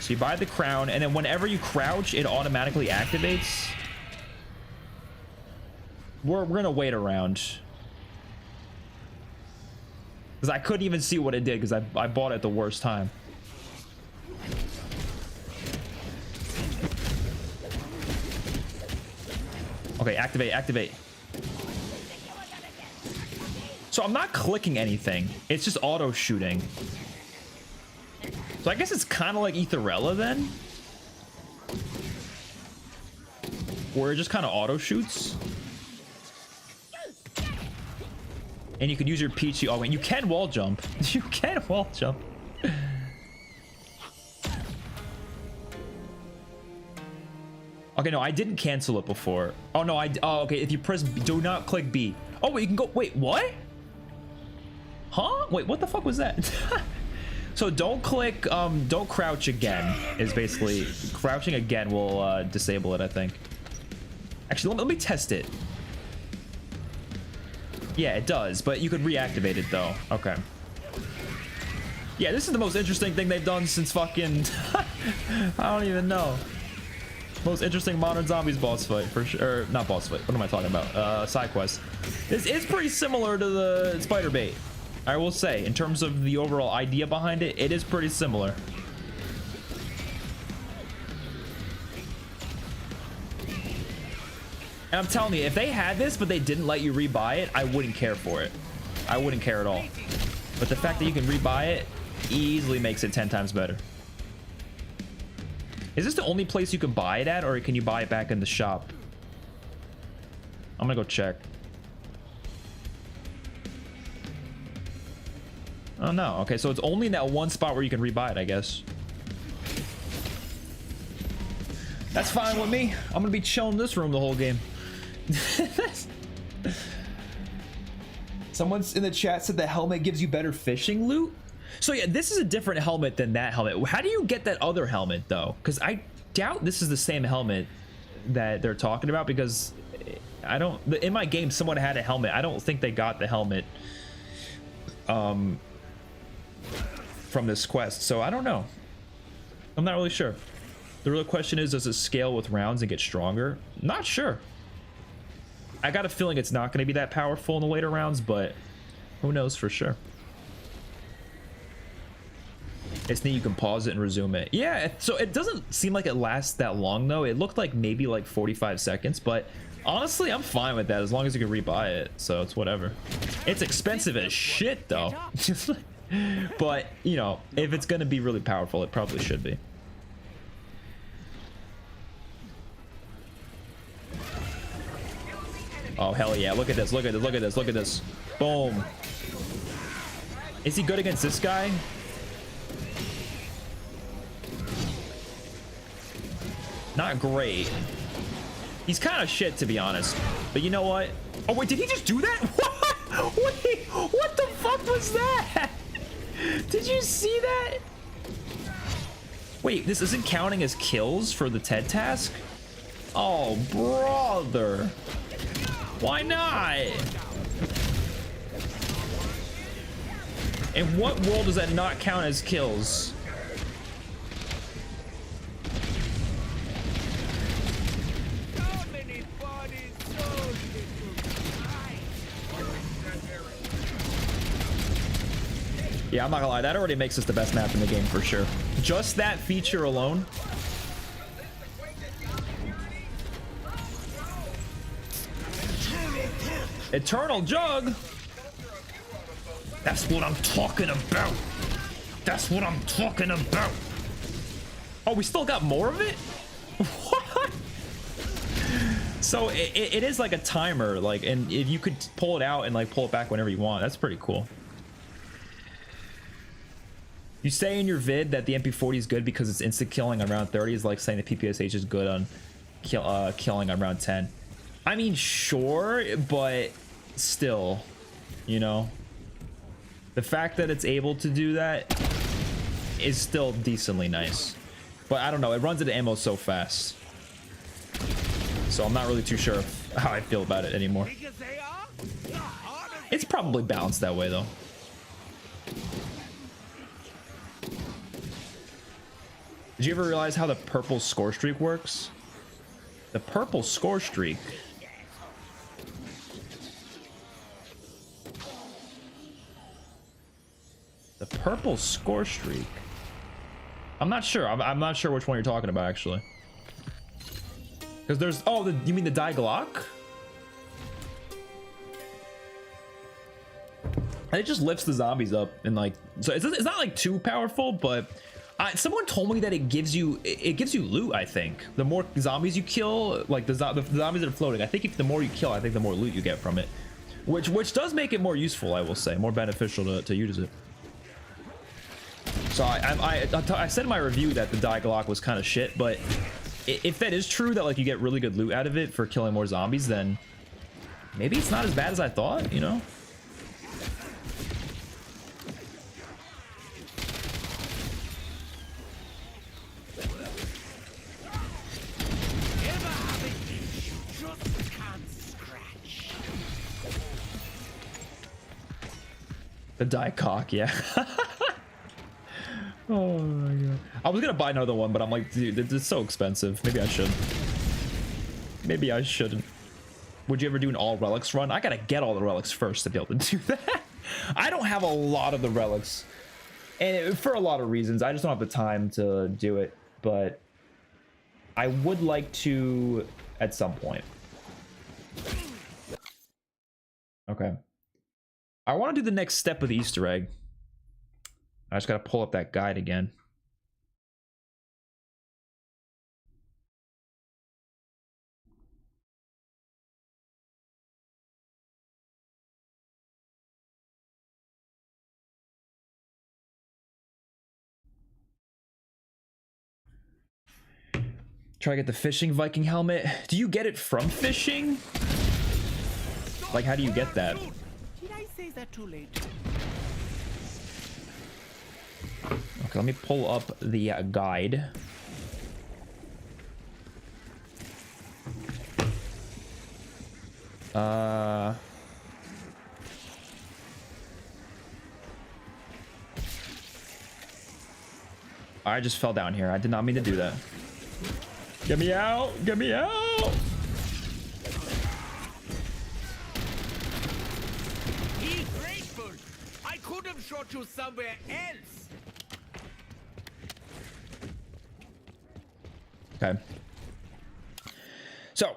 So you buy the crown, and then whenever you crouch, it automatically activates. We're gonna wait around. Because I couldn't even see what it did, because I bought it at the worst time. Okay, activate, activate. So I'm not clicking anything. It's just auto shooting. So I guess it's kind of like Etherella then. Where it just kind of auto shoots. And you can use your peachy. Oh wait, you can wall jump. You can wall jump. Okay, no, I didn't cancel it before. Oh no, oh okay, if you press B, do not click B. Oh wait, you can go, wait, what? Huh? Wait, what the fuck was that? So don't click, don't crouch again, is basically, crouching again will disable it, I think. Actually, let me test it. Yeah, it does, but you could reactivate it though. Okay. Yeah, this is the most interesting thing they've done since fucking, I don't even know. Most interesting modern zombies boss fight, for sure. Or, not boss fight, what am I talking about? Side quest. This is pretty similar to the spider bait. I will say, in terms of the overall idea behind it, it is pretty similar. And I'm telling you, if they had this, but they didn't let you rebuy it, I wouldn't care for it. I wouldn't care at all. But the fact that you can rebuy it easily makes it 10 times better. Is this the only place you can buy it at, or can you buy it back in the shop? I'm gonna go check. Oh no, okay, so it's only in that one spot where you can rebuy it, I guess. That's fine with me. I'm gonna be chilling in this room the whole game. Someone's in the chat said the helmet gives you better fishing loot. So yeah, this is a different helmet than that helmet. How do you get that other helmet though? Because I doubt this is the same helmet that they're talking about, because I don't, in my game someone had a helmet. I don't think they got the helmet from this quest, so I don't know. I'm not really sure. The real question is, does it scale with rounds and get stronger? Not sure. I got a feeling it's not going to be that powerful in the later rounds, but who knows for sure. It's neat you can pause it and resume it. Yeah, so it doesn't seem like it lasts that long though. It looked like maybe like 45 seconds, but honestly I'm fine with that as long as you can rebuy it, so it's whatever. It's expensive as shit though. But you know, if it's gonna be really powerful, it probably should be. Oh hell yeah, look at this, look at this, look at this, look at this. Boom. Is he good against this guy? Not great. He's kind of shit, to be honest. But you know what? Oh wait, did he just do that? What? Wait, what the fuck was that? Did you see that? Wait, this isn't counting as kills for the TED task? Oh, brother. Why not? In what world does that not count as kills? Yeah, I'm not gonna lie, that already makes us the best map in the game for sure. Just that feature alone. Eternal Jug? That's what I'm talking about. That's what I'm talking about. Oh, we still got more of it? What? So it is like a timer, like, and if you could pull it out and like pull it back whenever you want. That's pretty cool. You say in your vid that the MP40 is good because it's instant killing on round 30 is like saying the PPSH is good on killing on round 10. I mean, sure, but still, you know, the fact that it's able to do that is still decently nice. But I don't know, it runs into ammo so fast. So I'm not really too sure how I feel about it anymore. It's probably balanced that way though. Did you ever realize how the purple score streak works? The purple score streak. The purple score streak. I'm not sure. I'm not sure which one you're talking about actually. Because there's, oh, you mean the Die Glock? And it just lifts the zombies up and like, so it's not like too powerful, but someone told me that it gives you loot. I think the more zombies you kill, like the zombies that are floating, I think if the more you kill, I think the more loot you get from it, which does make it more useful, I will say, more beneficial to use it. So I said in my review that the Die Glock was kind of shit, but if that is true, that like you get really good loot out of it for killing more zombies, then maybe it's not as bad as I thought, you know. The Die Cock, yeah. Oh my god. I was gonna buy another one, but I'm like, dude, it's so expensive. Maybe I should. Maybe I shouldn't. Would you ever do an all relics run? I gotta get all the relics first to be able to do that. I don't have a lot of the relics, and for a lot of reasons. I just don't have the time to do it, but I would like to at some point. Okay. I want to do the next step with the Easter egg. I just got to pull up that guide again. Try to get the fishing Viking helmet. Do you get it from fishing? Like, how do you get that? Did I say that too late? Okay, let me pull up the guide. I just fell down here. I did not mean to do that. Get me out! Get me out! Be grateful. I could have shot you somewhere else. Okay. So,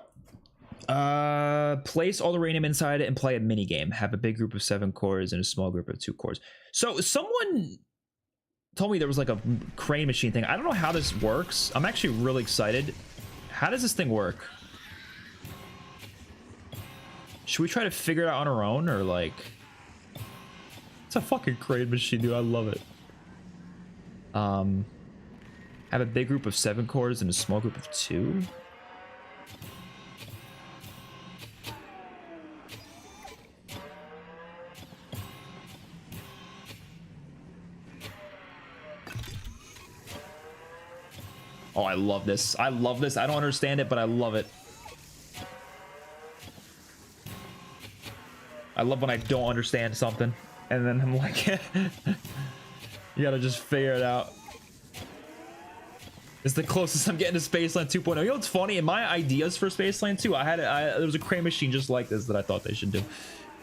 place all the radium inside it and play a mini game. Have a big group of 7 cores and a small group of 2 cores. So someone told me there was like a crane machine thing. I don't know how this works. I'm actually really excited. How does this thing work? Should we try to figure it out on our own, or like... It's a fucking crane machine, dude. I love it. Have a big group of 7 cores and a small group of 2. Oh, I love this. I love this. I don't understand it, but I love it. I love when I don't understand something, and then I'm like, you gotta just figure it out. It's the closest I'm getting to Spaceland 2.0. You know what's funny? In my ideas for Spaceland 2, there was a crane machine just like this that I thought they should do.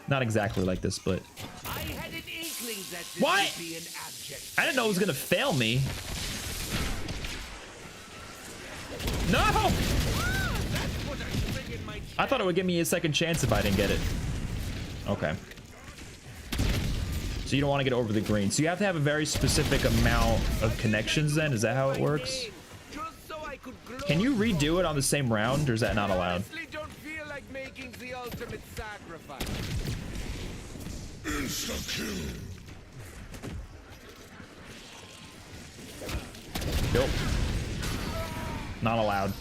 Not exactly like this, but... I had an inkling that this What? would be an abject. I didn't know it was gonna fail me. No! I thought it would give me a second chance if I didn't get it. Okay. So you don't want to get over the green. So you have to have a very specific amount of connections then? Is that how it works? Can you redo it on the same round, or is that not allowed? Don't feel like making the ultimate sacrifice. Insta-kill. Nope. Not allowed.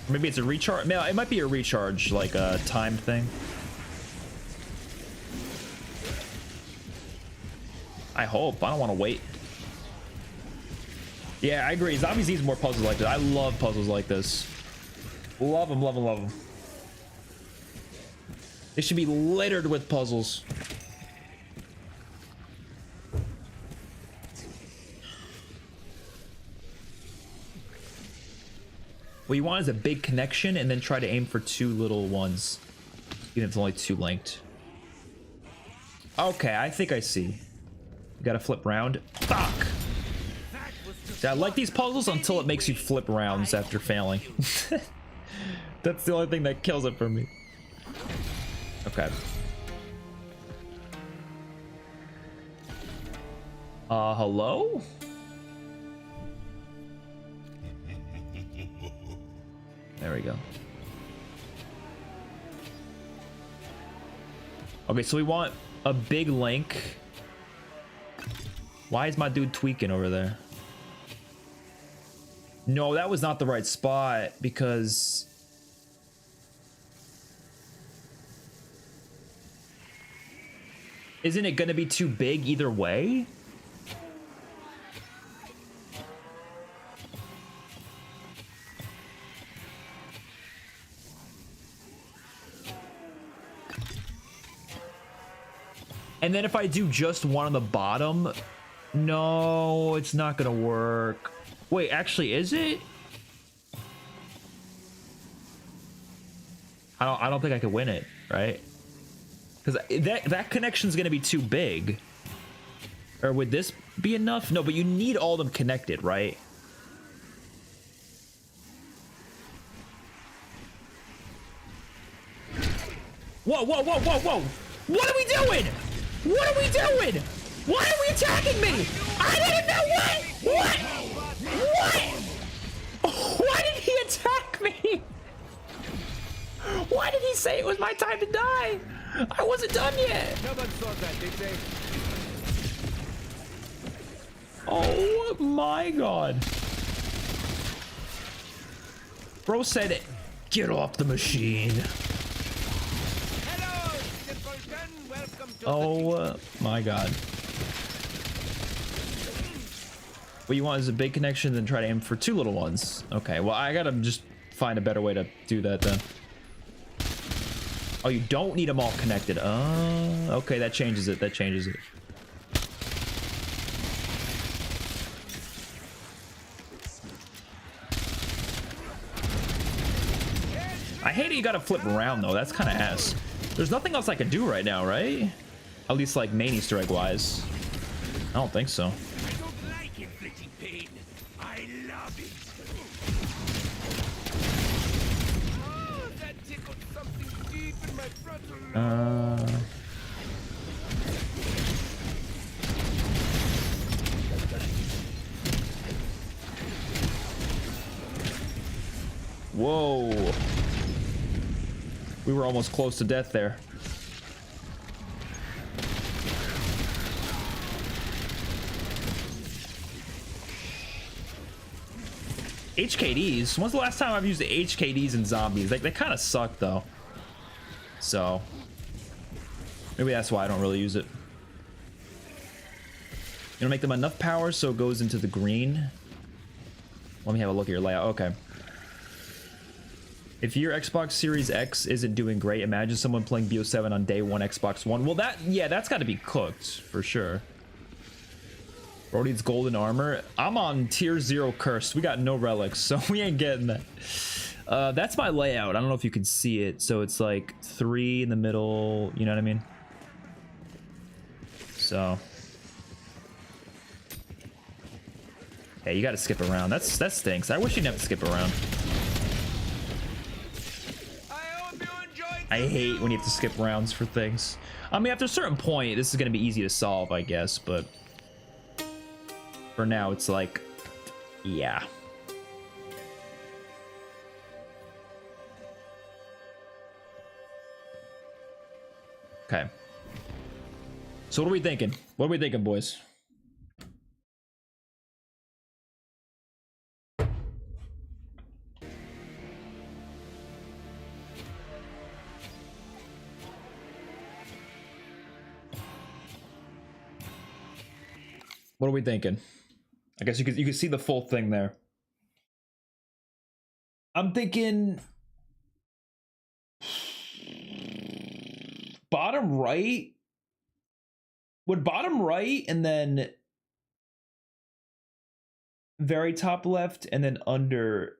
Maybe it's a recharge. No, it might be a recharge, like a time thing. I hope. I don't want to wait. Yeah, I agree. Zombies needs more puzzles like this. I love puzzles like this. Love them, love them, love them. They should be littered with puzzles. What you want is a big connection and then try to aim for 2 little ones. Even if it's only 2 linked. Okay, I think I see. You gotta flip round. Fuck! I like these puzzles until it makes you flip rounds after failing. That's the only thing that kills it for me. Okay. Hello? There we go. Okay, so we want a big link. Why is my dude tweaking over there? No, that was not the right spot because... Isn't it gonna be too big either way? And then if I do just one on the bottom, no, it's not gonna work. Wait, actually, is it? I don't think I could win it, right? Because that connection's gonna be too big. Or would this be enough? No, but you need all of them connected, right? Whoa, whoa, whoa, whoa, whoa! What are we doing? What are we doing? Why are we attacking me? I didn't know what? What? Why did he attack me? Why did he say it was my time to die? I wasn't done yet. No one saw that, did they? Oh my god. Bro said, get off the machine. Hello, Simpleton. Welcome Oh my god. What you want is a big connection, then try to aim for 2 little ones. Okay, well, I gotta just find a better way to do that then. Oh, you don't need them all connected. Oh, okay, that changes it. That changes it. I hate it you gotta flip around though. That's kind of ass. There's nothing else I can do right now, right? At least like main Easter egg wise. I don't think so. I don't like inflicting pain. I love it. Oh, that tickled something deep in my frontal lobe. Whoa. We were almost close to death there. HKDs? When's the last time I've used the HKDs in zombies? They kind of suck though. So maybe that's why I don't really use it. You know, make them enough power so it goes into the green. Let me have a look at your layout. Okay. If your Xbox Series X isn't doing great, imagine someone playing BO7 on day 1 Xbox One. Well, that's got to be cooked for sure. Bro needs golden armor. I'm on tier 0 cursed. We got no relics, so we ain't getting that. That's my layout. I don't know if you can see it. So it's like 3 in the middle. You know what I mean? So. Hey, you got to skip around. That stinks. I wish you didn't have to skip around. I hate when you have to skip rounds for things. I mean, after a certain point, this is going to be easy to solve, I guess, but for now, it's like, yeah. Okay. So what are we thinking? What are we thinking, boys? What are we thinking? I guess you could see the full thing there. I'm thinking bottom right. Would bottom right and then very top left and then under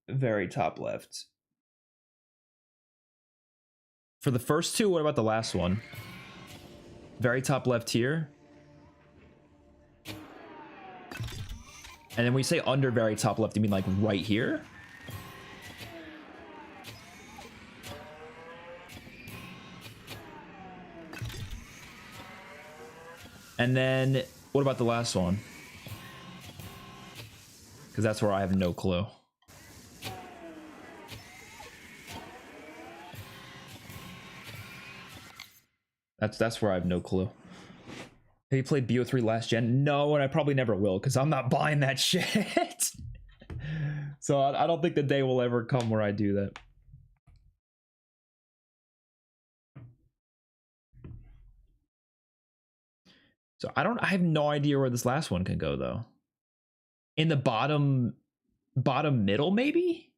very top left. For the first 2, what about the last one? Very top left here. And then when you say under very top left, you mean like right here? And then what about the last one? Because that's where I have no clue. That's where I have no clue. Have you played BO3 last gen? No, and I probably never will because I'm not buying that shit. So I don't think the day will ever come where I do that. So I have no idea where this last one can go though. In the bottom middle maybe?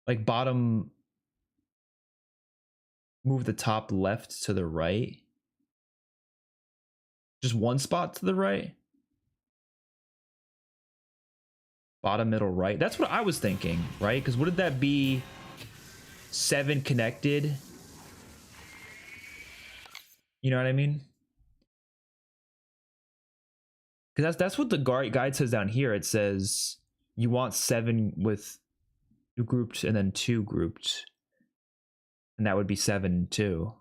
Like bottom, move the top left to the right. Just one spot to the right. Bottom middle right. That's what I was thinking, right? Because wouldn't that be 7 connected? You know what I mean? Because that's what the guide says down here. It says you want 7 with 2 grouped and then 2 grouped. And that would be 7 too.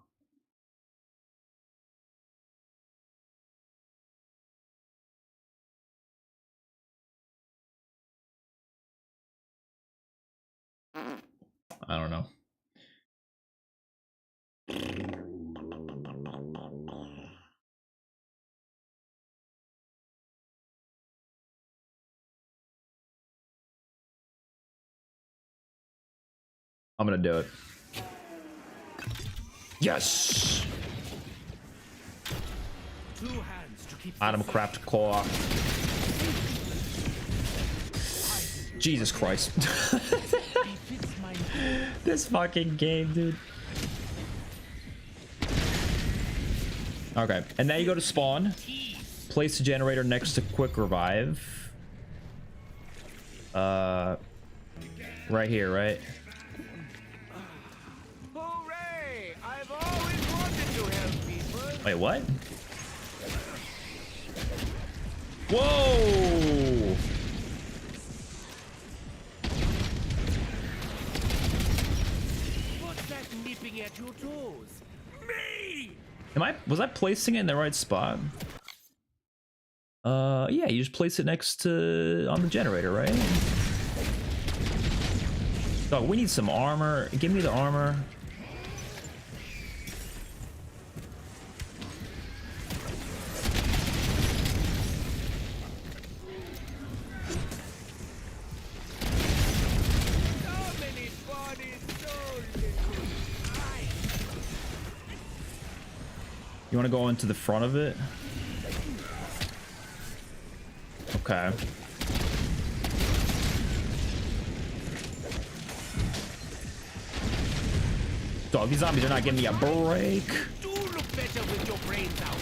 I don't know. I'm gonna do it. Yes! Two hands to keep Item craft core. Jesus Christ. This fucking game, dude. Okay, and now you go to spawn. Place the generator next to quick revive. Right here, right? Hooray! I've always wanted to help people. Wait, what? Whoa! What's that nipping at your toes? Me! Was I placing it in the right spot? Yeah, you just place it next to on the generator, right? Dog, we need some armor. Give me the armor. You want to go into the front of it? Okay. Dog, these zombies are not giving me a break. Do look better with your brains out.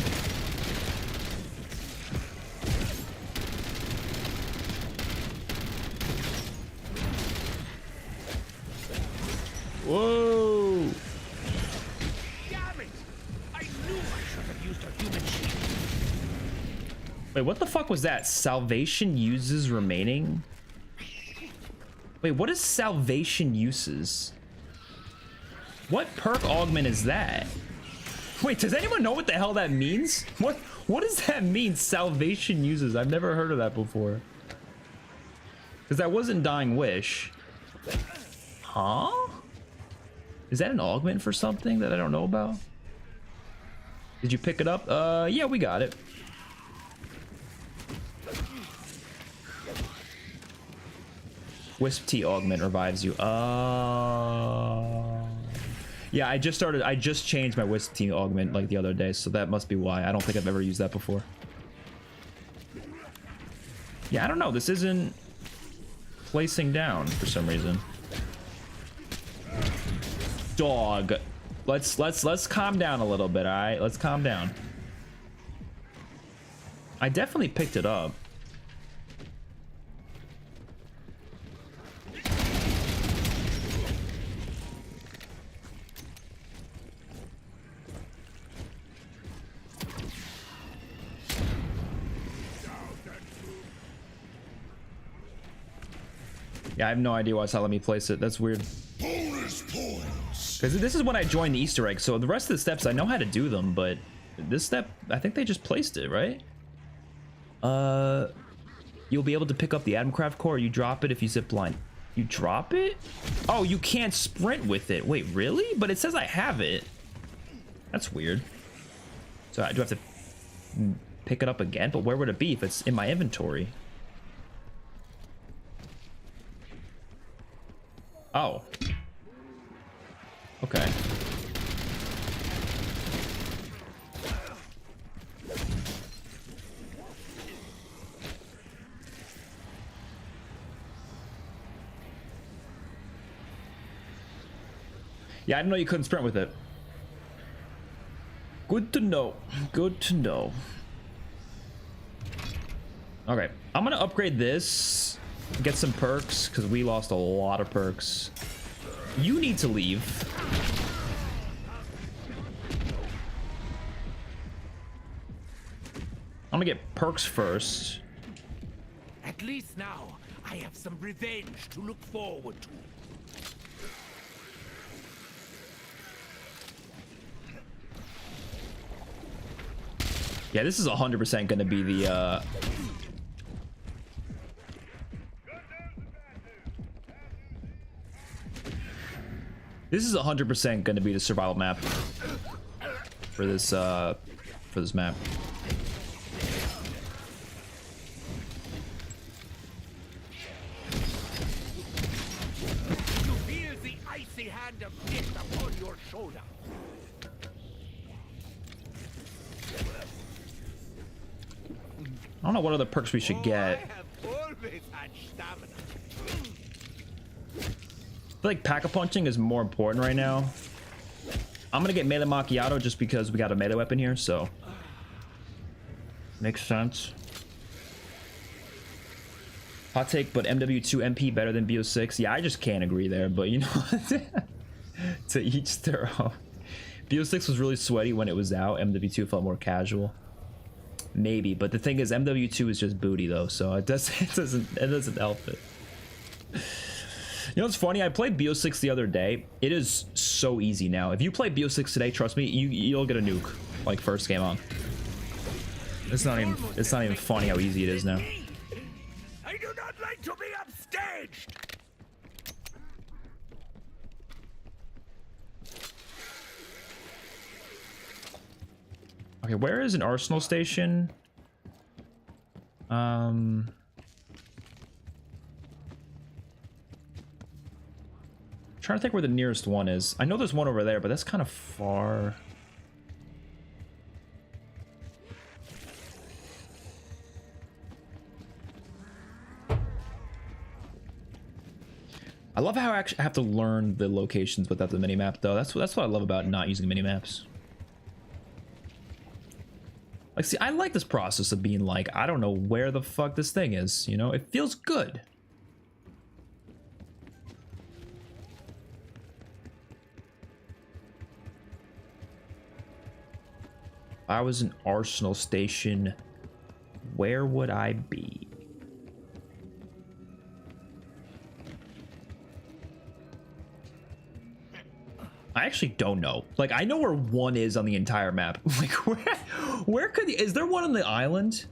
Whoa! Damn it! I knew I should have used a human shield. Wait, what the fuck was that? Salvation uses remaining? Wait, what is salvation uses? What perk augment is that? Wait, does anyone know what the hell that means? What does that mean, salvation uses? I've never heard of that before. Because that wasn't Dying Wish. Huh? Is that an augment for something that I don't know about? Did you pick it up? Yeah, we got it. Wisp Tea augment revives you. Yeah, I just changed my Wisp Tea augment like the other day, so that must be why. I don't think I've ever used that before. Yeah, I don't know. This isn't placing down for some reason. Dog. Let's calm down a little bit, all right? Let's calm down. I definitely picked it up. Yeah, I have no idea why it's not letting me place it. That's weird. Because this is when I joined the Easter egg, so the rest of the steps I know how to do them, but this step, I think they just placed it, right? You'll be able to pick up the Adamcraft core. You drop it if you zip line. You drop it? Oh, you can't sprint with it. Wait, really? But it says I have it. That's weird. So I do have to pick it up again, but where would it be if it's in my inventory? Oh. Okay. Yeah, I didn't know you couldn't sprint with it. Good to know. Good to know. Okay, I'm gonna upgrade this. Get some perks, because we lost a lot of perks. You need to leave. I'm gonna get perks first. At least now, I have some revenge to look forward to. Yeah, this is 100% gonna be the, This is 100% going to be the survival map for this map. You feel the icy hand of death upon your shoulder. I don't know what other perks we should get. I have always had stamina. I feel like Pack-a-Punching is more important right now. I'm gonna get Melee Macchiato just because we got a melee weapon here, so makes sense. Hot take, but MW2 MP better than BO6. Yeah, I just can't agree there, but you know, to each their own. BO6 was really sweaty when it was out. MW2 felt more casual. Maybe, but the thing is, MW2 is just booty though, so it doesn't help it. You know what's funny? I played BO6 the other day. It is so easy now. If you play BO6 today, trust me, you'll get a nuke like first game on. It's not even funny how easy it is now. I do not like to be upstaged. Okay, where is an arsenal station? Trying to think where the nearest one is. I know there's one over there, but that's kind of far. I love how I actually have to learn the locations without the minimap, though. That's what I love about not using minimaps. Like, see, I like this process of being like, I don't know where the fuck this thing is, you know? It feels good. If I was an arsenal station, where would I be? I actually don't know. Like, I know where one is on the entire map. Like, where could is there one on the island?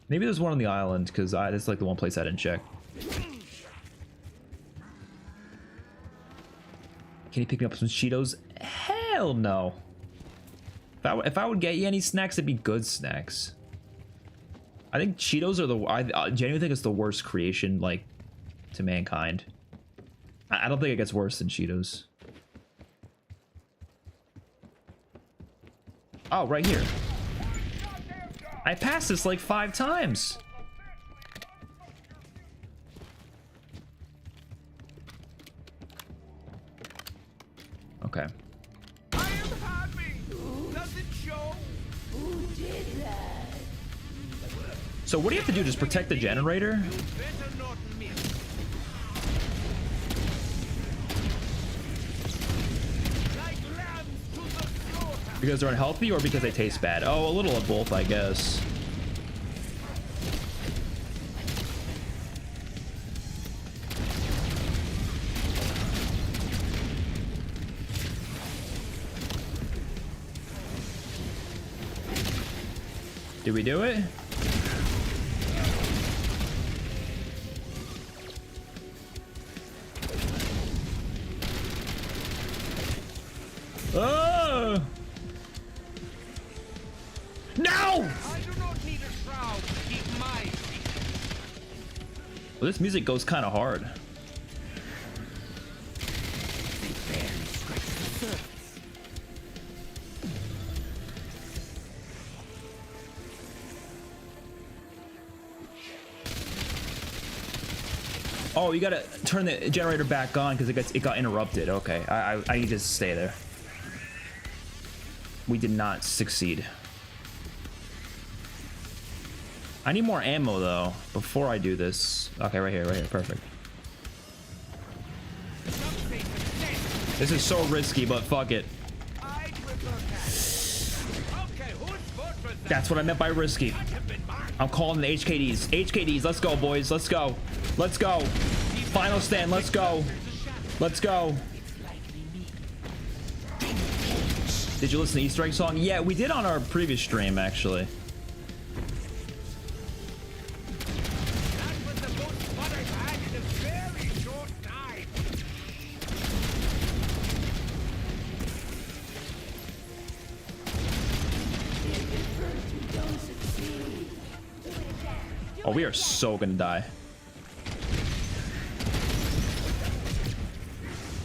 Maybe there's one on the island because that's like the one place I didn't check. Can you pick me up some Cheetos? Hell no. If I would get you any snacks, it'd be good snacks. I think Cheetos are I genuinely think it's the worst creation, like, to mankind. I don't think it gets worse than Cheetos. Oh, right here. I passed this like 5 times. Okay. I am happy. Does it show? Who did that? So what do you have to do? Just protect the generator? Better not miss. Like lambs to the slaughter. Because they're unhealthy or because they taste bad? Oh, a little of both, I guess. Did we do it? Oh! No! I do not need a shroud to keep my secret. Well, this music goes kind of hard. Oh, you gotta turn the generator back on because it got interrupted. Okay, I need to stay there. We did not succeed. I need more ammo though before I do this. Okay, right here, perfect. This is so risky, but fuck it. That's what I meant by risky. I'm calling the HKDs. HKDs, let's go, boys. Let's go. Let's go. Final stand, let's go. Let's go. Did you listen to the Easter egg song? Yeah, we did on our previous stream, actually. That was the most fun I've had in a very short time. Oh, we are so gonna die.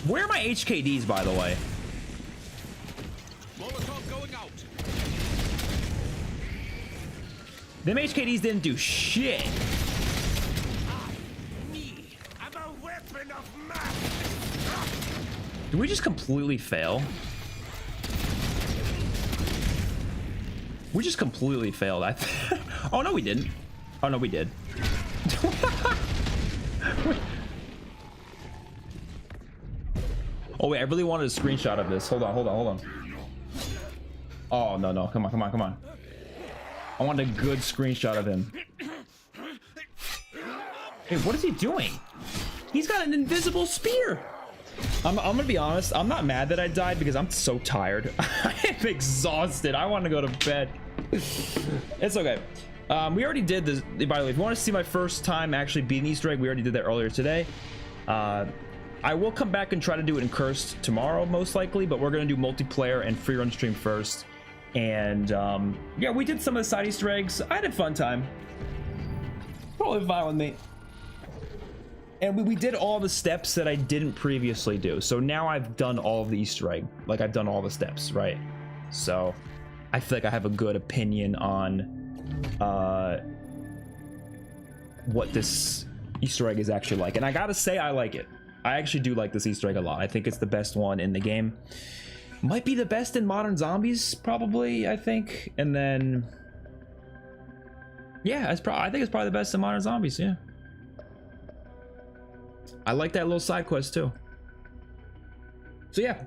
Where are my HKDs, by the way? Molotov going out. Them HKDs didn't do shit. I'm a weapon of mass. Did we just completely fail? We just completely failed. Oh no, we didn't. Oh no, we did. Oh wait, I really wanted a screenshot of this. Hold on, hold on, hold on. Oh no, no, come on, come on, come on. I want a good screenshot of him. Hey, what is he doing? He's got an invisible spear. I'm gonna be honest, I'm not mad that I died because I'm so tired. I am exhausted. I want to go to bed. It's okay. We already did this. By the way, if you want to see my first time actually beating Easter egg, we already did that earlier today. I will come back and try to do it in Cursed tomorrow, most likely, but we're going to do multiplayer and free run stream first. And yeah, we did some of the side Easter eggs. I had a fun time. Totally fine with me. And we did all the steps that I didn't previously do. So now I've done all of the Easter egg. Like, I've done all the steps, right? So I feel like I have a good opinion on what this Easter egg is actually like. And I gotta say, I like it. I actually do like this Easter egg a lot. I think it's the best one in the game. Might be the best in Modern Zombies, probably, I think. And then, yeah, I think it's probably the best in Modern Zombies, yeah. I like that little side quest too. So yeah.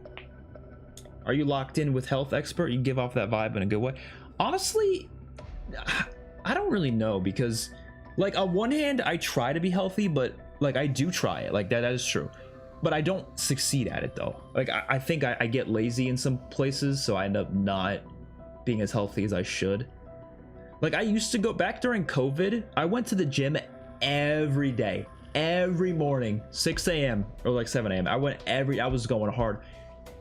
Are you locked in with health expert? You give off that vibe in a good way. Honestly, I don't really know, because like on one hand, I try to be healthy, but like I do try it. Like that is true. But I don't succeed at it though. Like I think I get lazy in some places, so I end up not being as healthy as I should. Like I used to go back during COVID. I went to the gym every day. Every morning, 6 a.m. or like 7 a.m. I was going hard.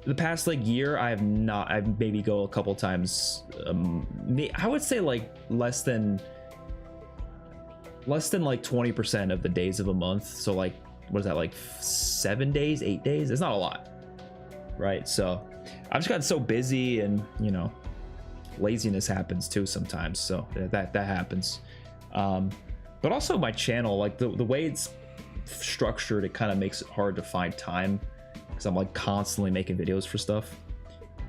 The past like year, I maybe go a couple times. I would say like less than like 20% of the days of a month. So like, what is that, like 7 days, 8 days? It's not a lot, right? So I've just gotten so busy, and you know, laziness happens too sometimes. So that happens. But also my channel, like the way it's structured, it kind of makes it hard to find time, because I'm like constantly making videos for stuff.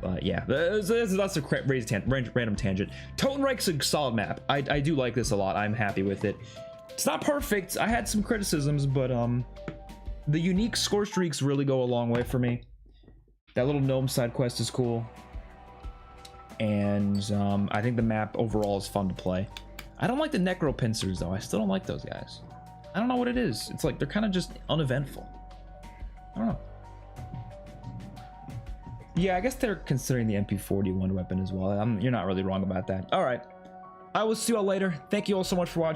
But yeah, that's a random tangent. Totenreich's a solid map. I do like this a lot. I'm happy with it. It's not perfect. I had some criticisms, but the unique score streaks really go a long way for me. That little gnome side quest is cool, and I think the map overall is fun to play. I don't like the necro pincers though. I still don't like those guys. I don't know what it is. It's like they're kind of just uneventful. I don't know. Yeah, I guess they're considering the MP41 weapon as well. You're not really wrong about that. All right. I will see you all later. Thank you all so much for watching.